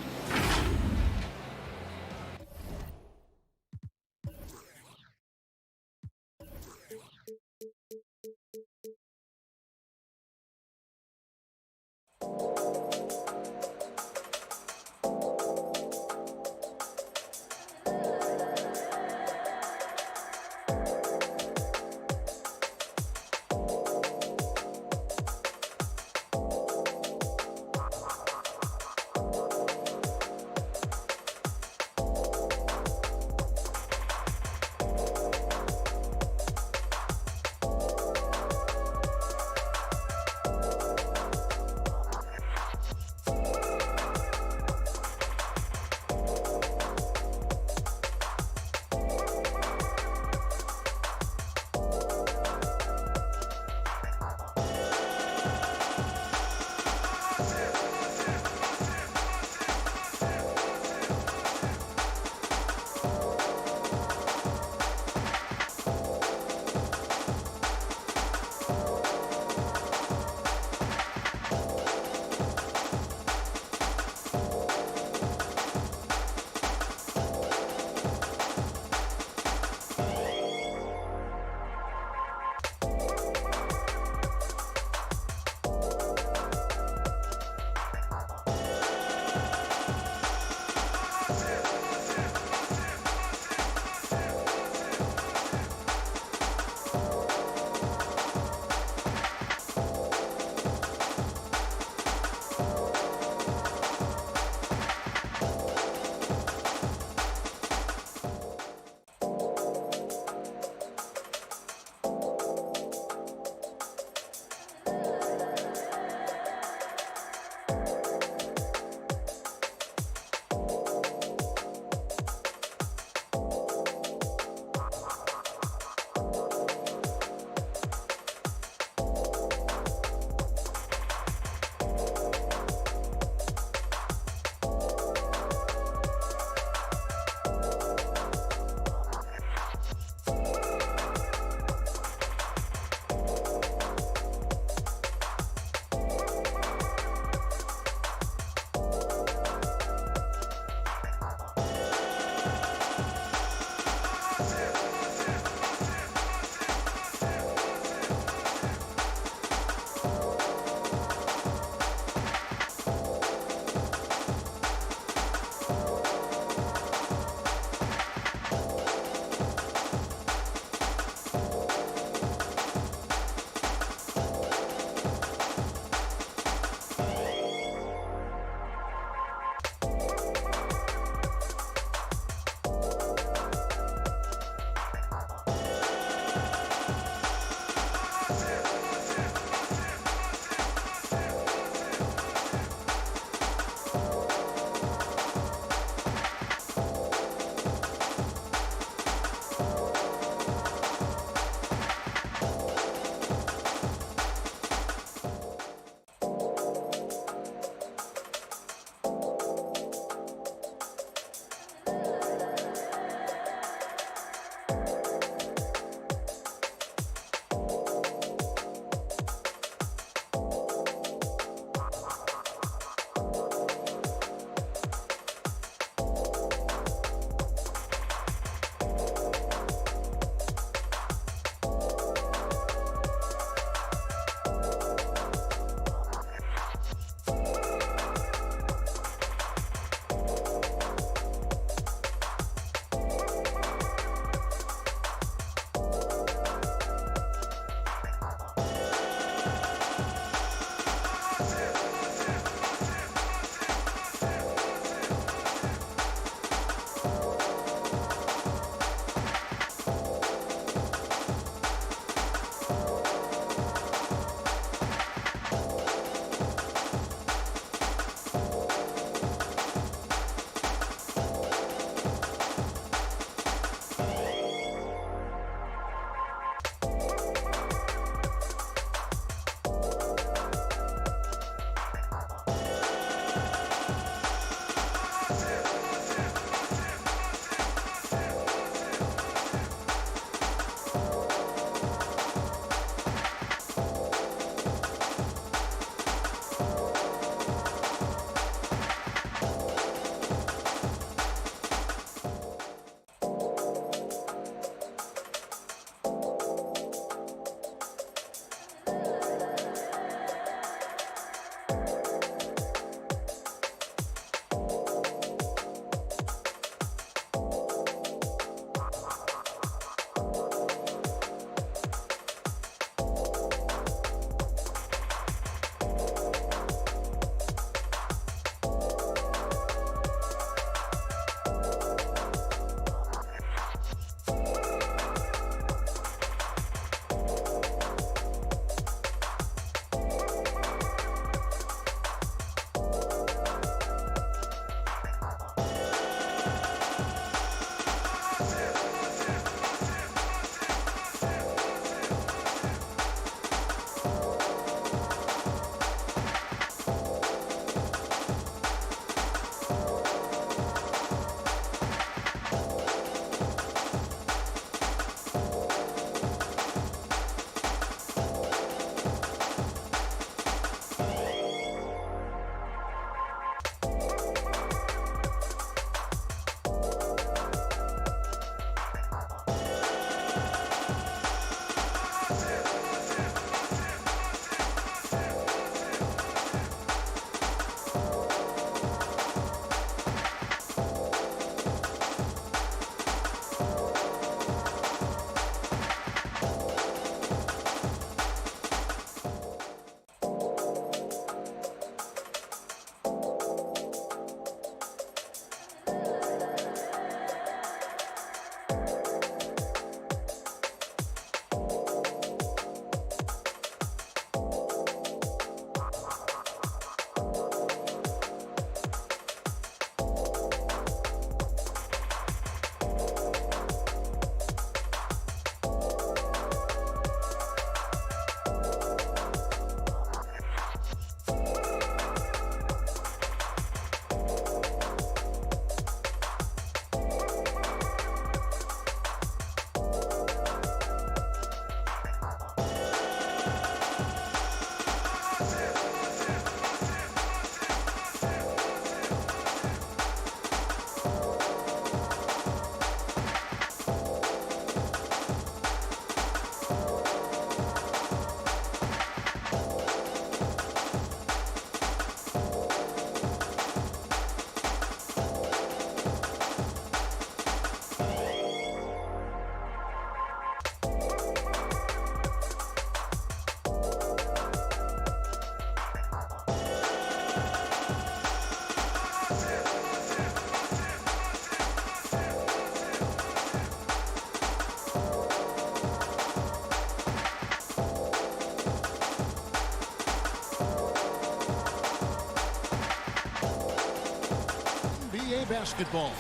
Speaker 3: 2K basketball.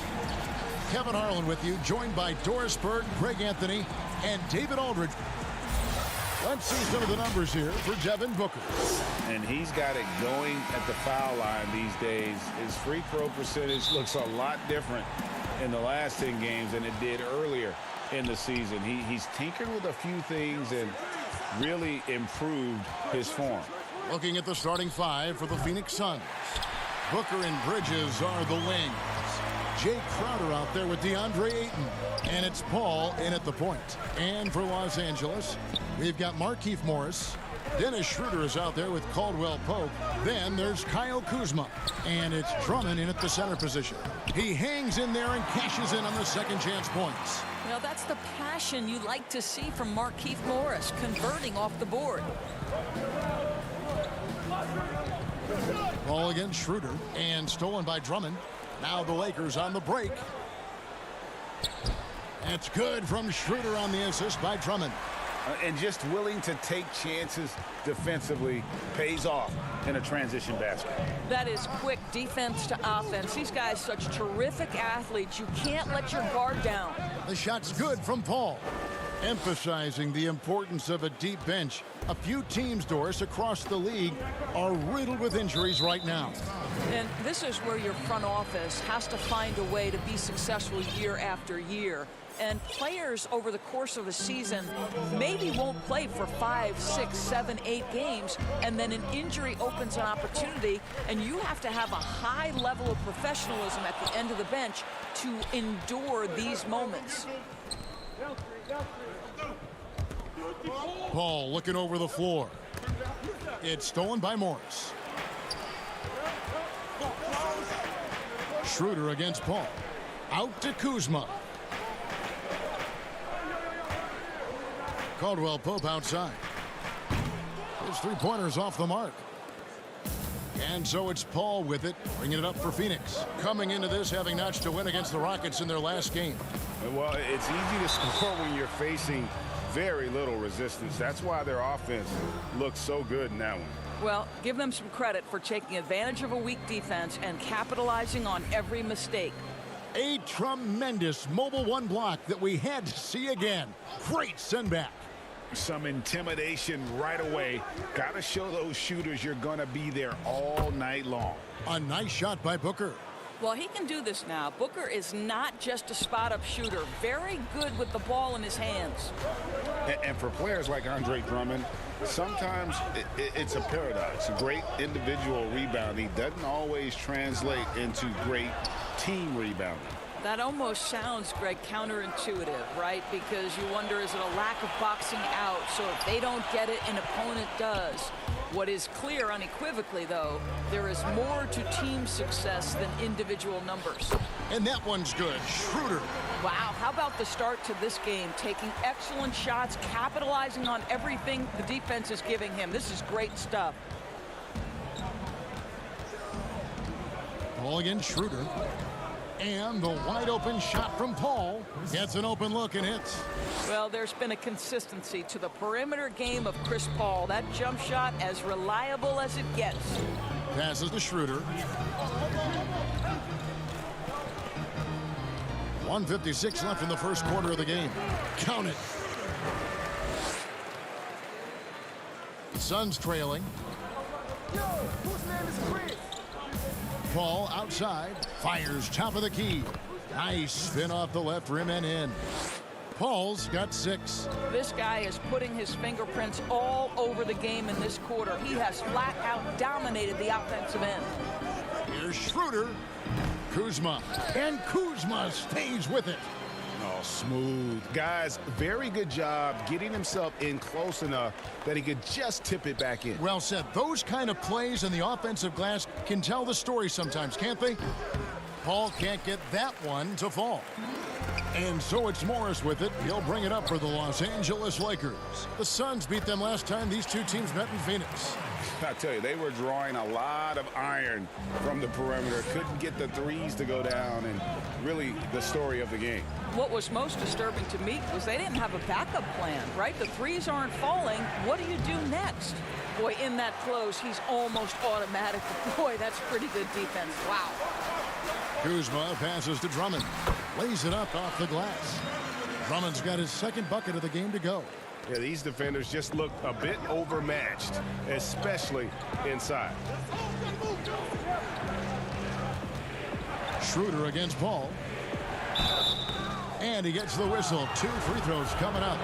Speaker 3: Kevin Harlan with you, joined by Doris Berg, Greg Anthony, and David Aldridge. Let's see some of the numbers here for Devin Booker.
Speaker 4: And he's got it going at the foul line these days. His free throw percentage looks a lot different in the last 10 games than it did earlier in the season. He's tinkered with a few things and really improved his form.
Speaker 3: Looking at the starting five for the Phoenix Suns. Booker and Bridges are the wings. Jay Crowder out there with DeAndre Ayton. And it's Paul in at the point. And for Los Angeles, we've got Markieff Morris. Dennis Schroeder is out there with Caldwell Pope. Then there's Kyle Kuzma. And it's Drummond in at the center position. He hangs in there and cashes in on the second chance points.
Speaker 16: Well, that's the passion you like to see from Markieff Morris, converting off the board.
Speaker 3: Ball against Schroeder and stolen by Drummond. Now the Lakers on the break. It's good from Schroeder on the assist by Drummond.
Speaker 4: And just willing to take chances defensively pays off in a transition basket.
Speaker 16: That is quick defense to offense. These guys such terrific athletes. You can't let your guard down.
Speaker 3: The shot's good from Paul. Emphasizing the importance of a deep bench. A few teams, Doris, across the league are riddled with injuries right now.
Speaker 16: And this is where your front office has to find a way to be successful year after year. And players over the course of a season maybe won't play for 5, 6, 7, 8 games, and then an injury opens an opportunity, and you have to have a high level of professionalism at the end of the bench to endure these moments.
Speaker 3: Paul looking over the floor. It's stolen by Morris. Schroeder against Paul. Out to Kuzma. Caldwell Pope outside. His three-pointer's off the mark. And so it's Paul with it, bringing it up for Phoenix. Coming into this, having notched a win against the Rockets in their last game.
Speaker 4: Well, it's easy to score when you're facing very little resistance. That's why their offense looks so good in that one.
Speaker 16: Well, give them some credit for taking advantage of a weak defense and capitalizing on every mistake.
Speaker 3: A tremendous mobile one block that we had to see again. Great send back.
Speaker 4: Some intimidation right away. Got to show those shooters you're going to be there all night long.
Speaker 3: A nice shot by Booker.
Speaker 16: Well, he can do this now. Booker is not just a spot-up shooter. Very good with the ball in his hands.
Speaker 4: And for players like Andre Drummond, sometimes it's a paradox. Great individual rebounding doesn't always translate into great team rebounding.
Speaker 16: That almost sounds, Greg, counterintuitive, right? Because you wonder, is it a lack of boxing out? So if they don't get it, an opponent does. What is clear unequivocally, though, there is more to team success than individual numbers.
Speaker 3: And that one's good. Schroeder.
Speaker 16: Wow, how about the start to this game? Taking excellent shots, capitalizing on everything the defense is giving him. This is great stuff.
Speaker 3: Ball against Schroeder. And the wide open shot from Paul gets an open look and hits.
Speaker 16: Well, there's been a consistency to the perimeter game of Chris Paul. That jump shot as reliable as it gets.
Speaker 3: Passes to Schroeder. 1:56 left in the first quarter of the game. Count it. The Suns trailing. Paul outside, fires top of the key. Nice spin off the left rim and in. Paul's got 6.
Speaker 16: This guy is putting his fingerprints all over the game in this quarter. He has flat out dominated the offensive end.
Speaker 3: Here's Schroeder. Kuzma. And Kuzma stays with it.
Speaker 4: Oh, smooth. Guys, very good job getting himself in close enough that he could just tip it back in.
Speaker 3: Well said. Those kind of plays in the offensive glass can tell the story sometimes, can't they? Paul can't get that one to fall. And so it's Morris with it. He'll bring it up for the Los Angeles Lakers. The Suns beat them last time these two teams met in Phoenix.
Speaker 4: I tell you, they were drawing a lot of iron from the perimeter. Couldn't get the threes to go down, and really the story of the game.
Speaker 16: What was most disturbing to me was they didn't have a backup plan, right? The threes aren't falling. What do you do next? Boy, in that close, he's almost automatic. Boy, that's pretty good defense. Wow.
Speaker 3: Kuzma passes to Drummond. Lays it up off the glass. Drummond's got his second bucket of the game to go.
Speaker 10: Yeah, these defenders just look a bit overmatched, especially inside.
Speaker 3: Schroeder against Paul. And he gets the whistle. 2 free throws coming up.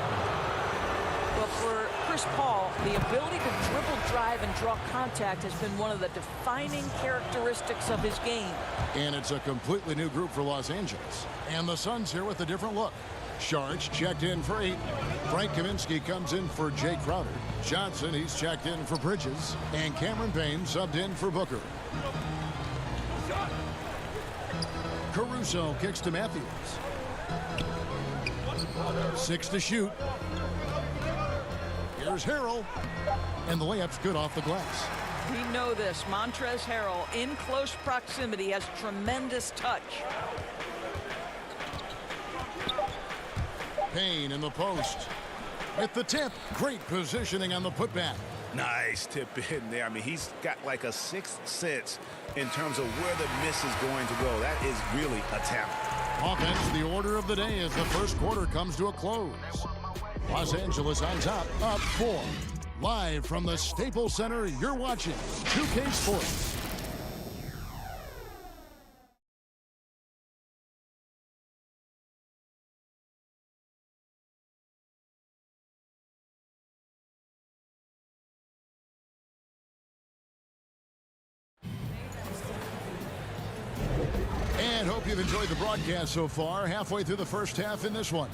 Speaker 16: Well, for Chris Paul, the ability to dribble, drive, and draw contact has been one of the defining characteristics of his game.
Speaker 3: And it's a completely new group for Los Angeles. And the Suns here with a different look. Sharch checked in for 8. Frank Kaminsky comes in for Jay Crowder. Johnson, he's checked in for Bridges. And Cameron Payne subbed in for Booker. Caruso kicks to Matthews. 6 to shoot. Here's Harrell. And the layup's good off the glass.
Speaker 16: We know this. Montrezl Harrell, in close proximity, has tremendous touch.
Speaker 3: Payne in the post. With the tip. Great positioning on the putback.
Speaker 4: Nice tip in there. I mean, he's got like a sixth sense in terms of where the miss is going to go. That is really a talent.
Speaker 3: Offense, the order of the day as the first quarter comes to a close. Los Angeles on top, up 4. Live from the Staples Center, you're watching 2K Sports. And hope you've enjoyed the broadcast so far. Halfway through the first half in this one.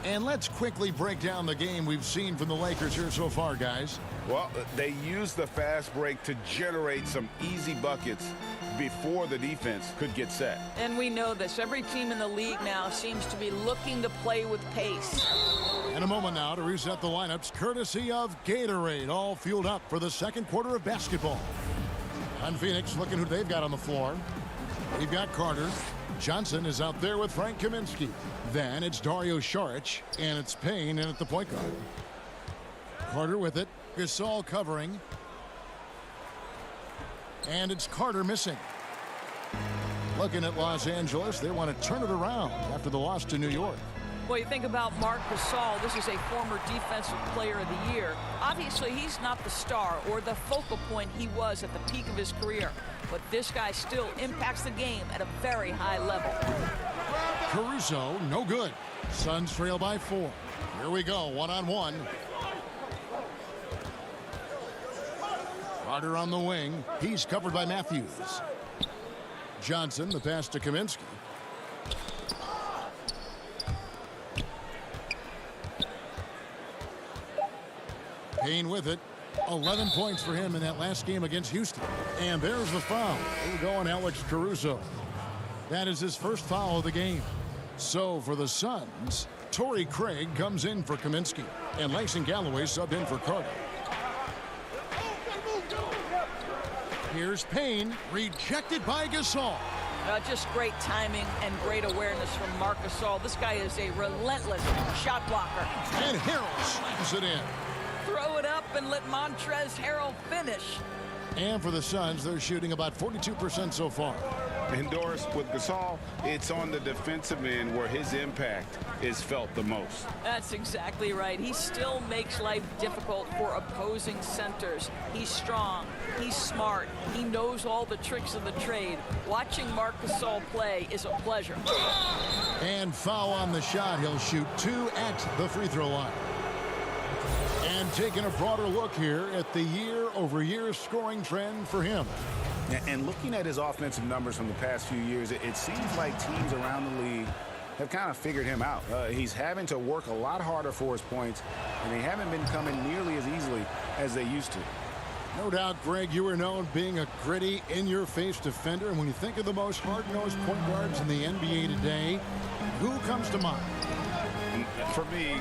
Speaker 3: And let's quickly break down the game we've seen from the Lakers here so far, guys.
Speaker 4: Well, they used the fast break to generate some easy buckets before the defense could get set.
Speaker 16: And we know this. Every team in the league now seems to be looking to play with pace.
Speaker 3: And a moment now to reset the lineups, courtesy of Gatorade, all fueled up for the second quarter of basketball. On Phoenix, looking who they've got on the floor. We've got Carter. Johnson is out there with Frank Kaminsky. Then it's Dario Saric, and it's Payne in at the point guard. Carter with it. Gasol covering. And it's Carter missing. Looking at Los Angeles, they want to turn it around after the loss to New York.
Speaker 16: Well, you think about Marc Gasol. This is a former defensive player of the year. Obviously, he's not the star or the focal point he was at the peak of his career. But this guy still impacts the game at a very high level.
Speaker 3: Caruso, no good. Suns trail by 4. Here we go, one-on-one. Carter on the wing. He's covered by Matthews. Johnson, the pass to Kaminsky. Payne with it. 11 points for him in that last game against Houston. And there's the foul. We're going Alex Caruso. That is his first foul of the game. So for the Suns, Torrey Craig comes in for Kaminsky. And Langston Galloway subbed in for Carter. Here's Payne, rejected by Gasol.
Speaker 16: Just great timing and great awareness from Marc Gasol. This guy is a relentless shot blocker.
Speaker 3: And Harrell slams it in.
Speaker 16: Throw it up and let Montrezl Harrell finish.
Speaker 3: And for the Suns, they're shooting about 42% so far.
Speaker 4: Endorsed with Gasol, it's on the defensive end where his impact is felt the most.
Speaker 16: That's exactly right. He still makes life difficult for opposing centers. He's strong. He's smart. He knows all the tricks of the trade. Watching Marc Gasol play is a pleasure.
Speaker 3: And foul on the shot. He'll shoot 2 at the free throw line. And taking a broader look here at the year-over-year scoring trend for him.
Speaker 4: And looking at his offensive numbers from the past few years, it seems like teams around the league have kind of figured him out. He's having to work a lot harder for his points, and they haven't been coming nearly as easily as they used to.
Speaker 3: No doubt, Greg, you are known being a gritty, in-your-face defender. And when you think of the most hard-nosed point guards in the NBA today, who comes to mind?
Speaker 4: For me,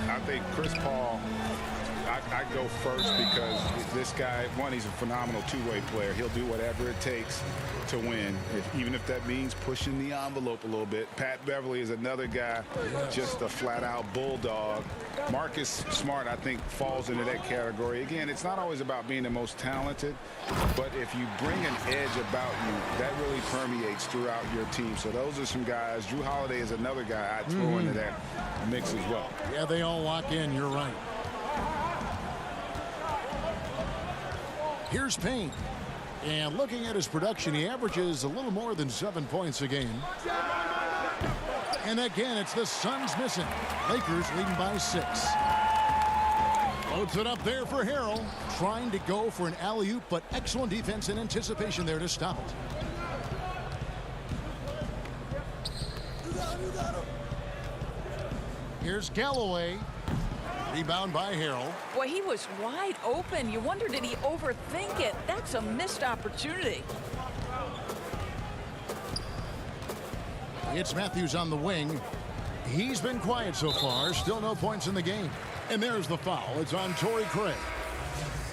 Speaker 4: I think Chris Paul. I I go first because this guy, one, he's a phenomenal two-way player. He'll do whatever it takes to win, even if that means pushing the envelope a little bit. Pat Beverly is another guy, just a flat-out bulldog. Marcus Smart, I think, falls into that category. Again, it's not always about being the most talented, but if you bring an edge about you, that really permeates throughout your team. So those are some guys. Drew Holiday is another guy I'd throw into that mix as well.
Speaker 3: Yeah, they all lock in. You're right. Here's Payne. And looking at his production, he averages a little more than 7 points a game. And again, it's the Suns missing. Lakers leading by 6. Loads it up there for Harrell. Trying to go for an alley-oop, but excellent defense and anticipation there to stop it. Here's Galloway. Rebound by Harrell.
Speaker 16: Boy, he was wide open. You wonder, did he overthink it? That's a missed opportunity.
Speaker 3: It's Matthews on the wing. He's been quiet so far. Still no points in the game. And there's the foul. It's on Torrey Craig.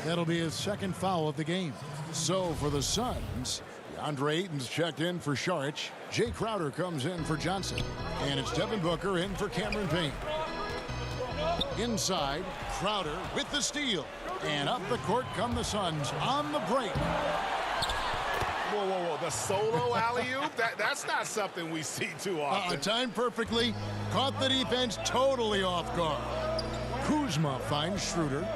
Speaker 3: That'll be his second foul of the game. So for the Suns, Andre Ayton's checked in for Saric. Jay Crowder comes in for Johnson. And it's Devin Booker in for Cameron Payne. Inside, Crowder with the steal. And up the court come the Suns on the break.
Speaker 4: Whoa, whoa, whoa. The solo alley-oop? That's not something we see too often.
Speaker 3: Timed perfectly. Caught the defense totally off guard. Kuzma finds Schroeder.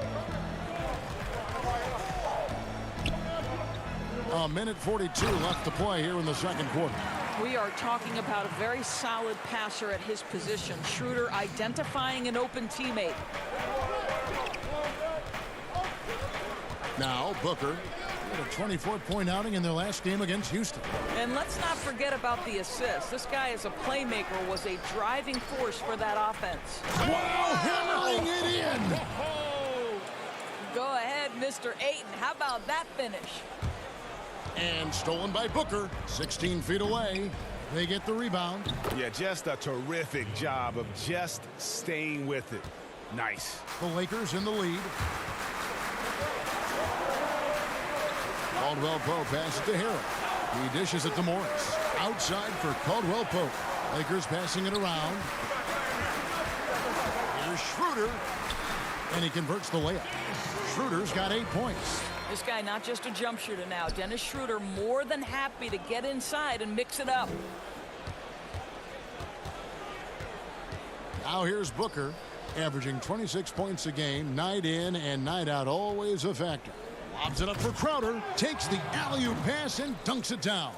Speaker 3: A minute 42 left to play here in the second quarter.
Speaker 16: We are talking about a very solid passer at his position. Schroeder identifying an open teammate.
Speaker 3: Now Booker with a 24-point outing in their last game against Houston.
Speaker 16: And let's not forget about the assist. This guy as a playmaker was a driving force for that offense.
Speaker 3: Wow, hammering it in.
Speaker 16: Go ahead, Mr. Ayton. How about that finish?
Speaker 3: And stolen by Booker, 16 feet away. They get the rebound.
Speaker 4: Yeah, just a terrific job of just staying with it. Nice.
Speaker 3: The Lakers in the lead. Caldwell Pope passes to Harrell. He dishes it to Morris. Outside for Caldwell Pope. Lakers passing it around. Here's Schroeder. And he converts the layup. Schroeder's got 8 points.
Speaker 16: This guy not just a jump shooter now. Dennis Schroeder more than happy to get inside and mix it up.
Speaker 3: Now here's Booker, averaging 26 points a game, night in and night out, always a factor. Lobs it up for Crowder, takes the alley-oop pass and dunks it down.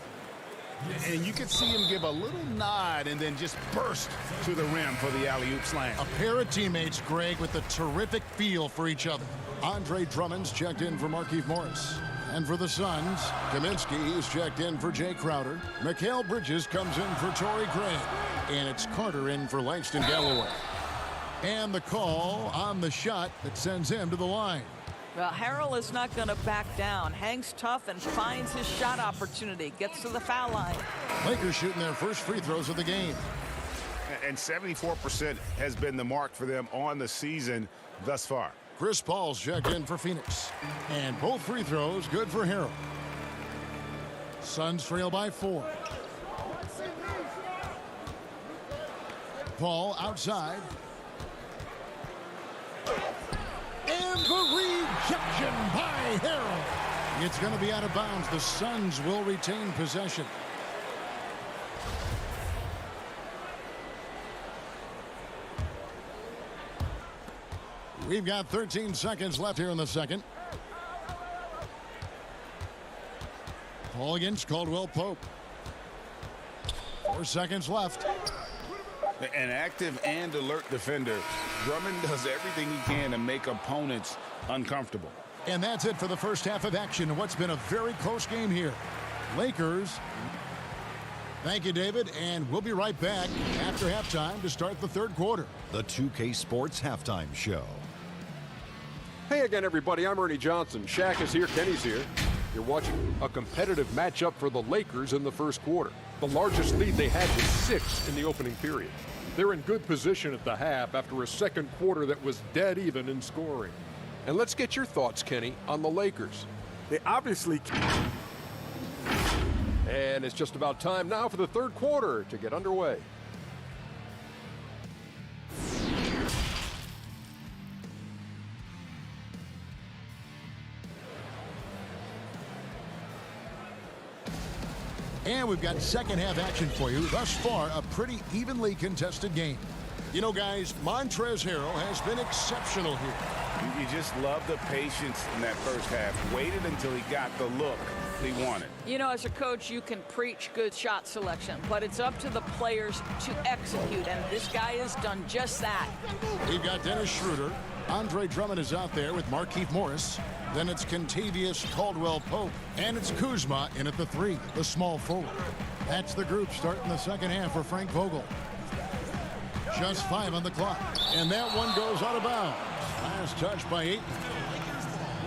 Speaker 4: And you could see him give a little nod and then just burst to the rim for the alley-oop slam.
Speaker 3: A pair of teammates, Greg, with a terrific feel for each other. Andre Drummond's checked in for Markieff Morris. And for the Suns, Kaminsky is checked in for Jay Crowder. Mikal Bridges comes in for Torrey Craig. And it's Carter in for Langston Galloway. And the call on the shot that sends him to the line.
Speaker 16: Well, Harrell is not going to back down. Hangs tough and finds his shot opportunity. Gets to the foul line.
Speaker 3: Lakers shooting their first free throws of the game.
Speaker 4: And 74% has been the mark for them on the season thus far.
Speaker 3: Chris Paul's checked in for Phoenix. And both free throws good for Harrell. Suns trail by 4. Paul outside. And the rejection by Harrell. It's going to be out of bounds. The Suns will retain possession. We've got 13 seconds left here in the second. Paul against Caldwell Pope. 4 seconds left.
Speaker 4: An active and alert defender. Drummond does everything he can to make opponents uncomfortable.
Speaker 3: And that's it for the first half of action in what's been a very close game here. Lakers. Thank you, David, and we'll be right back after halftime to start the third quarter.
Speaker 7: The 2K Sports Halftime Show.
Speaker 8: Hey again, everybody. I'm Ernie Johnson. Shaq is here. Kenny's here. You're watching a competitive matchup for the Lakers in the first quarter. The largest lead they had was 6 in the opening period. They're in good position at the half after a second quarter that was dead even in scoring. And let's get your thoughts, Kenny, on the Lakers.
Speaker 6: They obviously...
Speaker 8: And it's just about time now for the third quarter to get underway.
Speaker 3: And we've got second half action for you. Thus far, a pretty evenly contested game. You know, guys, Montrezl Harrell has been exceptional here.
Speaker 4: You just love the patience in that first half. Waited until he got the look he wanted.
Speaker 16: You know, as a coach, you can preach good shot selection, but it's up to the players to execute, and this guy has done just that.
Speaker 3: We've got Dennis Schroeder. Andre Drummond is out there with Markieff Morris. Then it's Kentavious Caldwell-Pope. And it's Kuzma in at the 3, the small forward. That's the group starting the second half for Frank Vogel. Just 5 on the clock. And that one goes out of bounds. Last touch by Ayton.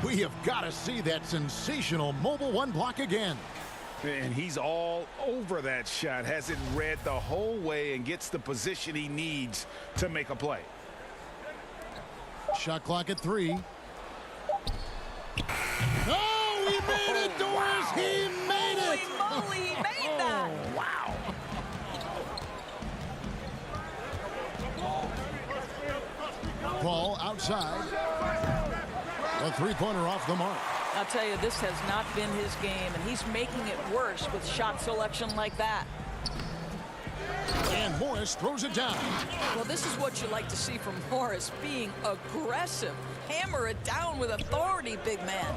Speaker 3: We have got to see that sensational mobile one block again.
Speaker 4: And he's all over that shot. Has it read the whole way and gets the position he needs to make a play.
Speaker 3: Shot clock at 3. Oh, he made it, Doris! Wow. He made it!
Speaker 16: Holy moly, he made that!
Speaker 3: Wow. Ball outside. A three-pointer off the mark.
Speaker 16: I'll tell you, this has not been his game, and he's making it worse with shot selection like that.
Speaker 3: And Morris throws it down.
Speaker 16: Well, this is what you like to see from Morris, being aggressive. Hammer it down with authority, big man.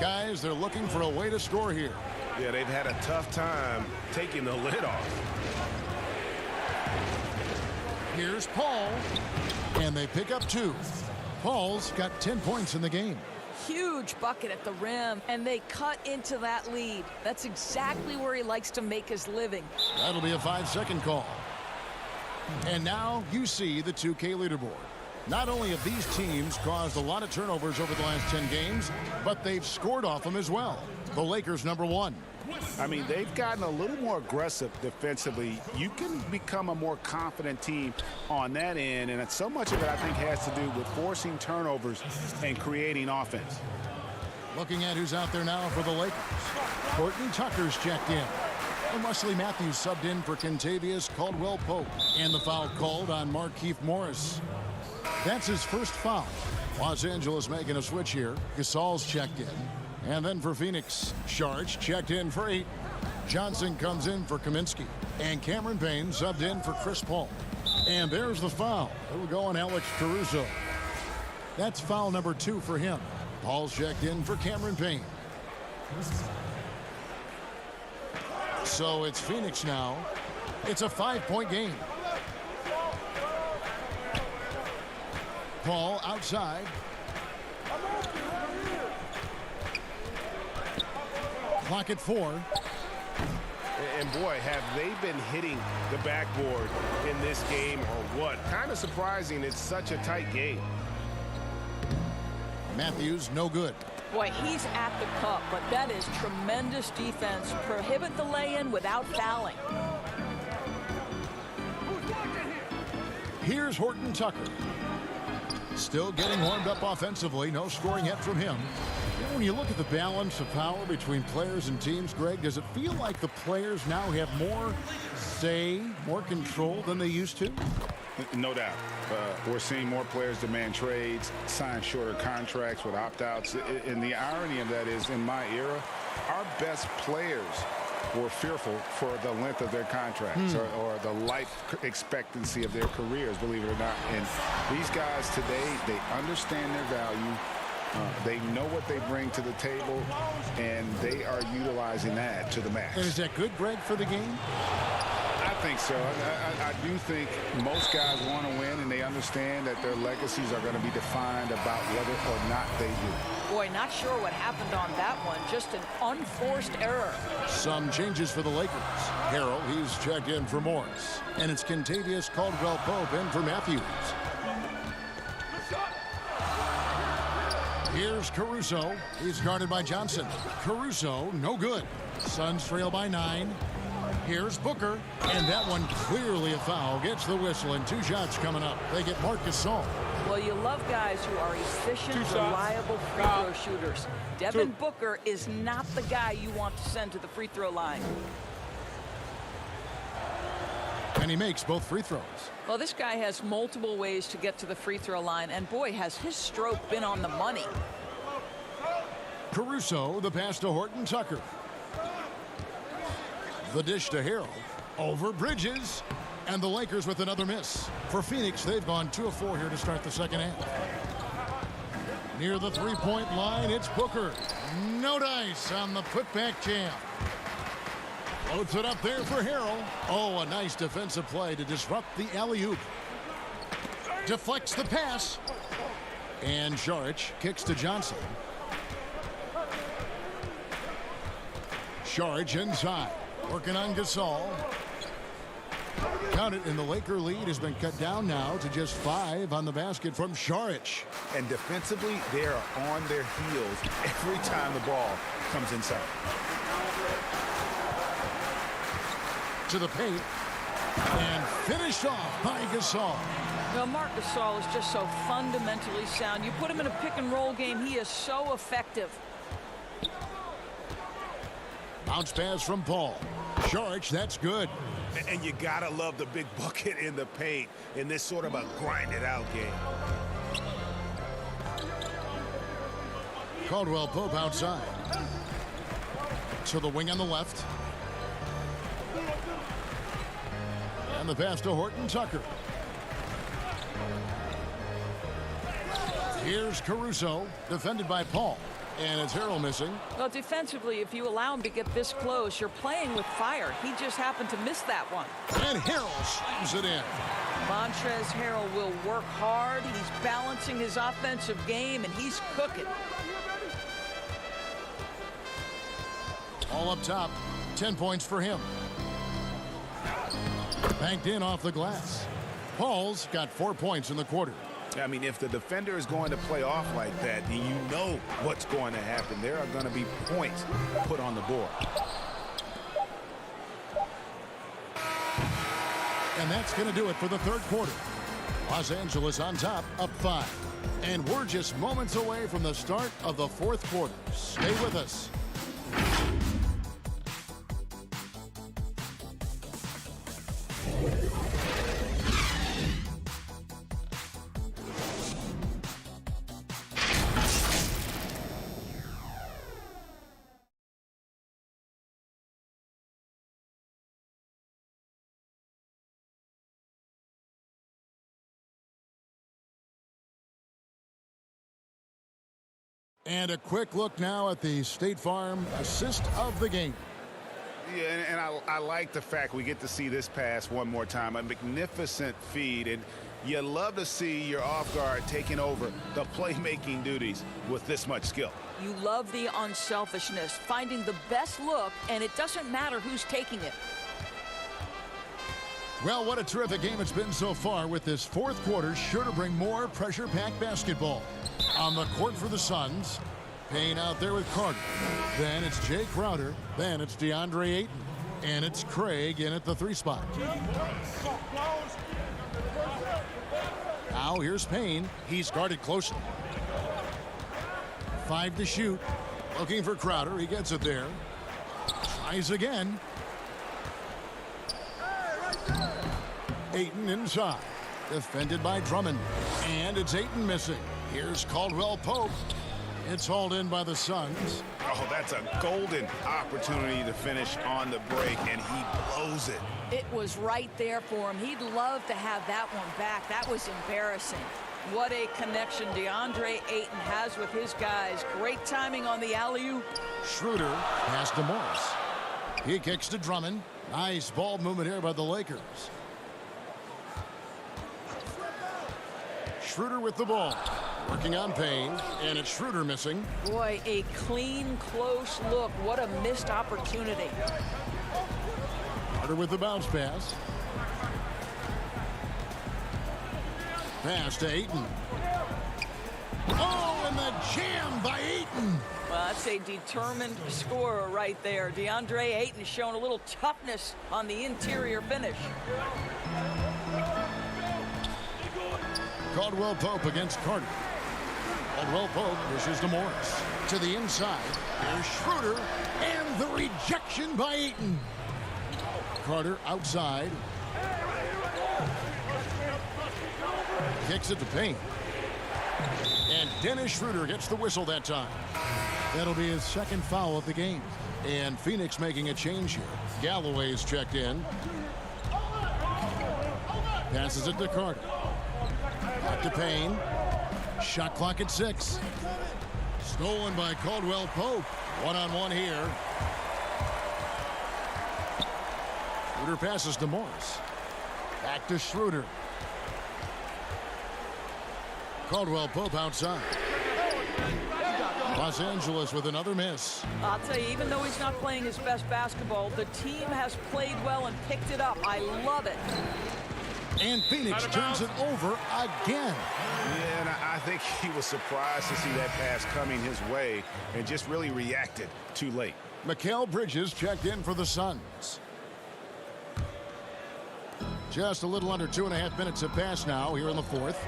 Speaker 3: Guys, they're looking for a way to score here.
Speaker 10: Yeah, they've had a tough time taking the lid off.
Speaker 3: Here's Paul, and they pick up 2. Paul's got 10 points in the game.
Speaker 16: Huge bucket at the rim, and they cut into that lead. That's exactly where he likes to make his living.
Speaker 3: That'll be a 5-second call. And now you see the 2K leaderboard. Not only have these teams caused a lot of turnovers over the last 10 games, but they've scored off them as well. The Lakers #1.
Speaker 4: I mean, they've gotten a little more aggressive defensively. You can become a more confident team on that end, and so much of it, I think, has to do with forcing turnovers and creating offense.
Speaker 3: Looking at who's out there now for the Lakers. Courtney Tucker's checked in. And Wesley Matthews subbed in for Kentavious Caldwell-Pope. And the foul called on Markieff Morris. That's his first foul. Los Angeles making a switch here. Gasol's checked in. And then for Phoenix, Sharge checked in for 8. Johnson comes in for Kaminsky. And Cameron Payne subbed in for Chris Paul. And there's the foul. It'll go on Alex Caruso. That's foul number 2 for him. Paul's checked in for Cameron Payne. So it's Phoenix now. It's a 5-point game. Paul outside. Clock at 4.
Speaker 10: And boy, have they been hitting the backboard in this game or what? Kind of surprising it's such a tight game.
Speaker 3: Matthews, no good.
Speaker 16: Boy, he's at the cup, but that is tremendous defense. Prohibit the lay-in without fouling.
Speaker 3: Here's Horton Tucker. Still getting warmed up offensively. No scoring yet from him. You know, when you look at the balance of power between players and teams, Greg, does it feel like the players now have more say, more control than they used to?
Speaker 4: No doubt. We're seeing more players demand trades, sign shorter contracts with opt-outs. And the irony of that is, in my era, our best players were fearful for the length of their contracts or the life expectancy of their careers, believe it or not. And these guys today, they understand their value. They know what they bring to the table, and they are utilizing that to the max.
Speaker 3: And is that good, Greg, for the game?
Speaker 4: I think so. I do think most guys want to win, and they understand that their legacies are going to be defined about whether or not they do.
Speaker 16: Boy, not sure what happened on that one. Just an unforced error.
Speaker 3: Some changes for the Lakers. Harrell, he's checked in for Morris. And it's Kentavious Caldwell-Pope in for Matthews. Here's Caruso. He's guarded by Johnson. Caruso, no good. Suns trail by 9. Here's Booker, and that one clearly a foul. Gets the whistle, and 2 shots coming up. They get Marc Gasol.
Speaker 16: Well, you love guys who are efficient, reliable free throw shooters. Devin Booker is not the guy you want to send to the free throw line.
Speaker 3: And he makes both free throws.
Speaker 16: Well, this guy has multiple ways to get to the free throw line, and boy, has his stroke been on the money.
Speaker 3: Caruso, the pass to Horton Tucker. The dish to Harrell. Over Bridges. And the Lakers with another miss. For Phoenix, they've gone 2 of 4 here to start the second half. Near the three-point line, it's Booker. No dice on the putback jam. Floats it up there for Harrell. Oh, a nice defensive play to disrupt the alley-oop. Deflects the pass. And Šarić kicks to Johnson. Šarić inside. Working on Gasol. Count it, and the Laker lead has been cut down now to just 5 on the basket from Šarić.
Speaker 4: And defensively, they are on their heels every time the ball comes inside.
Speaker 3: To the paint. And finished off by Gasol.
Speaker 16: Well, Marc Gasol is just so fundamentally sound. You put him in a pick-and-roll game, he is so effective.
Speaker 3: Bounce pass from Paul. Šarić, that's good.
Speaker 4: And you gotta love the big bucket in the paint in this sort of a grind-it-out game.
Speaker 3: Caldwell Pope outside. To the wing on the left. And the pass to Horton Tucker. Here's Caruso, defended by Paul. And it's Harrell missing.
Speaker 16: Well, defensively, if you allow him to get this close, you're playing with fire. He just happened to miss that one.
Speaker 3: And Harrell slams it in.
Speaker 16: Montrezl Harrell will work hard. He's balancing his offensive game, and he's cooking.
Speaker 3: All up top, 10 points for him. Banked in off the glass. Paul's got 4 points in the quarter.
Speaker 4: I mean, if the defender is going to play off like that, then you know what's going to happen. There are going to be points put on the board.
Speaker 3: And that's going to do it for the third quarter. Los Angeles on top, up 5. And we're just moments away from the start of the fourth quarter. Stay with us. And a quick look now at the State Farm assist of the game.
Speaker 4: Yeah, and I like the fact we get to see this pass one more time. A magnificent feed, and you love to see your off guard taking over the playmaking duties with this much skill.
Speaker 16: You love the unselfishness, finding the best look, and it doesn't matter who's taking it.
Speaker 3: Well, what a terrific game it's been so far, with this fourth quarter sure to bring more pressure-packed basketball. On the court for the Suns, Payne out there with Carter. Then it's Jay Crowder. Then it's DeAndre Ayton. And it's Craig in at the 3 spot. Now here's Payne. He's guarded closely. 5 to shoot. Looking for Crowder. He gets it there. Tries again. Ayton inside. Defended by Drummond. And it's Ayton missing. Here's Caldwell Pope. It's hauled in by the Suns.
Speaker 4: Oh, that's a golden opportunity to finish on the break, and he blows it.
Speaker 16: It was right there for him. He'd love to have that one back. That was embarrassing. What a connection DeAndre Ayton has with his guys. Great timing on the alley-oop.
Speaker 3: Schroeder pass to Morris. He kicks to Drummond. Nice ball movement here by the Lakers. Schroeder with the ball. Working on Payne, and it's Schroeder missing.
Speaker 16: Boy, a clean, close look. What a missed opportunity.
Speaker 3: Carter with the bounce pass. Pass to Ayton. Oh, and the jam by Ayton.
Speaker 16: Well, that's a determined scorer right there. DeAndre Ayton showing a little toughness on the interior finish.
Speaker 3: Caldwell Pope against Carter. Caldwell Pope pushes to Morris. To the inside. Here's Schroeder. And the rejection by Ayton. Carter outside. Kicks it to Payne. And Dennis Schroeder gets the whistle that time. That'll be his second foul of the game. And Phoenix making a change here. Galloway's checked in. Passes it to Carter. Back to Payne. Shot clock at 6. Stolen by Caldwell Pope. One-on-one here. Schroeder passes to Morris. Back to Schroeder. Caldwell Pope outside. Los Angeles with another miss.
Speaker 16: I'll tell you, even though he's not playing his best basketball, the team has played well and picked it up. I love it.
Speaker 3: And Phoenix turns it over again.
Speaker 4: Yeah, and I think he was surprised to see that pass coming his way and just really reacted too late.
Speaker 3: Mikal Bridges checked in for the Suns. Just a little under 2.5 minutes have passed now here in the fourth.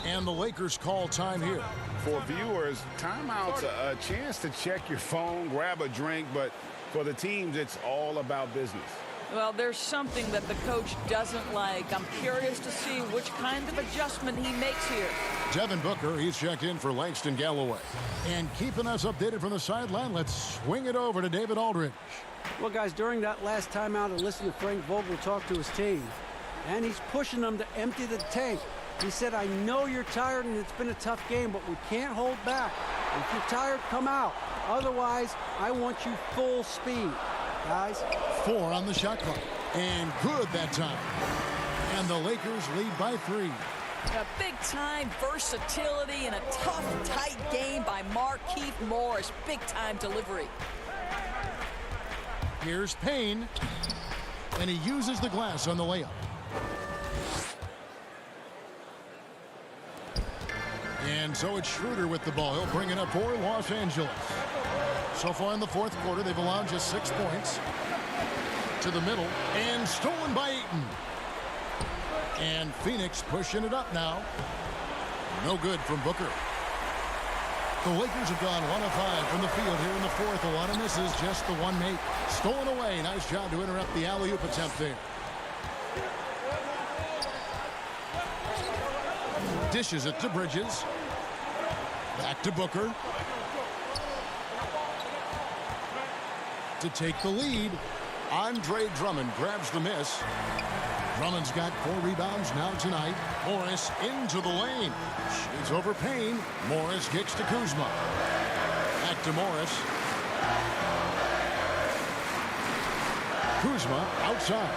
Speaker 3: And the Lakers call time here.
Speaker 4: For viewers, timeout's a chance to check your phone, grab a drink, but for the teams, it's all about business.
Speaker 16: Well, there's something that the coach doesn't like. I'm curious to see which kind of adjustment he makes here.
Speaker 3: Devin Booker, he's checked in for Langston Galloway. And keeping us updated from the sideline, let's swing it over to David Aldridge.
Speaker 9: Well, guys, during that last timeout, I listened to Frank Vogel talk to his team, and he's pushing them to empty the tank. He said, I know you're tired and it's been a tough game, but we can't hold back. If you're tired, come out. Otherwise, I want you full speed, guys.
Speaker 3: 4 on the shot clock. And good that time. And the Lakers lead by 3.
Speaker 16: A big-time versatility and a tough, tight game by Markieff Morris. Big-time delivery.
Speaker 3: Here's Payne. And he uses the glass on the layup. And so it's Schroeder with the ball. He'll bring it up for Los Angeles. So far in the fourth quarter, they've allowed just 6 points. To the middle. And stolen by Ayton. And Phoenix pushing it up now. No good from Booker. The Lakers have gone 1 of 5 from the field here in the fourth. A lot of misses, just the one make. Stolen away. Nice job to interrupt the alley-oop attempt there. Dishes it to Bridges. Back to Booker. To take the lead. Andre Drummond grabs the miss. Drummond's got 4 rebounds now tonight. Morris into the lane. Shoots over Payne. Morris kicks to Kuzma. Back to Morris. Kuzma outside.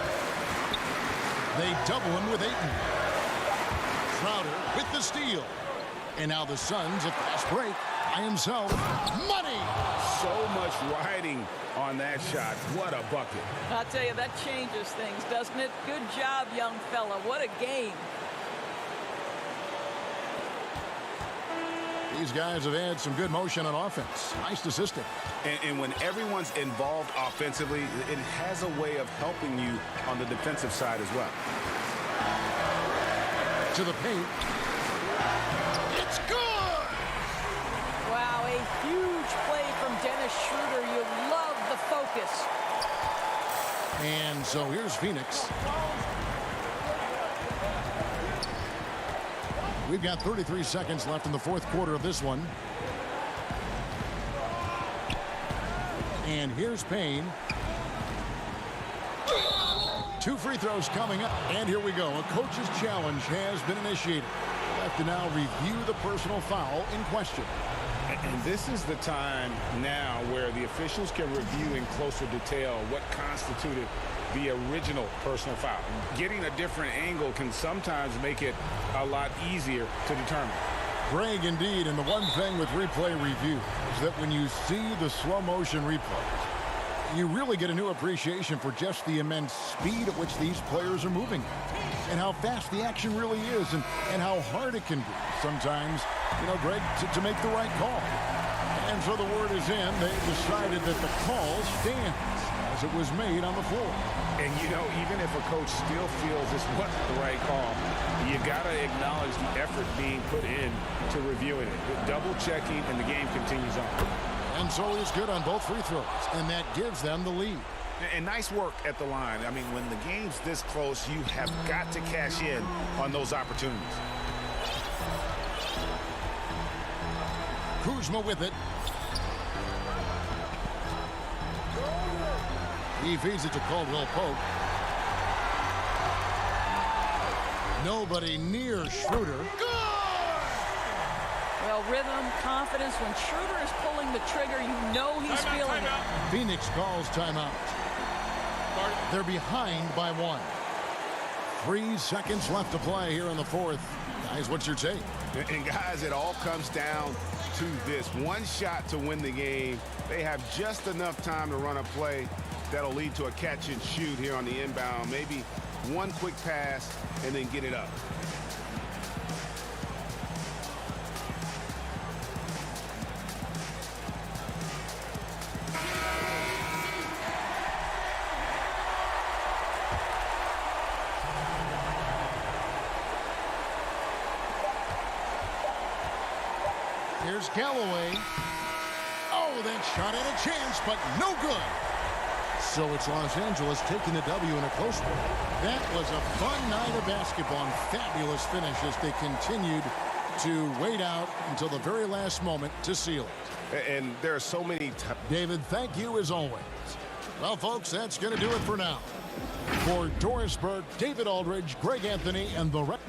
Speaker 3: They double him with Ayton. Crowder with the steal. And now the Suns, a fast break by himself. Money!
Speaker 4: So much riding on that shot. What a bucket.
Speaker 16: I'll tell you, that changes things, doesn't it? Good job, young fella. What a game.
Speaker 3: These guys have had some good motion on offense. Nice assisting.
Speaker 4: And when everyone's involved offensively, it has a way of helping you on the defensive side as well.
Speaker 3: To the paint. It's good!
Speaker 16: Wow, a huge play from Dennis Schroeder. You love the focus.
Speaker 3: And so here's Phoenix. We've got 33 seconds left in the fourth quarter of this one. And here's Payne. 2 free throws coming up. And here we go. A coach's challenge has been initiated. We'll have to now review the personal foul in question.
Speaker 4: And this is the time now where the officials can review in closer detail what constituted the original personal foul. Getting a different angle can sometimes make it a lot easier to determine.
Speaker 3: Greg, indeed, and the one thing with replay review is that when you see the slow motion replays, you really get a new appreciation for just the immense speed at which these players are moving and how fast the action really is and how hard it can be sometimes, you know, Greg, to make the right call. And so the word is in. They've decided that the call stands as it was made on the floor.
Speaker 4: And, you know, even if a coach still feels this wasn't the right call, you got to acknowledge the effort being put in to reviewing it. Double-checking, and the game continues on.
Speaker 3: And so he's good on both free throws, and that gives them the lead.
Speaker 4: And nice work at the line. I mean, when the game's this close, you have got to cash in on those opportunities.
Speaker 3: Kuzma with it. He feeds it to Caldwell Pope. Nobody near Schroeder.
Speaker 16: Well, rhythm, confidence. When Schroeder is pulling the trigger, you know he's feeling it.
Speaker 3: Phoenix calls timeout. They're behind by 1. 3 seconds left to play here in the fourth. Guys, what's your take?
Speaker 4: And guys, it all comes down to this. One shot to win the game. They have just enough time to run a play that'll lead to a catch and shoot here on the inbound. Maybe one quick pass and then get it up.
Speaker 3: Here's Galloway. Oh, that shot had a chance, but no good. So it's Los Angeles taking the W in a close one. That was a fun night of basketball and fabulous finish as they continued to wait out until the very last moment to seal it.
Speaker 4: And there are so many.
Speaker 3: David, thank you as always. Well, folks, that's going to do it for now. For Doris Burke, David Aldridge, Greg Anthony, and the rest.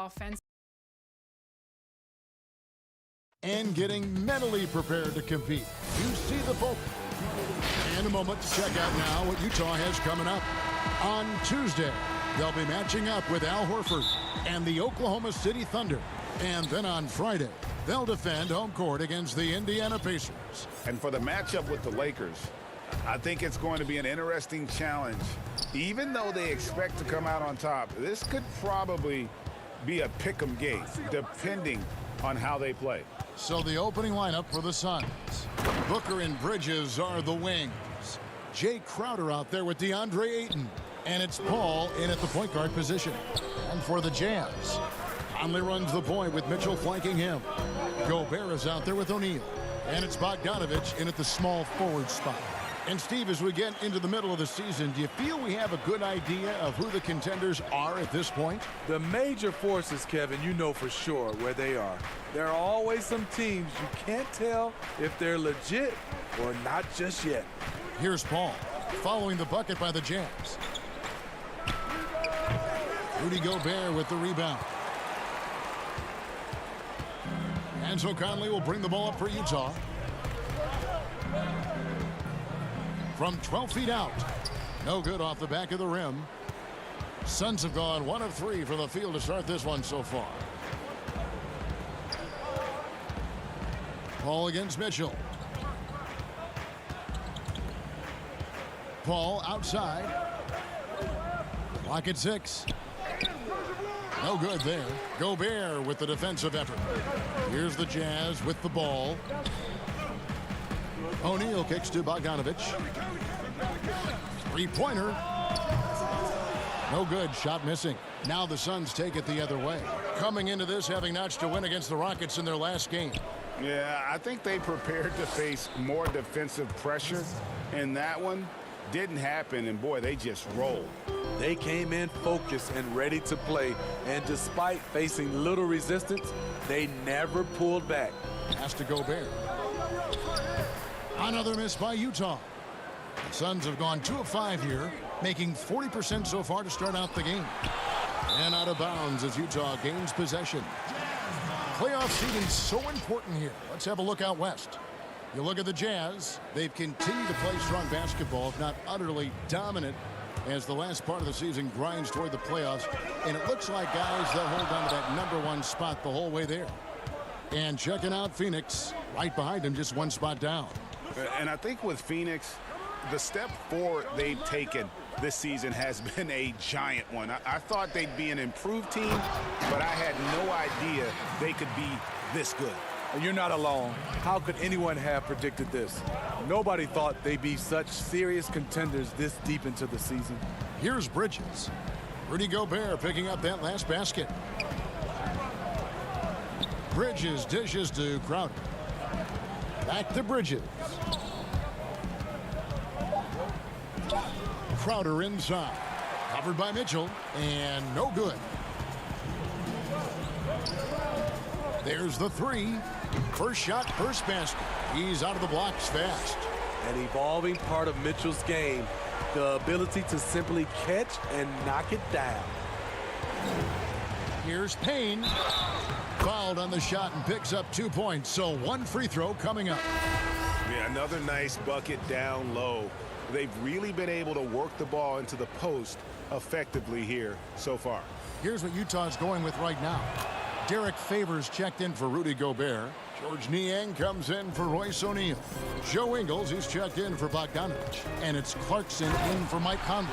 Speaker 1: offense.
Speaker 3: And getting mentally prepared to compete. You see the focus. And a moment to check out now what Utah has coming up. On Tuesday, they'll be matching up with Al Horford and the Oklahoma City Thunder. And then on Friday, they'll defend home court against the Indiana Pacers.
Speaker 4: And for the matchup with the Lakers, I think it's going to be an interesting challenge. Even though they expect to come out on top, this could probably be a pick'em game, depending on how they play.
Speaker 3: So the opening lineup for the Suns. Booker and Bridges are the wings. Jay Crowder out there with DeAndre Ayton. And it's Paul in at the point guard position. And for the Jazz, Conley runs the point with Mitchell flanking him. Gobert is out there with O'Neal. And it's Bogdanovich in at the small forward spot. And Steve, as we get into the middle of the season, do you feel we have a good idea of who the contenders are at this point?
Speaker 11: The major forces, Kevin, you know for sure where they are. There are always some teams you can't tell if they're legit or not just yet.
Speaker 3: Here's Paul, following the bucket by the Jazz. Rudy Gobert with the rebound. And so Conley will bring the ball up for Utah. From 12 feet out. No good off the back of the rim. Suns have gone 1 of 3 from the field to start this one so far. Paul against Mitchell. Paul outside. Clock at 6. No good there. Gobert with the defensive effort. Here's the Jazz with the ball. O'Neal kicks to Bogdanovich. Three-pointer. No good. Shot missing. Now the Suns take it the other way. Coming into this having notched a win against the Rockets in their last game.
Speaker 4: Yeah, I think they prepared to face more defensive pressure, and that one didn't happen, and boy, they just rolled.
Speaker 11: They came in focused and ready to play, and despite facing little resistance, they never pulled back.
Speaker 3: Pass to Gobert. Another miss by Utah. The Suns have gone 2 of 5 here, making 40% so far to start out the game. And out of bounds as Utah gains possession. Playoff seeding so important here. Let's have a look out west. You look at the Jazz. They've continued to play strong basketball, if not utterly dominant, as the last part of the season grinds toward the playoffs. And it looks like, guys, they'll hold on to that #1 spot the whole way there. And checking out Phoenix, right behind him, just 1 spot down.
Speaker 4: And I think with Phoenix, the step forward they've taken this season has been a giant one. I thought they'd be an improved team, but I had no idea they could be this good.
Speaker 11: And you're not alone. How could anyone have predicted this? Nobody thought they'd be such serious contenders this deep into the season.
Speaker 3: Here's Bridges. Rudy Gobert picking up that last basket. Bridges dishes to Crowder. Back to Bridges. Crowder inside. Covered by Mitchell, and no good. There's the 3. First shot, first basket. He's out of the blocks fast.
Speaker 11: An evolving part of Mitchell's game, the ability to simply catch and knock it down.
Speaker 3: Here's Payne. Fouled on the shot and picks up 2 points, so 1 free throw coming up.
Speaker 10: Yeah, another nice bucket down low. They've really been able to work the ball into the post effectively here so far.
Speaker 3: Here's what Utah's going with right now. Derek Favors checked in for Rudy Gobert. George Niang comes in for Royce O'Neal. Joe Ingles is checked in for Bogdanovich. And it's Clarkson in for Mike Conley.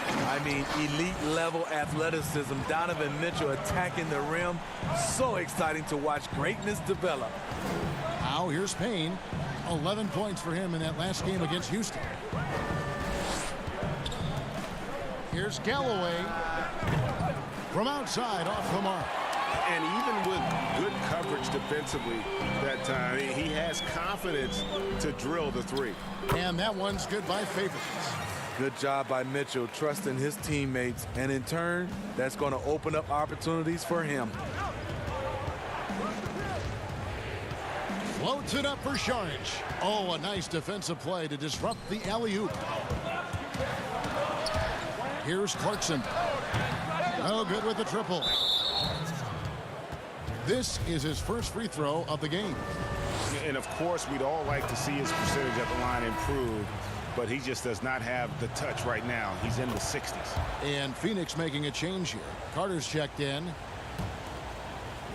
Speaker 11: I mean, elite-level athleticism. Donovan Mitchell attacking the rim. So exciting to watch greatness develop.
Speaker 3: Now here's Payne. 11 points for him in that last game against Houston. Here's Galloway. From outside, off the mark.
Speaker 10: And even with good coverage defensively that time, he has confidence to drill the 3.
Speaker 3: And that one's good by Favors.
Speaker 11: Good job by Mitchell, trusting his teammates. And in turn, that's going to open up opportunities for him.
Speaker 3: Floats it up for Saric. Oh, a nice defensive play to disrupt the alley-oop. Here's Clarkson. Oh, good with the triple. This is his first free throw of the game.
Speaker 4: And of course, we'd all like to see his percentage at the line improve, but he just does not have the touch right now. He's in the 60s.
Speaker 3: And Phoenix making a change here. Carter's checked in.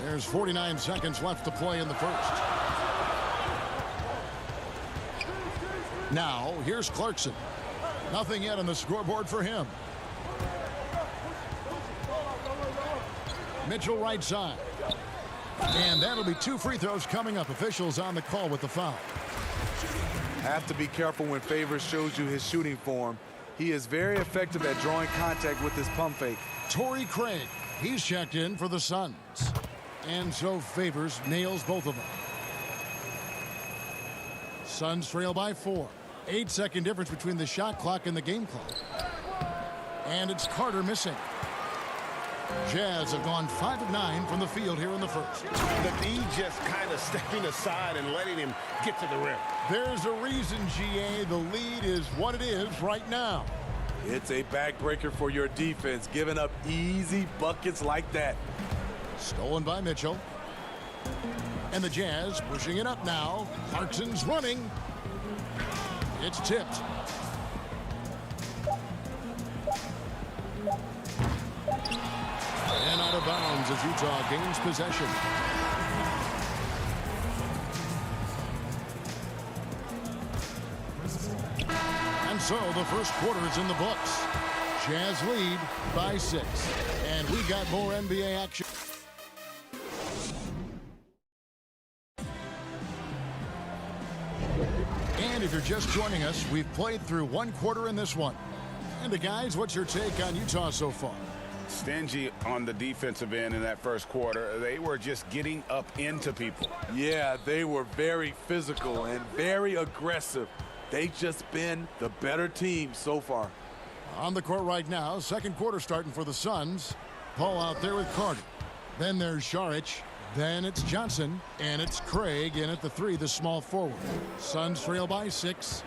Speaker 3: There's 49 seconds left to play in the first. Now, here's Clarkson. Nothing yet on the scoreboard for him. Mitchell right side. And that'll be 2 free throws coming up. Officials on the call with the foul.
Speaker 11: Have to be careful when Favors shows you his shooting form. He is very effective at drawing contact with his pump fake.
Speaker 3: Torrey Craig, he's checked in for the Suns. And so Favors nails both of them. Suns trail by 4. 8-second difference between the shot clock and the game clock. And it's Carter missing. Jazz have gone 5 of 9 from the field here in the first.
Speaker 4: The D just kind of stepping aside and letting him get to the rim.
Speaker 3: There's a reason, GA, the lead is what it is right now.
Speaker 11: It's a backbreaker for your defense, giving up easy buckets like that.
Speaker 3: Stolen by Mitchell. And the Jazz pushing it up now. Clarkson's running. It's tipped. And out of bounds as Utah gains possession. And so the first quarter is in the books. Jazz lead by 6. And we got more NBA action. And if you're just joining us, we've played through 1 quarter in this one. And guys, what's your take on Utah so far?
Speaker 4: Stingy on the defensive end in that first quarter. They were just getting up into people.
Speaker 11: Yeah, they were very physical and very aggressive. They've just been the better team so far.
Speaker 3: On the court right now, second quarter starting for the Suns. Paul out there with Carter. Then there's Šarić. Then it's Johnson. And it's Craig in at the 3, the small forward. Suns trail by 6.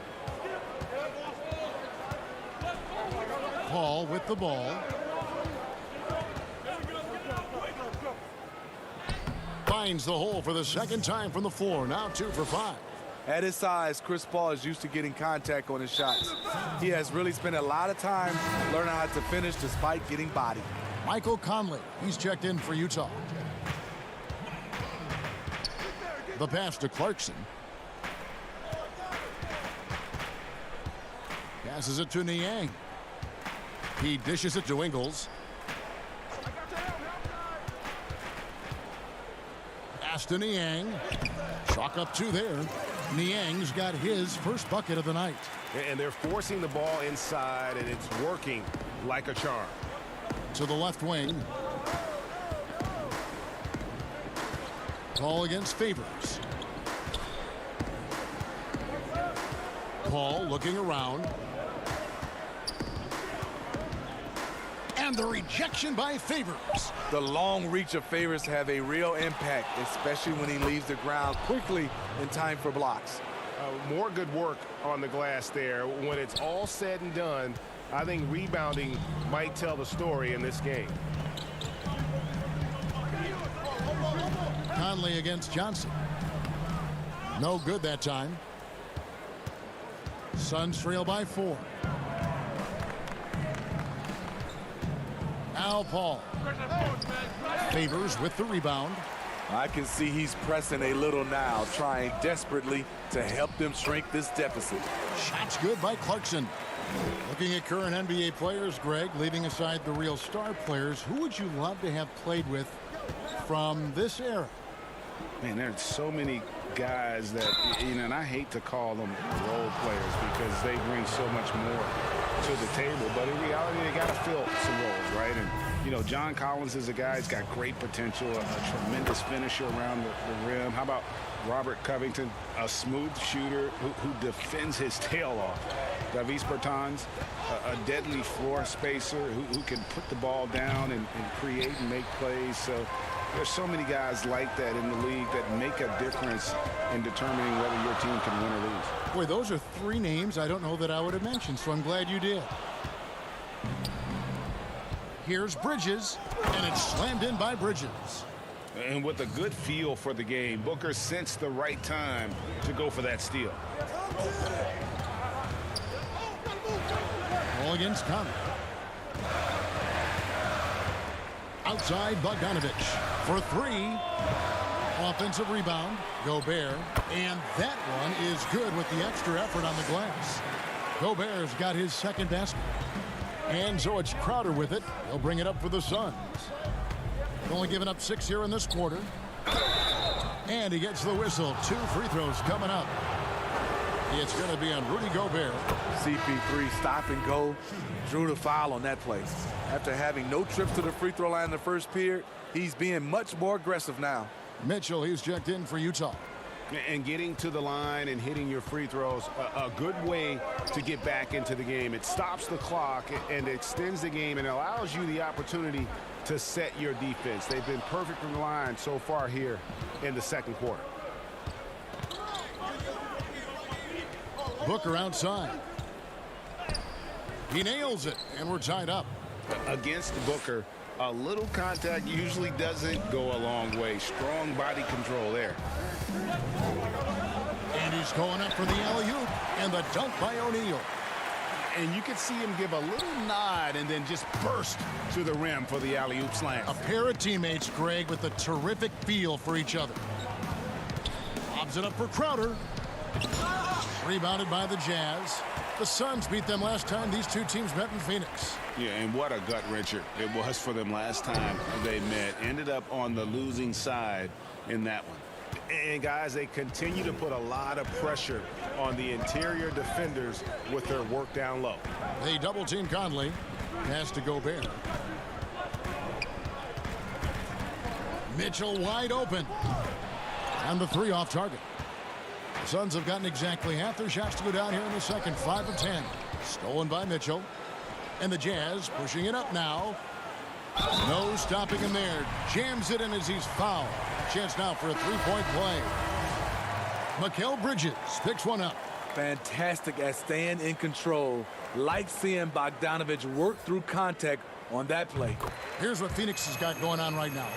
Speaker 3: Paul with the ball. Finds the hole for the second time from the floor. Now 2 for 5.
Speaker 11: At his size, Chris Paul is used to getting contact on his shots. He has really spent a lot of time learning how to finish despite getting bodied.
Speaker 3: Michael Conley, he's checked in for Utah. The pass to Clarkson. Passes it to Niang. He dishes it to Ingles. Pass to Niang. Chalk up 2 there. Niang's got his first bucket of the night.
Speaker 4: And they're forcing the ball inside, and it's working like a charm.
Speaker 3: To the left wing. Paul against Favors. Paul looking around. And the rejection by Favors.
Speaker 11: The long reach of Favors have a real impact, especially when he leaves the ground quickly in time for blocks.
Speaker 4: More good work on the glass there. When it's all said and done, I think rebounding might tell the story in this game.
Speaker 3: Conley against Johnson. No good that time. Suns trail by 4. Now Paul. Favors with the rebound.
Speaker 11: I can see he's pressing a little now, trying desperately to help them shrink this deficit.
Speaker 3: Shots good by Clarkson. Looking at current NBA players, Greg, leaving aside the real star players, who would you love to have played with from this era?
Speaker 4: Man, there's so many guys that, you know, and I hate to call them role players because they bring so much more to the table. But in reality, they got to fill some roles, right? And, you know, John Collins is a guy who's got great potential, a tremendous finisher around the rim. How about Robert Covington, a smooth shooter who defends his tail off? Davis Bertans, a deadly floor spacer who can put the ball down and create and make plays. So there's so many guys like that in the league that make a difference in determining whether your team can win or lose.
Speaker 3: Boy, those are 3 names I don't know that I would have mentioned, so I'm glad you did. Here's Bridges, and it's slammed in by Bridges.
Speaker 4: And with a good feel for the game, Booker sensed the right time to go for that steal.
Speaker 3: Ball against Conley. Outside Bogdanovich for three. Offensive rebound, Gobert. And that one is good with the extra effort on the glass. Gobert's got his second basket. And so it's Crowder with it. He'll bring it up for the Suns. Only giving up 6 here in this quarter. And he gets the whistle. 2 free throws coming up. It's going to be on Rudy Gobert.
Speaker 11: CP3 stop and go. Drew the foul on that play. After having no trips to the free throw line in the first period, he's being much more aggressive now.
Speaker 3: Mitchell, he's checked in for Utah.
Speaker 4: And getting to the line and hitting your free throws, a good way to get back into the game. It stops the clock and extends the game and allows you the opportunity to set your defense. They've been perfect from the line so far here in the second quarter.
Speaker 3: Booker outside. He nails it, and we're tied up.
Speaker 4: Against Booker, a little contact usually doesn't go a long way. Strong body control there.
Speaker 3: And he's going up for the alley-oop, and the dunk by O'Neal.
Speaker 4: And you can see him give a little nod and then just burst to the rim for the alley-oop slam.
Speaker 3: A pair of teammates, Greg, with a terrific feel for each other. Lobs it up for Crowder. Rebounded by the Jazz. The Suns beat them last time these two teams met in Phoenix.
Speaker 4: Yeah, and what a gut-wrencher it was for them last time they met. Ended up on the losing side in that one. And, guys, they continue to put a lot of pressure on the interior defenders with their work down low.
Speaker 3: They double-team Conley. Pass to Gobert. Mitchell wide open. And the three off target. The Suns have gotten exactly half their shots to go down here in the second. 5 of 10. Stolen by Mitchell. And the Jazz pushing it up now. No stopping him there. Jams it in as he's fouled. Chance now for a three-point play. Mikal Bridges picks one up.
Speaker 11: Fantastic at staying in control. Like seeing Bogdanovich work through contact on that play.
Speaker 3: Here's what Phoenix has got going on right now.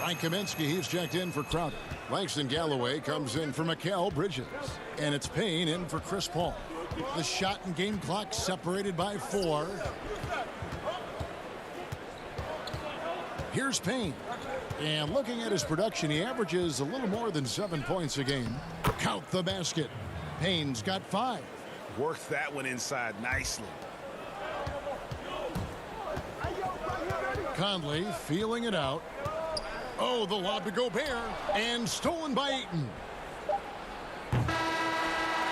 Speaker 3: Ryan Kaminsky, he's checked in for Crowder. Langston Galloway comes in for Mikal Bridges. And it's Payne in for Chris Paul. The shot and game clock separated by 4. Here's Payne. And looking at his production, he averages a little more than 7 points a game. Count the basket. Payne's got 5.
Speaker 4: Worked that one inside nicely.
Speaker 3: Conley feeling it out. Oh, the lob to Gobert. And stolen by Ayton.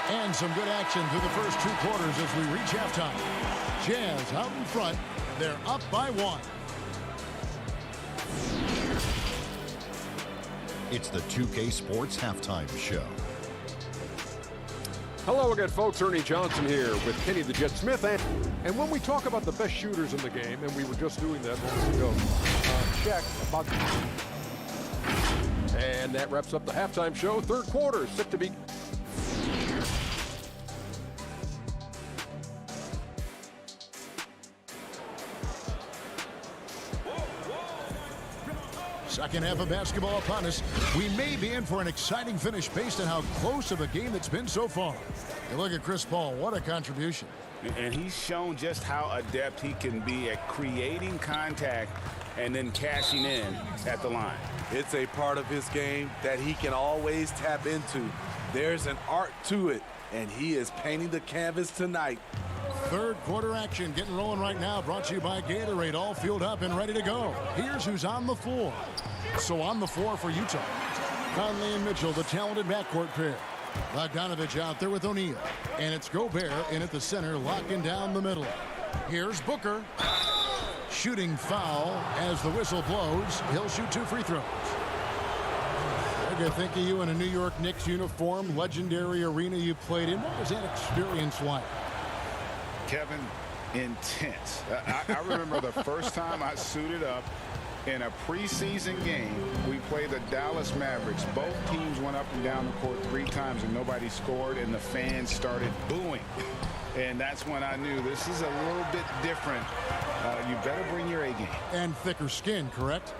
Speaker 3: And some good action through the first 2 quarters as we reach halftime. Jazz out in front. They're up by 1.
Speaker 7: It's the 2K Sports Halftime Show.
Speaker 8: Hello again, folks. Ernie Johnson here with Kenny the Jet Smith. And when we talk about the best shooters in the game, and we were just doing that moments ago, check about. And that wraps up the halftime show. Third quarter set to be.
Speaker 3: Second half of basketball upon us. We may be in for an exciting finish based on how close of a game it's been so far. You look at Chris Paul, what a contribution.
Speaker 4: And he's shown just how adept he can be at creating contact and then cashing in at the line.
Speaker 11: It's a part of his game that he can always tap into. There's an art to it, and he is painting the canvas tonight.
Speaker 3: Third quarter action getting rolling right now, brought to you by Gatorade, all fueled up and ready to go. Here's who's on the floor. So on the floor for Utah, Conley and Mitchell, the talented backcourt pair. Bogdanovich out there with O'Neal. And it's Gobert in at the center, locking down the middle. Here's Booker. Shooting foul as the whistle blows. He'll shoot 2 free throws. I think of you in a New York Knicks uniform, legendary arena you played in. What was that experience like?
Speaker 4: Kevin, intense. I remember the first time I suited up in a preseason game. We played the Dallas Mavericks. Both teams went up and down the court 3 times and nobody scored, and the fans started booing. And that's when I knew this is a little bit different You better bring your A game.
Speaker 3: And thicker skin, correct?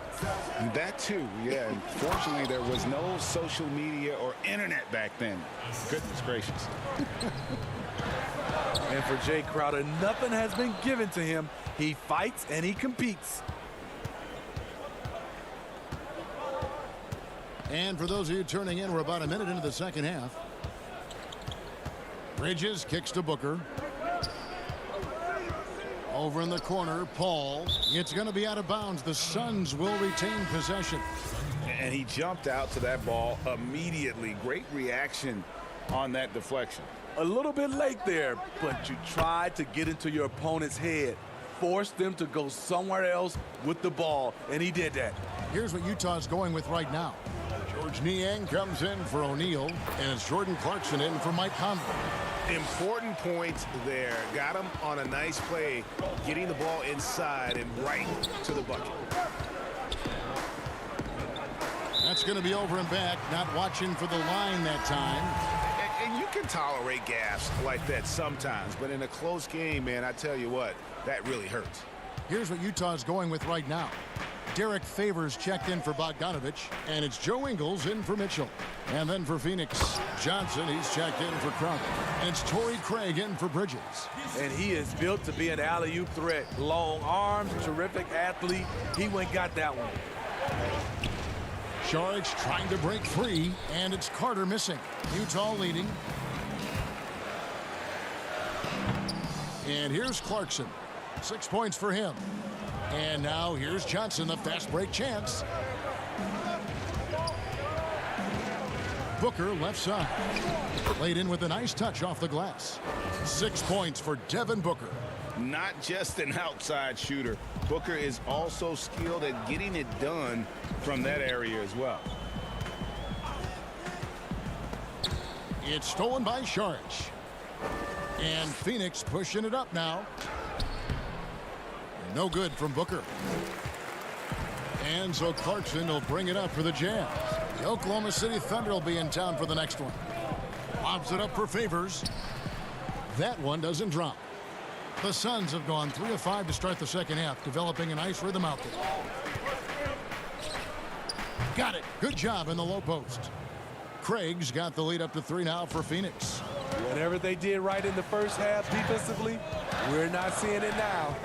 Speaker 4: That too, yeah. And fortunately, there was no social media or internet back then. Goodness gracious.
Speaker 11: And for Jay Crowder, nothing has been given to him. He fights and he competes.
Speaker 3: And for those of you turning in, we're about a minute into the second half. Bridges kicks to Booker. Over in the corner, Paul. It's going to be out of bounds. The Suns will retain possession.
Speaker 4: And he jumped out to that ball immediately. Great reaction on that deflection.
Speaker 11: A little bit late there, but you tried to get into your opponent's head. Force them to go somewhere else with the ball, and he did that.
Speaker 3: Here's what Utah's going with right now. George Niang comes in for O'Neal, and it's Jordan Clarkson in for Mike Conley.
Speaker 4: Important points there. Got him on a nice play, getting the ball inside and right to the bucket.
Speaker 3: That's going to be over and back, not watching for the line that time.
Speaker 4: And you can tolerate gaffes like that sometimes, but in a close game, man, I tell you what, that really hurts.
Speaker 3: Here's what Utah's going with right now. Derek Favors checked in for Bogdanovich, and it's Joe Ingles in for Mitchell. And then for Phoenix, Johnson, he's checked in for Crowder. And it's Torrey Craig in for Bridges.
Speaker 11: And he is built to be an alley-oop threat. Long arms, terrific athlete. He went and got that one.
Speaker 3: Saric trying to break free, and it's Carter missing. Utah leading. And here's Clarkson. 6 points for him. And now here's Johnson, the fast break chance. Booker left side. Laid in with a nice touch off the glass. 6 points for Devin Booker.
Speaker 4: Not just an outside shooter. Booker is also skilled at getting it done from that area as well.
Speaker 3: It's stolen by Saric. And Phoenix pushing it up now. No good from Booker. And so Clarkson will bring it up for the Jazz. The Oklahoma City Thunder will be in town for the next one. Lobs it up for Favors. That one doesn't drop. The Suns have gone 3 of 5 to start the second half, developing a nice rhythm out there. Got it. Good job in the low post. Craig's got the lead up to 3 now for Phoenix.
Speaker 11: Whatever they did right in the first half defensively, we're not seeing it now.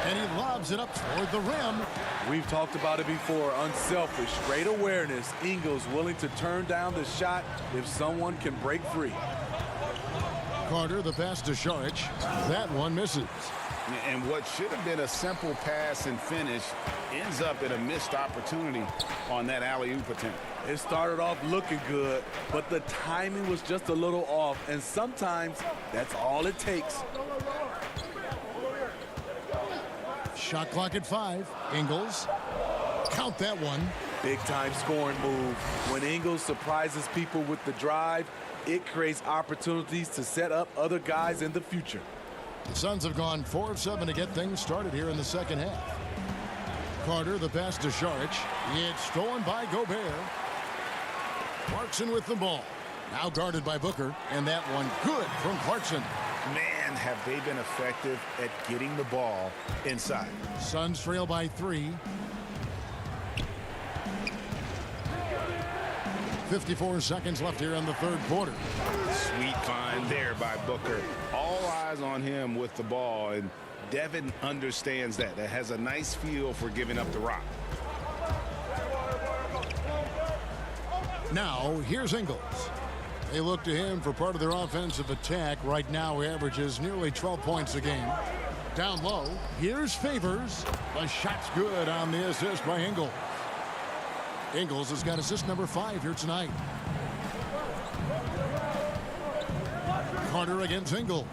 Speaker 3: And he lobs it up toward the rim.
Speaker 11: We've talked about it before. Unselfish, great awareness. Ingles willing to turn down the shot if someone can break free.
Speaker 3: Carter, the pass to Saric. That one misses.
Speaker 4: And what should have been a simple pass and finish ends up in a missed opportunity on that alley-oop attempt.
Speaker 11: It started off looking good, but the timing was just a little off, and sometimes that's all it takes.
Speaker 3: Shot clock at 5. Ingles. Count that one.
Speaker 11: Big time scoring move. When Ingles surprises people with the drive, it creates opportunities to set up other guys in the future.
Speaker 3: The Suns have gone 4 of 7 to get things started here in the second half. Carter, the pass to Saric. It's stolen by Gobert. Clarkson with the ball. Now guarded by Booker. And that one good from Clarkson.
Speaker 4: Man, have they been effective at getting the ball inside.
Speaker 3: Suns trail by 3. 54 seconds left here in the third quarter.
Speaker 4: Sweet find there by Booker. All eyes on him with the ball, and Devin understands that. That has a nice feel for giving up the rock.
Speaker 3: Now, here's Ingles. They look to him for part of their offensive attack. Right now, he averages nearly 12 points a game. Down low, here's Favors. The shot's good on the assist by Ingles. Ingles has got assist number 5 here tonight. Carter against Ingles.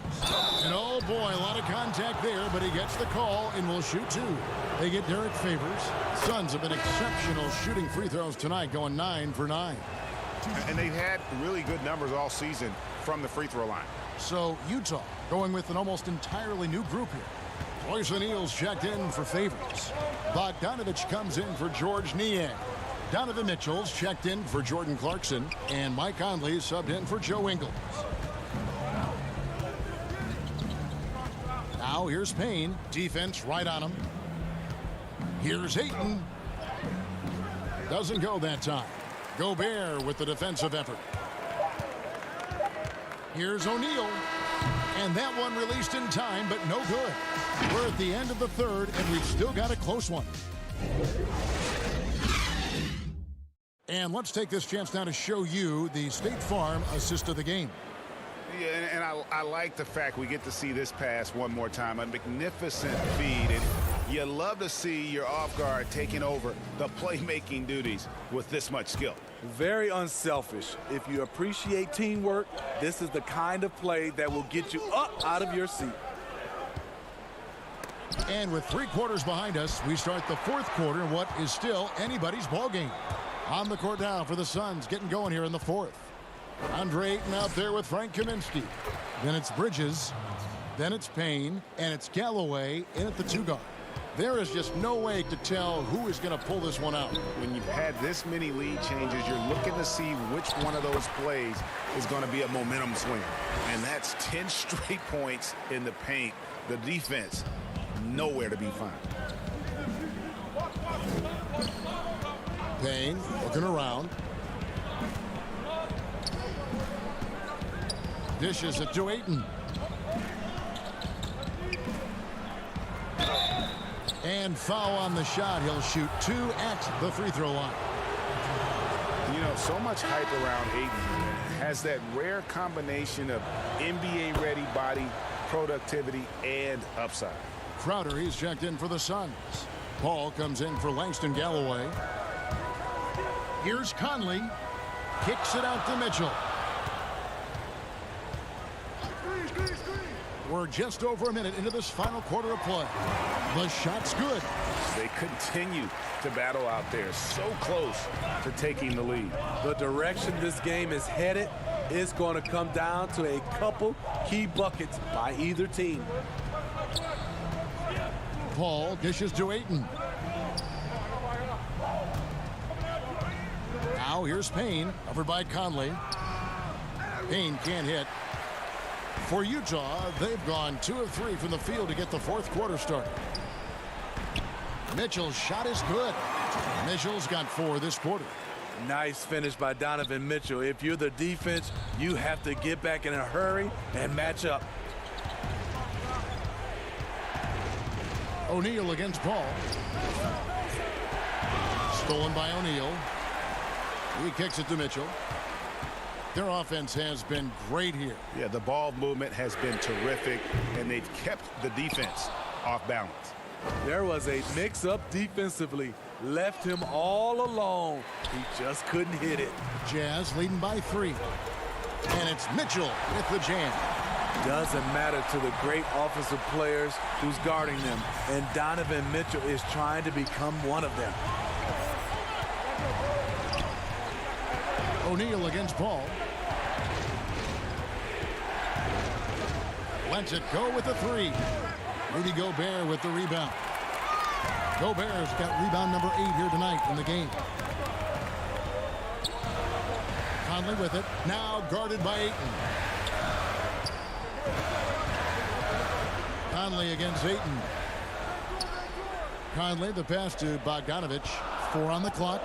Speaker 3: And oh boy, a lot of contact there, but he gets the call and will shoot 2. They get Derek Favors. Suns have been exceptional shooting free throws tonight, going 9 for 9.
Speaker 4: And they've had really good numbers all season from the free throw line.
Speaker 3: So Utah going with an almost entirely new group here. Royce O'Neal's checked in for Favors. Bogdanovich comes in for George Niang. Donovan Mitchell's checked in for Jordan Clarkson. And Mike Conley subbed in for Joe Ingles. Now Now here's Payne. Defense right on him. Here's Ayton. Doesn't go that time. Gobert with the defensive effort. Here's O'Neal. And that one released in time, but no good. We're at the end of the third, and we've still got a close one. And let's take this chance now to show you the State Farm assist of the game.
Speaker 4: Yeah, and I like the fact we get to see this pass one more time. A magnificent feed, and you love to see your off guard taking over the playmaking duties with this much skill.
Speaker 11: Very unselfish. If you appreciate teamwork, this is the kind of play that will get you up out of your seat.
Speaker 3: And with 3 quarters behind us, we start the fourth quarter in what is still anybody's ball game. On the court now for the Suns, getting going here in the fourth. Andre Ayton out there with Frank Kaminsky. Then it's Bridges. Then it's Payne. And it's Galloway in at the 2 guard. There is just no way to tell who is going to pull this one out.
Speaker 4: When you've had this many lead changes, you're looking to see which one of those plays is going to be a momentum swing. And that's 10 straight points in the paint. The defense, nowhere to be found.
Speaker 3: Payne looking around. Dishes it to Ayton. And foul on the shot. He'll shoot 2 at the free throw line.
Speaker 4: You know, so much hype around Ayton. Has that rare combination of NBA-ready body, productivity, and upside.
Speaker 3: Crowder, he's checked in for the Suns. Paul comes in for Langston Galloway. Here's Conley. Kicks it out to Mitchell. We're just over a minute into this final quarter of play. The shot's good.
Speaker 4: They continue to battle out there, so close to taking the lead.
Speaker 11: The direction this game is headed is going to come down to a couple key buckets by either team.
Speaker 3: Paul dishes to Ayton. Now here's Payne, covered by Conley. Payne can't hit. For Utah, they've gone 2 of 3 from the field to get the fourth quarter started. Mitchell's shot is good. Mitchell's got 4 this quarter.
Speaker 11: Nice finish by Donovan Mitchell. If you're the defense, you have to get back in a hurry and match up.
Speaker 3: O'Neal against Paul. Stolen by O'Neal. He kicks it to Mitchell. Their offense has been great here.
Speaker 4: Yeah, the ball movement has been terrific, and they've kept the defense off balance.
Speaker 11: There was a mix-up defensively. Left him all alone. He just couldn't hit it.
Speaker 3: Jazz leading by 3. And it's Mitchell with the jam.
Speaker 11: Doesn't matter to the great offensive players who's guarding them. And Donovan Mitchell is trying to become one of them.
Speaker 3: O'Neal against Paul. Lets it go with the 3. Rudy Gobert with the rebound. Gobert's got rebound number 8 here tonight in the game. Conley with it. Now guarded by Ayton. Conley against Ayton. Conley, the pass to Bogdanovich. 4 on the clock.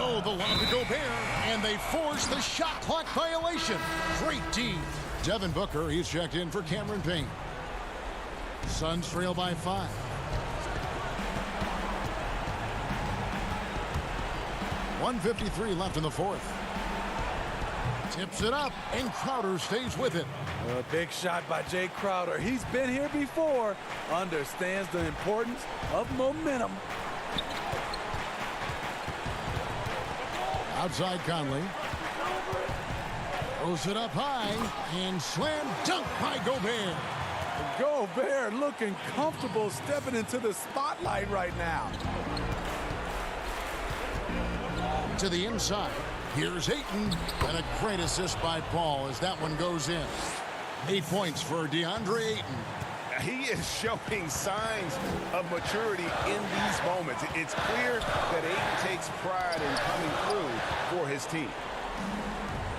Speaker 3: Oh, the lob to Gobert, and they force the shot clock violation. Great D. Devin Booker, he's checked in for Cameron Payne. Suns trail by 5. .153 left in the fourth. Tips it up, and Crowder stays with it.
Speaker 11: A big shot by Jay Crowder. He's been here before, understands the importance of momentum.
Speaker 3: Outside Conley. Throws it up high, and slam dunk by Gobert.
Speaker 11: Gobert looking comfortable stepping into the spotlight right now.
Speaker 3: To the inside. Here's Ayton, and a great assist by Paul as that one goes in. 8 points for DeAndre Ayton.
Speaker 4: He is showing signs of maturity in these moments. It's clear that Ayton takes pride in coming through for his team.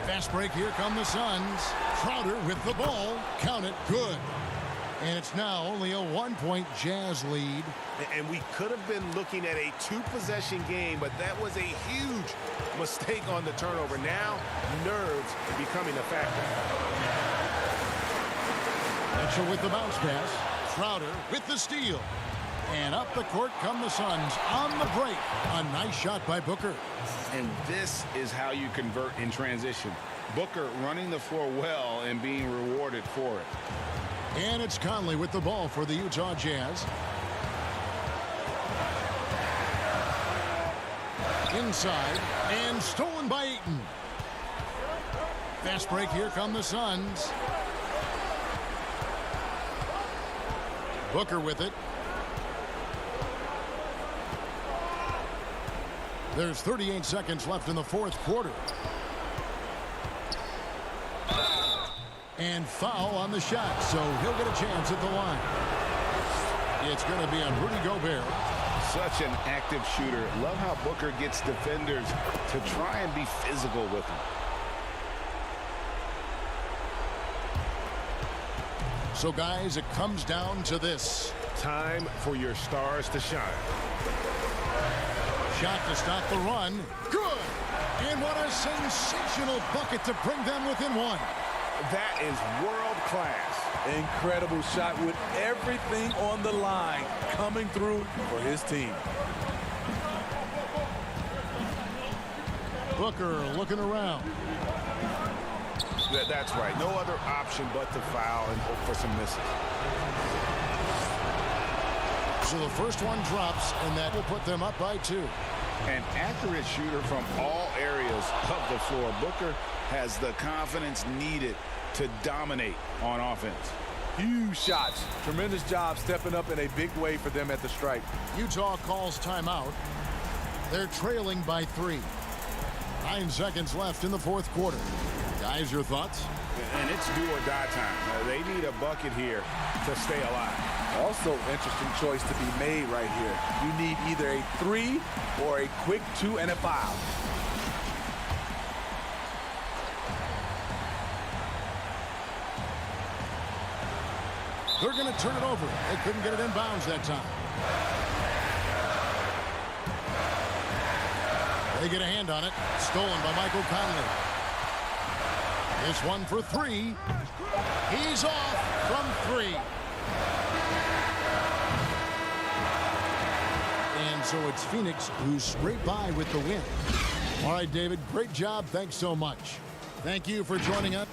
Speaker 3: Fast break, here come the Suns. Crowder with the ball. Count it, good. And it's now only a 1-point Jazz lead.
Speaker 10: And we could have been looking at a 2-possession game, but that was a huge mistake on the turnover. Now, nerves becoming a factor.
Speaker 3: Mitchell with the bounce pass. Crowder with the steal. And up the court come the Suns on the break. A nice shot by Booker.
Speaker 4: And this is how you convert in transition. Booker running the floor well and being rewarded for it.
Speaker 3: And it's Conley with the ball for the Utah Jazz. Inside, and stolen by Ayton. Fast break, here come the Suns. Booker with it. There's 38 seconds left in the fourth quarter. And foul on the shot, so he'll get a chance at the line. It's going to be on Rudy Gobert.
Speaker 4: Such an active shooter. Love how Booker gets defenders to try and be physical with him.
Speaker 3: So, guys, it comes down to this.
Speaker 10: Time for your stars to shine.
Speaker 3: Shot to stop the run. Good! And what a sensational bucket to bring them within one.
Speaker 10: That is world class.
Speaker 11: Incredible shot with everything on the line coming through for his team.
Speaker 3: Booker looking around.
Speaker 10: That's right. No other option but to foul and hope for some misses.
Speaker 3: So the first one drops, and that will put them up by 2.
Speaker 4: An accurate shooter from all areas of the floor. Booker has the confidence needed to dominate on offense.
Speaker 11: Huge shots. Tremendous job stepping up in a big way for them at the stripe.
Speaker 3: Utah calls timeout. They're trailing by 3. 9 seconds left in the fourth quarter. Guys, your thoughts?
Speaker 4: And it's do or die time. They need a bucket here to stay alive.
Speaker 11: Also, interesting choice to be made right here. You need either a 3 or a quick 2 and a foul.
Speaker 3: They're going to turn it over. They couldn't get it in bounds that time. They get a hand on it. Stolen by Michael Conley. This one for 3. He's off from 3. And so it's Phoenix who's scraped by with the win. All right, David, great job. Thanks so much. Thank you for joining us.